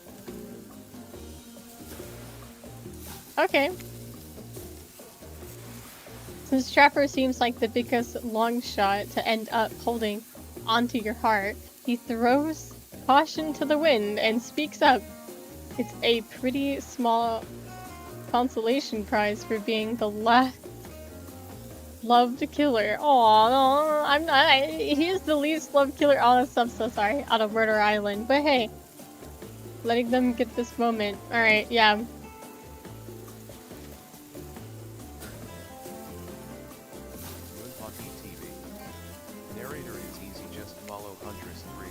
Okay. Since Trapper seems like the biggest long shot to end up holding onto your heart, he throws caution to the wind and speaks up. It's a pretty small consolation prize for being the last loved killer. Aww, I'm not. He is the least loved killer on this. I'm so sorry. Out of Murder Island, but hey, letting them get this moment. All right, yeah. Narrator is easy. Just follow Huntress 3.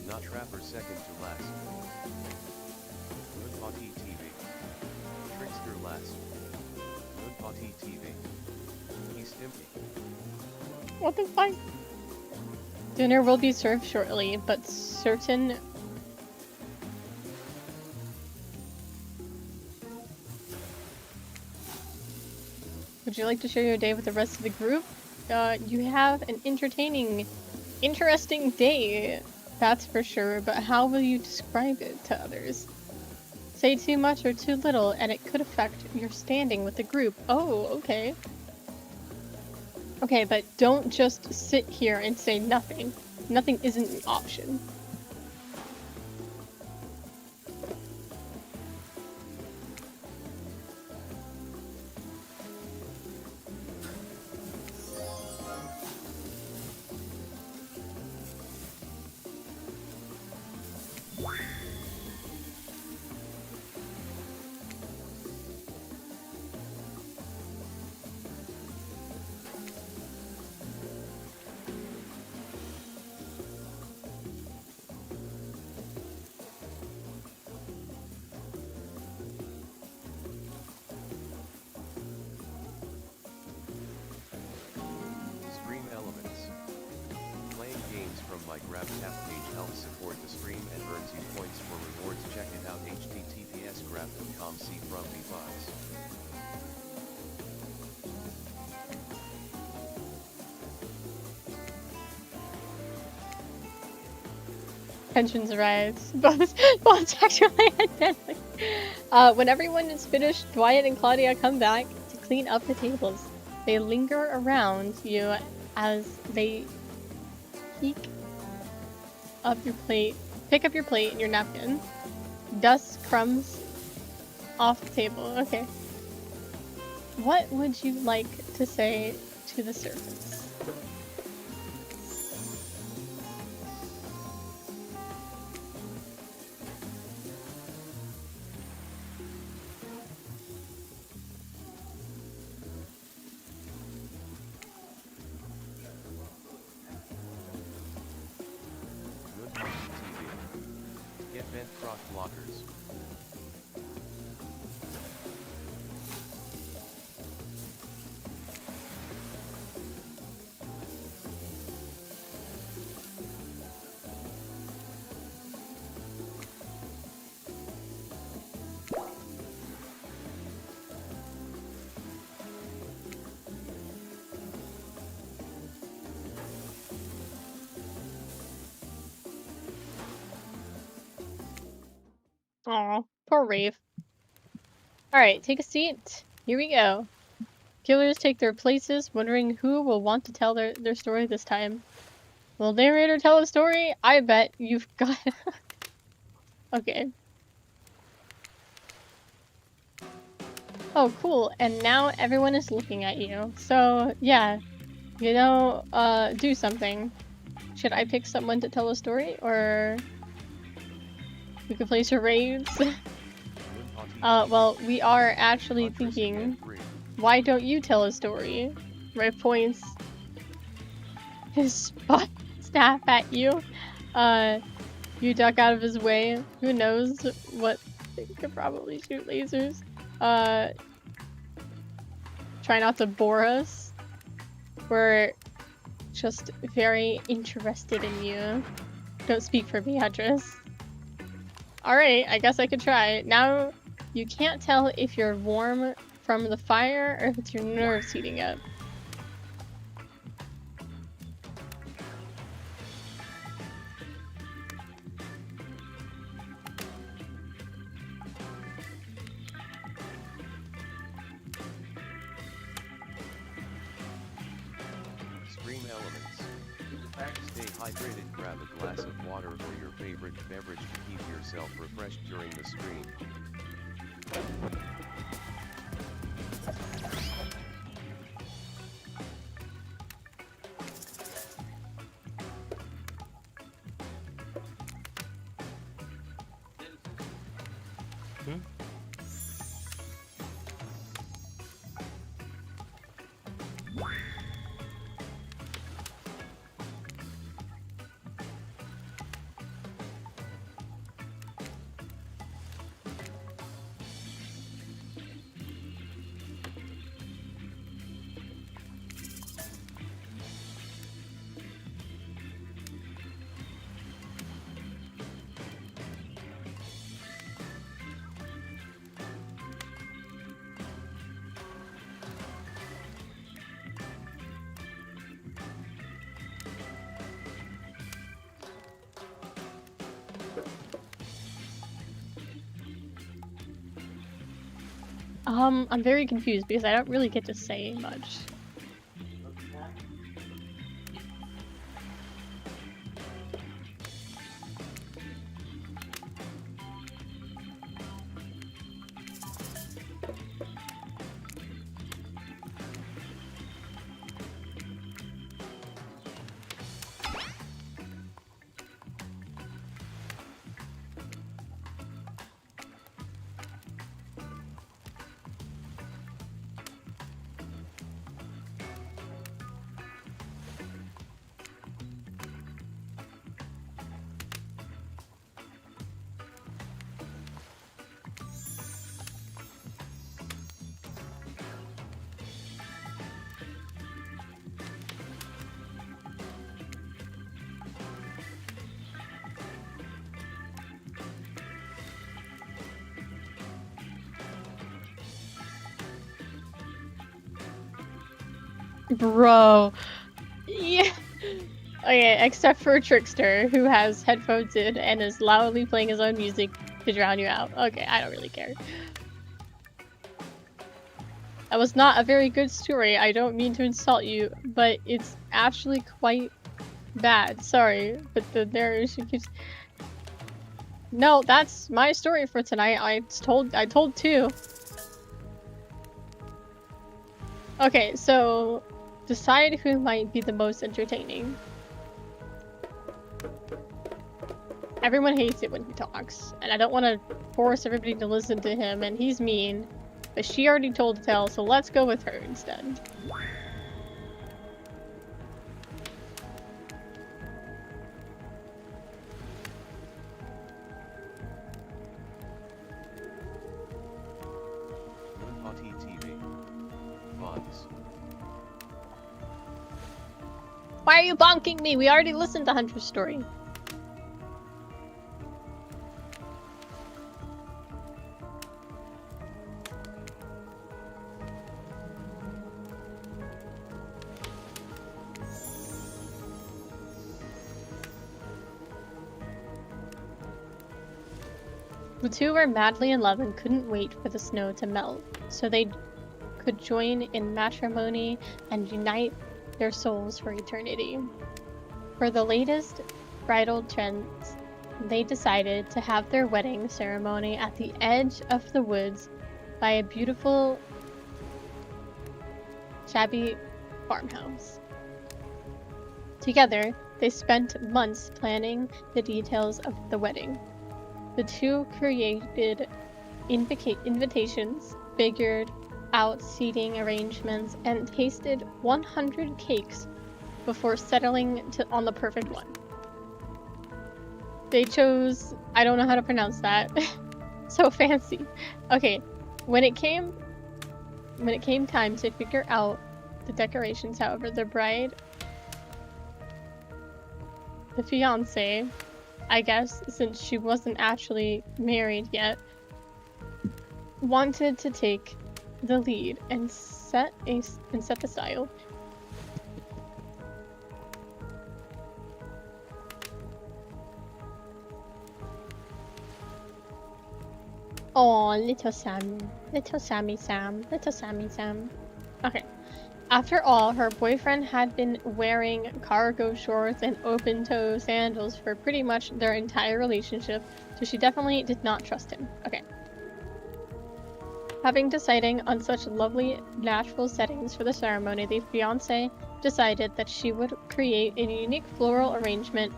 Not Trapper second to last. Moonpotty TV. Trickster last. Moonpotty TV. He's Stimpy. What the fuck? Dinner will be served shortly, but certain... Would you like to share your day with the rest of the group? You have an interesting day. That's for sure, but how will you describe it to others? Say too much or too little, and it could affect your standing with the group. Oh, okay. Okay, but don't just sit here and say nothing. Nothing isn't an option. Minecraft.com. See Frumpy Plays. Tensions rise. Both actually identical. When everyone is finished, Dwight and Claudia come back to clean up the tables. They linger around you as they pick up your plate and your napkin. Dust crumbs off the table. Okay. What would you like to say to the servants? Good TV. Get vent croc blockers. Aw, poor Rave. Alright, take a seat. Here we go. Killers take their places, wondering who will want to tell their story this time. Will narrator tell a story? I bet you've got... Okay. Oh, cool. And now everyone is looking at you. So, yeah. You know, do something. Should I pick someone to tell a story, or... we could play charades? Well, we are actually thinking... Why don't you tell a story? Ray points his staff at you. You duck out of his way. Who knows what? They could probably shoot lasers. Try not to bore us. We're just very interested in you. Don't speak for Beatrice. Alright, I guess I could try. Now, you can't tell if you're warm from the fire or if it's your nerves heating up. Stream elements. Stay hydrated. Grab a glass of water or your favorite beverage to keep yourself refreshed during the stream. Hmm? I'm very confused because I don't really get to say much. Bro. Yeah. Okay, except for Trickster, who has headphones in and is loudly playing his own music to drown you out. Okay, I don't really care. That was not a very good story. I don't mean to insult you, but it's actually quite bad. Sorry, but the narration keeps... No, that's my story for tonight. I told two. Okay, so decide who might be the most entertaining. Everyone hates it when he talks, and I don't want to force everybody to listen to him, and he's mean. But she already told the tale, so let's go with her instead. Frumpy TV. Bonks. Why are you bonking me? We already listened to Hunter's story. The two were madly in love and couldn't wait for the snow to melt, so they could join in matrimony and unite their souls for eternity. For the latest bridal trends, they decided to have their wedding ceremony at the edge of the woods by a beautiful, shabby farmhouse. Together, they spent months planning the details of the wedding. The two created invitations, figured out seating arrangements, and tasted 100 cakes before settling on the perfect one. They chose... I don't know how to pronounce that. So fancy. Okay, when it came time to figure out the decorations, however, the fiancé, I guess, since she wasn't actually married yet, wanted to take the lead and set the style. Oh, little Sammy, little Sammy Sam, little Sammy Sam. Okay. After all, her boyfriend had been wearing cargo shorts and open-toe sandals for pretty much their entire relationship, so she definitely did not trust him. Okay. Having decided on such lovely natural settings for the ceremony, the fiancé decided that she would create a unique floral arrangement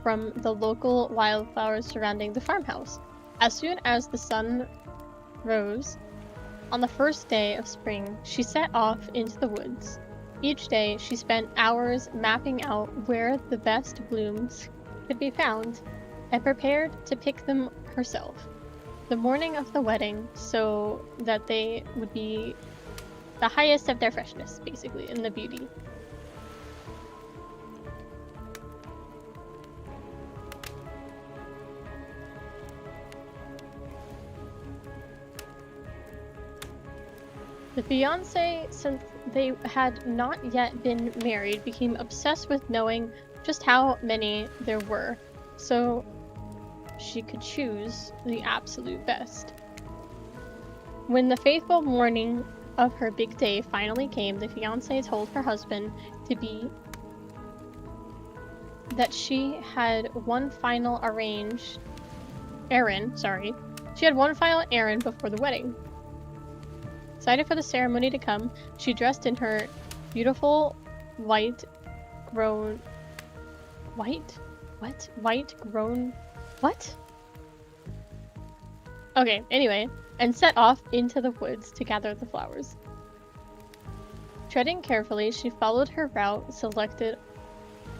from the local wildflowers surrounding the farmhouse. As soon as the sun rose, on the first day of spring, she set off into the woods. Each day, she spent hours mapping out where the best blooms could be found and prepared to pick them herself. The morning of the wedding, so that they would be the highest of their freshness, basically, in the beauty. The fiancé, since they had not yet been married, became obsessed with knowing just how many there were, so she could choose the absolute best. When the fateful morning of her big day finally came, the fiancé told her husband that she had one final errand before the wedding. Excited for the ceremony to come, she dressed in her beautiful white grown... What? Okay, anyway, and set off into the woods to gather the flowers. Treading carefully, she followed her route, selected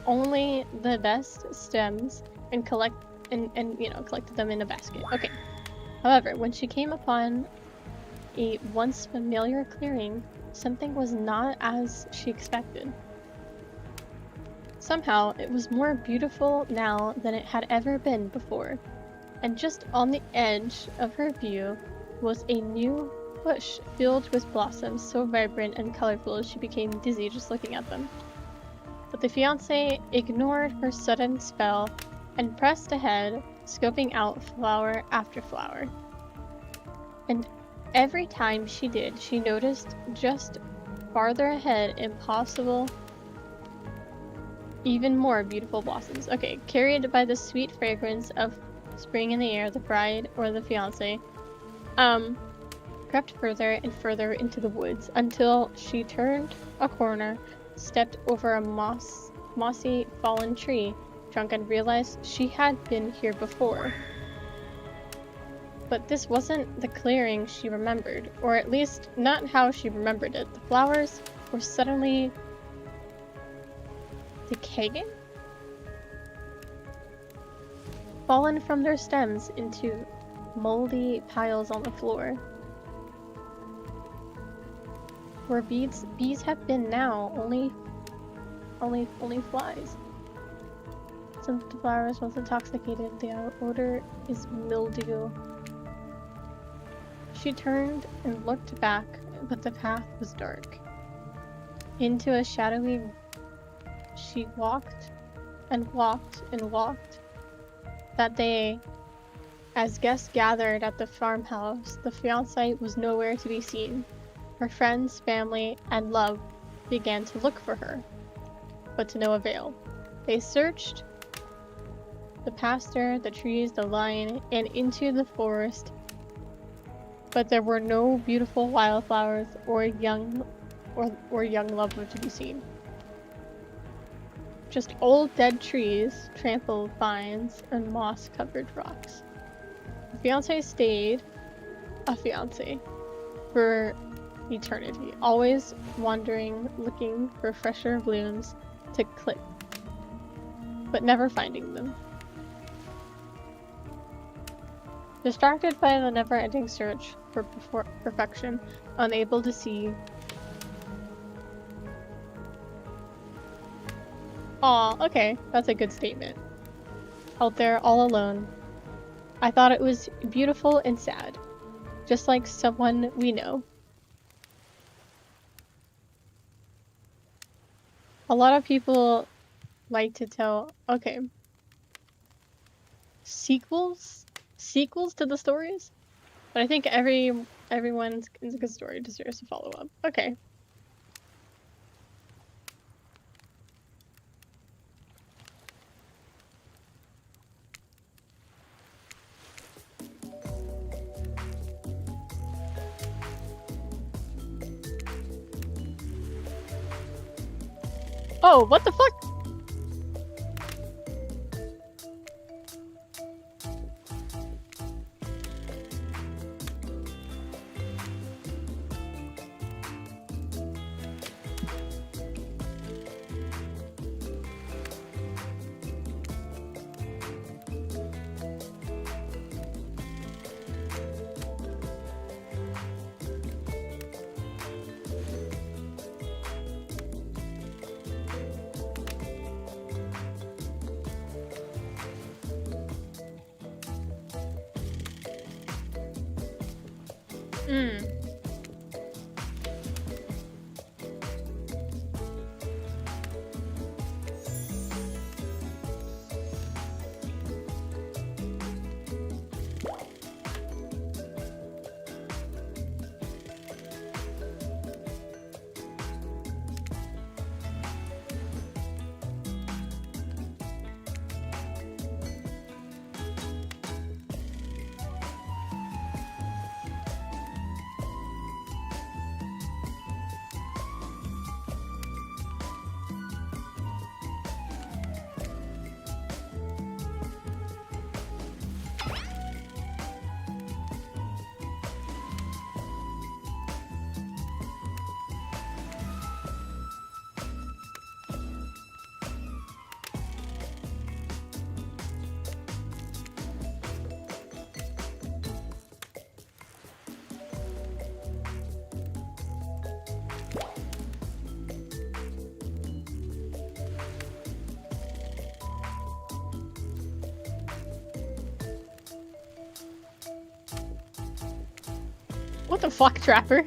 only the best stems, and collected them in a basket. Okay. However, when she came upon a once familiar clearing, something was not as she expected. Somehow, it was more beautiful now than it had ever been before, and just on the edge of her view was a new bush filled with blossoms so vibrant and colorful she became dizzy just looking at them. But the fiancé ignored her sudden spell and pressed ahead, scoping out flower after flower. And every time she did, she noticed just farther ahead impossible, even more beautiful blossoms. Okay, carried by the sweet fragrance of spring in the air, the bride or the fiancé crept further and further into the woods until she turned a corner, stepped over a mossy fallen tree trunk and realized she had been here before. But this wasn't the clearing she remembered, or at least not how she remembered it. The flowers were suddenly decaying? Fallen from their stems into moldy piles on the floor. Where bees have been now, only flies. Since the flowers was intoxicated, the odor is mildew. She turned and looked back, but the path was dark. Into a shadowy... She walked and walked and walked. That day, as guests gathered at the farmhouse, the fiancé was nowhere to be seen. Her friends, family, and love began to look for her, but to no avail. They searched the pasture, the trees, the line, and into the forest, but there were no beautiful wildflowers or young lover to be seen. Just old dead trees, trampled vines, and moss-covered rocks. The fiancé stayed a fiancé for eternity, always wandering, looking for fresher blooms to clip, but never finding them. Distracted by the never-ending search for perfection, unable to see. Aw, okay, that's a good statement. Out there all alone. I thought it was beautiful and sad, just like someone we know. A lot of people like to tell, okay, sequels to the stories, but I think everyone's good story deserves a follow-up. Okay. Oh, what the fuck? What the fuck, Trapper?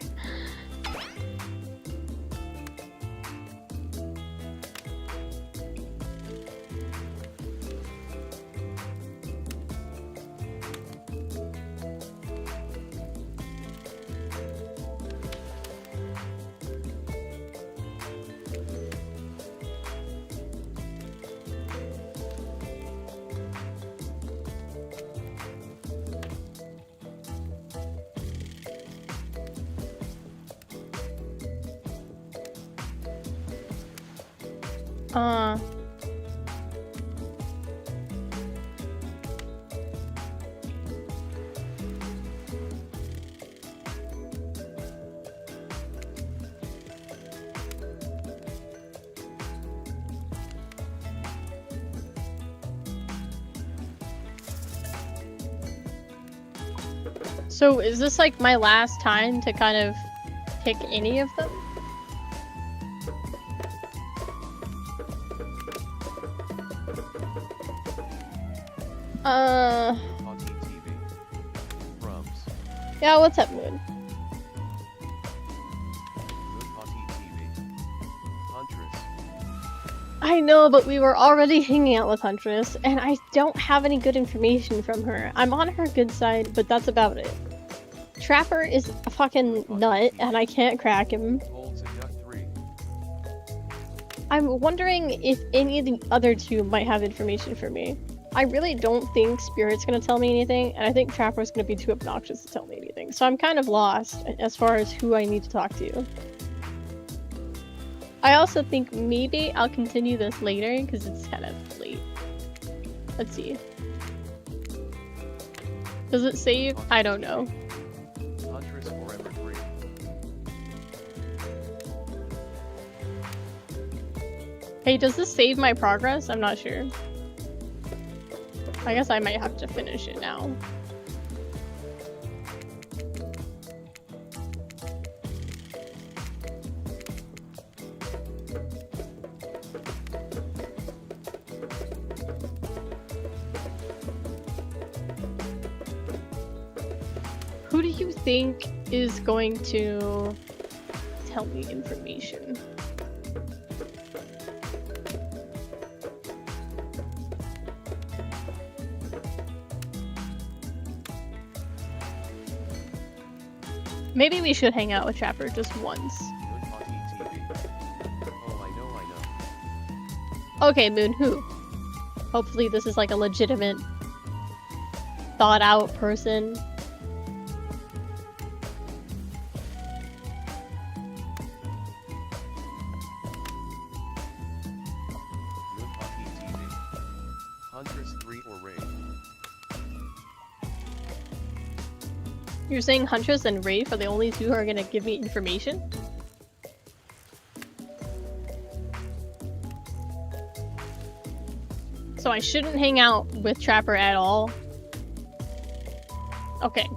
So is this like my last time to kind of pick any of them? Yeah, what's up, Moon? I know, but we were already hanging out with Huntress, and I don't have any good information from her. I'm on her good side, but that's about it. Trapper is a fucking nut, and I can't crack him. I'm wondering if any of the other two might have information for me. I really don't think Spirit's gonna tell me anything, and I think Trapper's gonna be too obnoxious to tell me anything. So I'm kind of lost as far as who I need to talk to. I also think maybe I'll continue this later, because it's kind of late. Let's see. Does it save? I don't know. Hey, does this save my progress? I'm not sure. I guess I might have to finish it now. Who do you think is going to tell me information? Maybe we should hang out with Trapper just once. Okay, Moon, who? Hopefully this is like a legitimate, thought out person. You're saying Huntress and Rafe are the only two who are gonna give me information? So I shouldn't hang out with Trapper at all? Okay.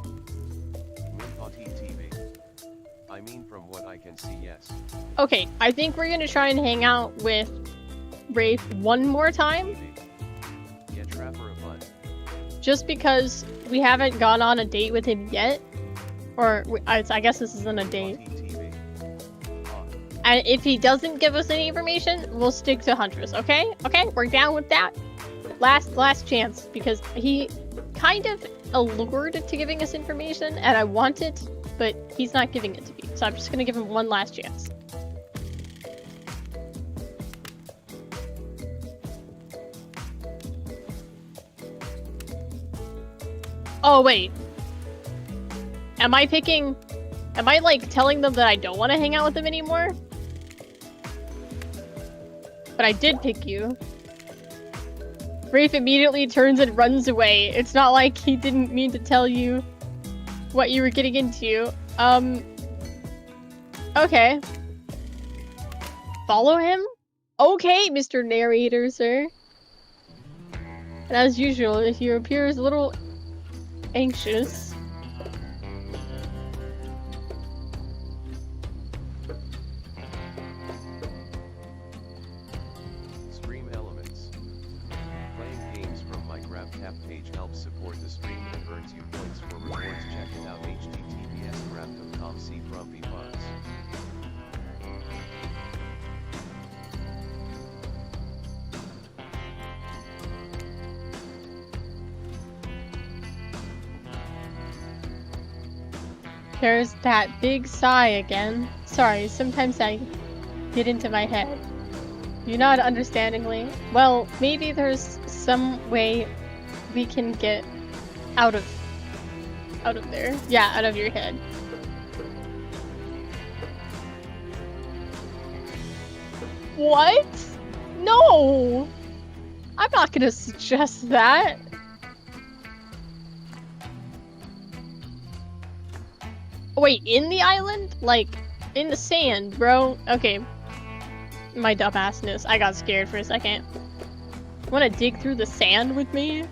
I mean, from what I can see, yes. Okay, I think we're gonna try and hang out with Rafe one more time. Yeah, Trapper a butt. Just because we haven't gone on a date with him yet. Or, I guess this isn't a date. And if he doesn't give us any information, we'll stick to Huntress, okay? Okay, we're down with that. Last chance, because he kind of allured to giving us information, and I want it, but he's not giving it to me. So I'm just gonna give him one last chance. Oh, wait. Am I like telling them that I don't want to hang out with them anymore? But I did pick you. Rafe immediately turns and runs away. It's not like he didn't mean to tell you what you were getting into. Okay. Follow him? Okay, Mr. Narrator, sir. And as usual, if he appears a little anxious. Stream elements. Playing games from my GrabTap page helps support the stream and earns you points for rewards. Check it out, https:// There's that big sigh again. Sorry, sometimes I get into my head. You nod understandingly. Well, maybe there's some way we can get out of there. Yeah, out of your head. What? No! I'm not gonna suggest that. Wait, in the island? Like, in the sand, bro? Okay. My dumbassness. I got scared for a second. Wanna dig through the sand with me?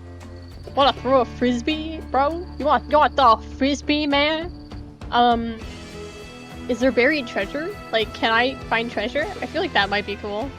Wanna throw a frisbee, bro? You want the frisbee, man? Is there buried treasure? Like, can I find treasure? I feel like that might be cool.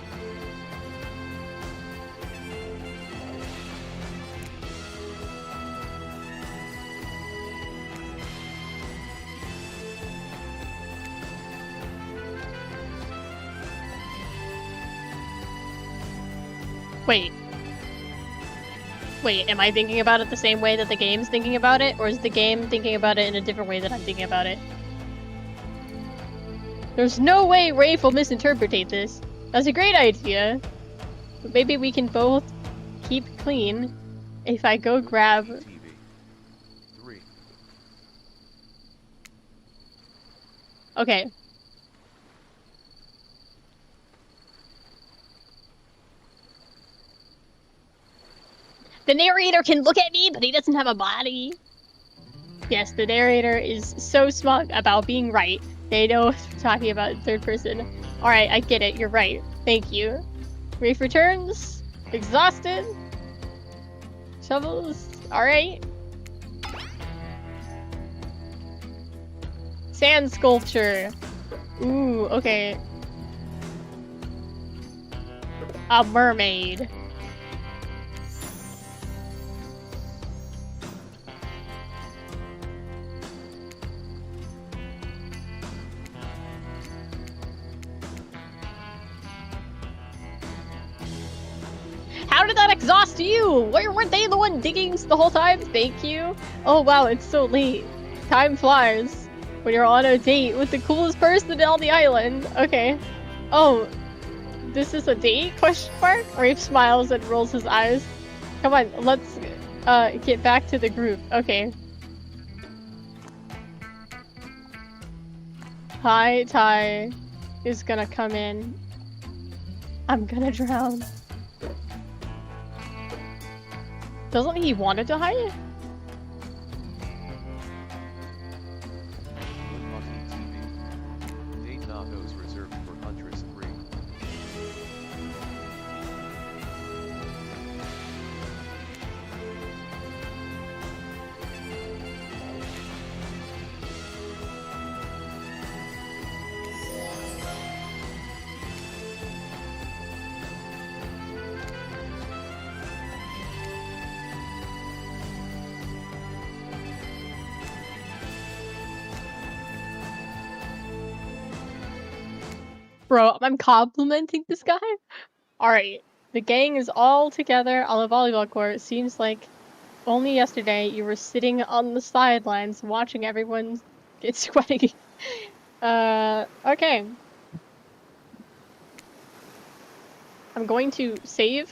Wait, am I thinking about it the same way that the game's thinking about it? Or is the game thinking about it in a different way that I'm thinking about it? There's no way Rafe will misinterpret this. That's a great idea. But maybe we can both keep clean if I go grab... Okay. The narrator can look at me, but he doesn't have a body. Yes, the narrator is so smug about being right. They know what we're talking about in third person. Alright, I get it. You're right. Thank you. Rafe returns. Exhausted. Shovels. Alright. Sand sculpture. Ooh, okay. A mermaid. How did that exhaust you? Weren't they the one digging the whole time? Thank you. Oh wow, it's so late. Time flies when you're on a date with the coolest person on the island. Okay. Oh, this is a date? Question mark? Rafe smiles and rolls his eyes. Come on, let's get back to the group. Okay. High tide is gonna come in. I'm gonna drown. Doesn't he want to die? Date nachos reserved for Huntress 3. Bro, I'm complimenting this guy? Alright, the gang is all together on the volleyball court. Seems like only yesterday you were sitting on the sidelines watching everyone get sweaty. Okay. I'm going to save.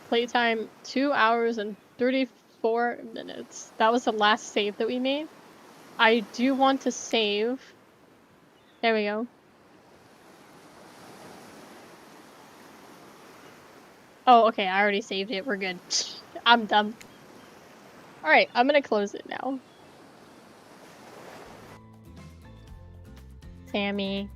Playtime 2 hours and 34 minutes. That was the last save that we made. I do want to save. There we go. Oh, okay, I already saved it. We're good. I'm dumb. Alright, I'm gonna close it now. Sammy.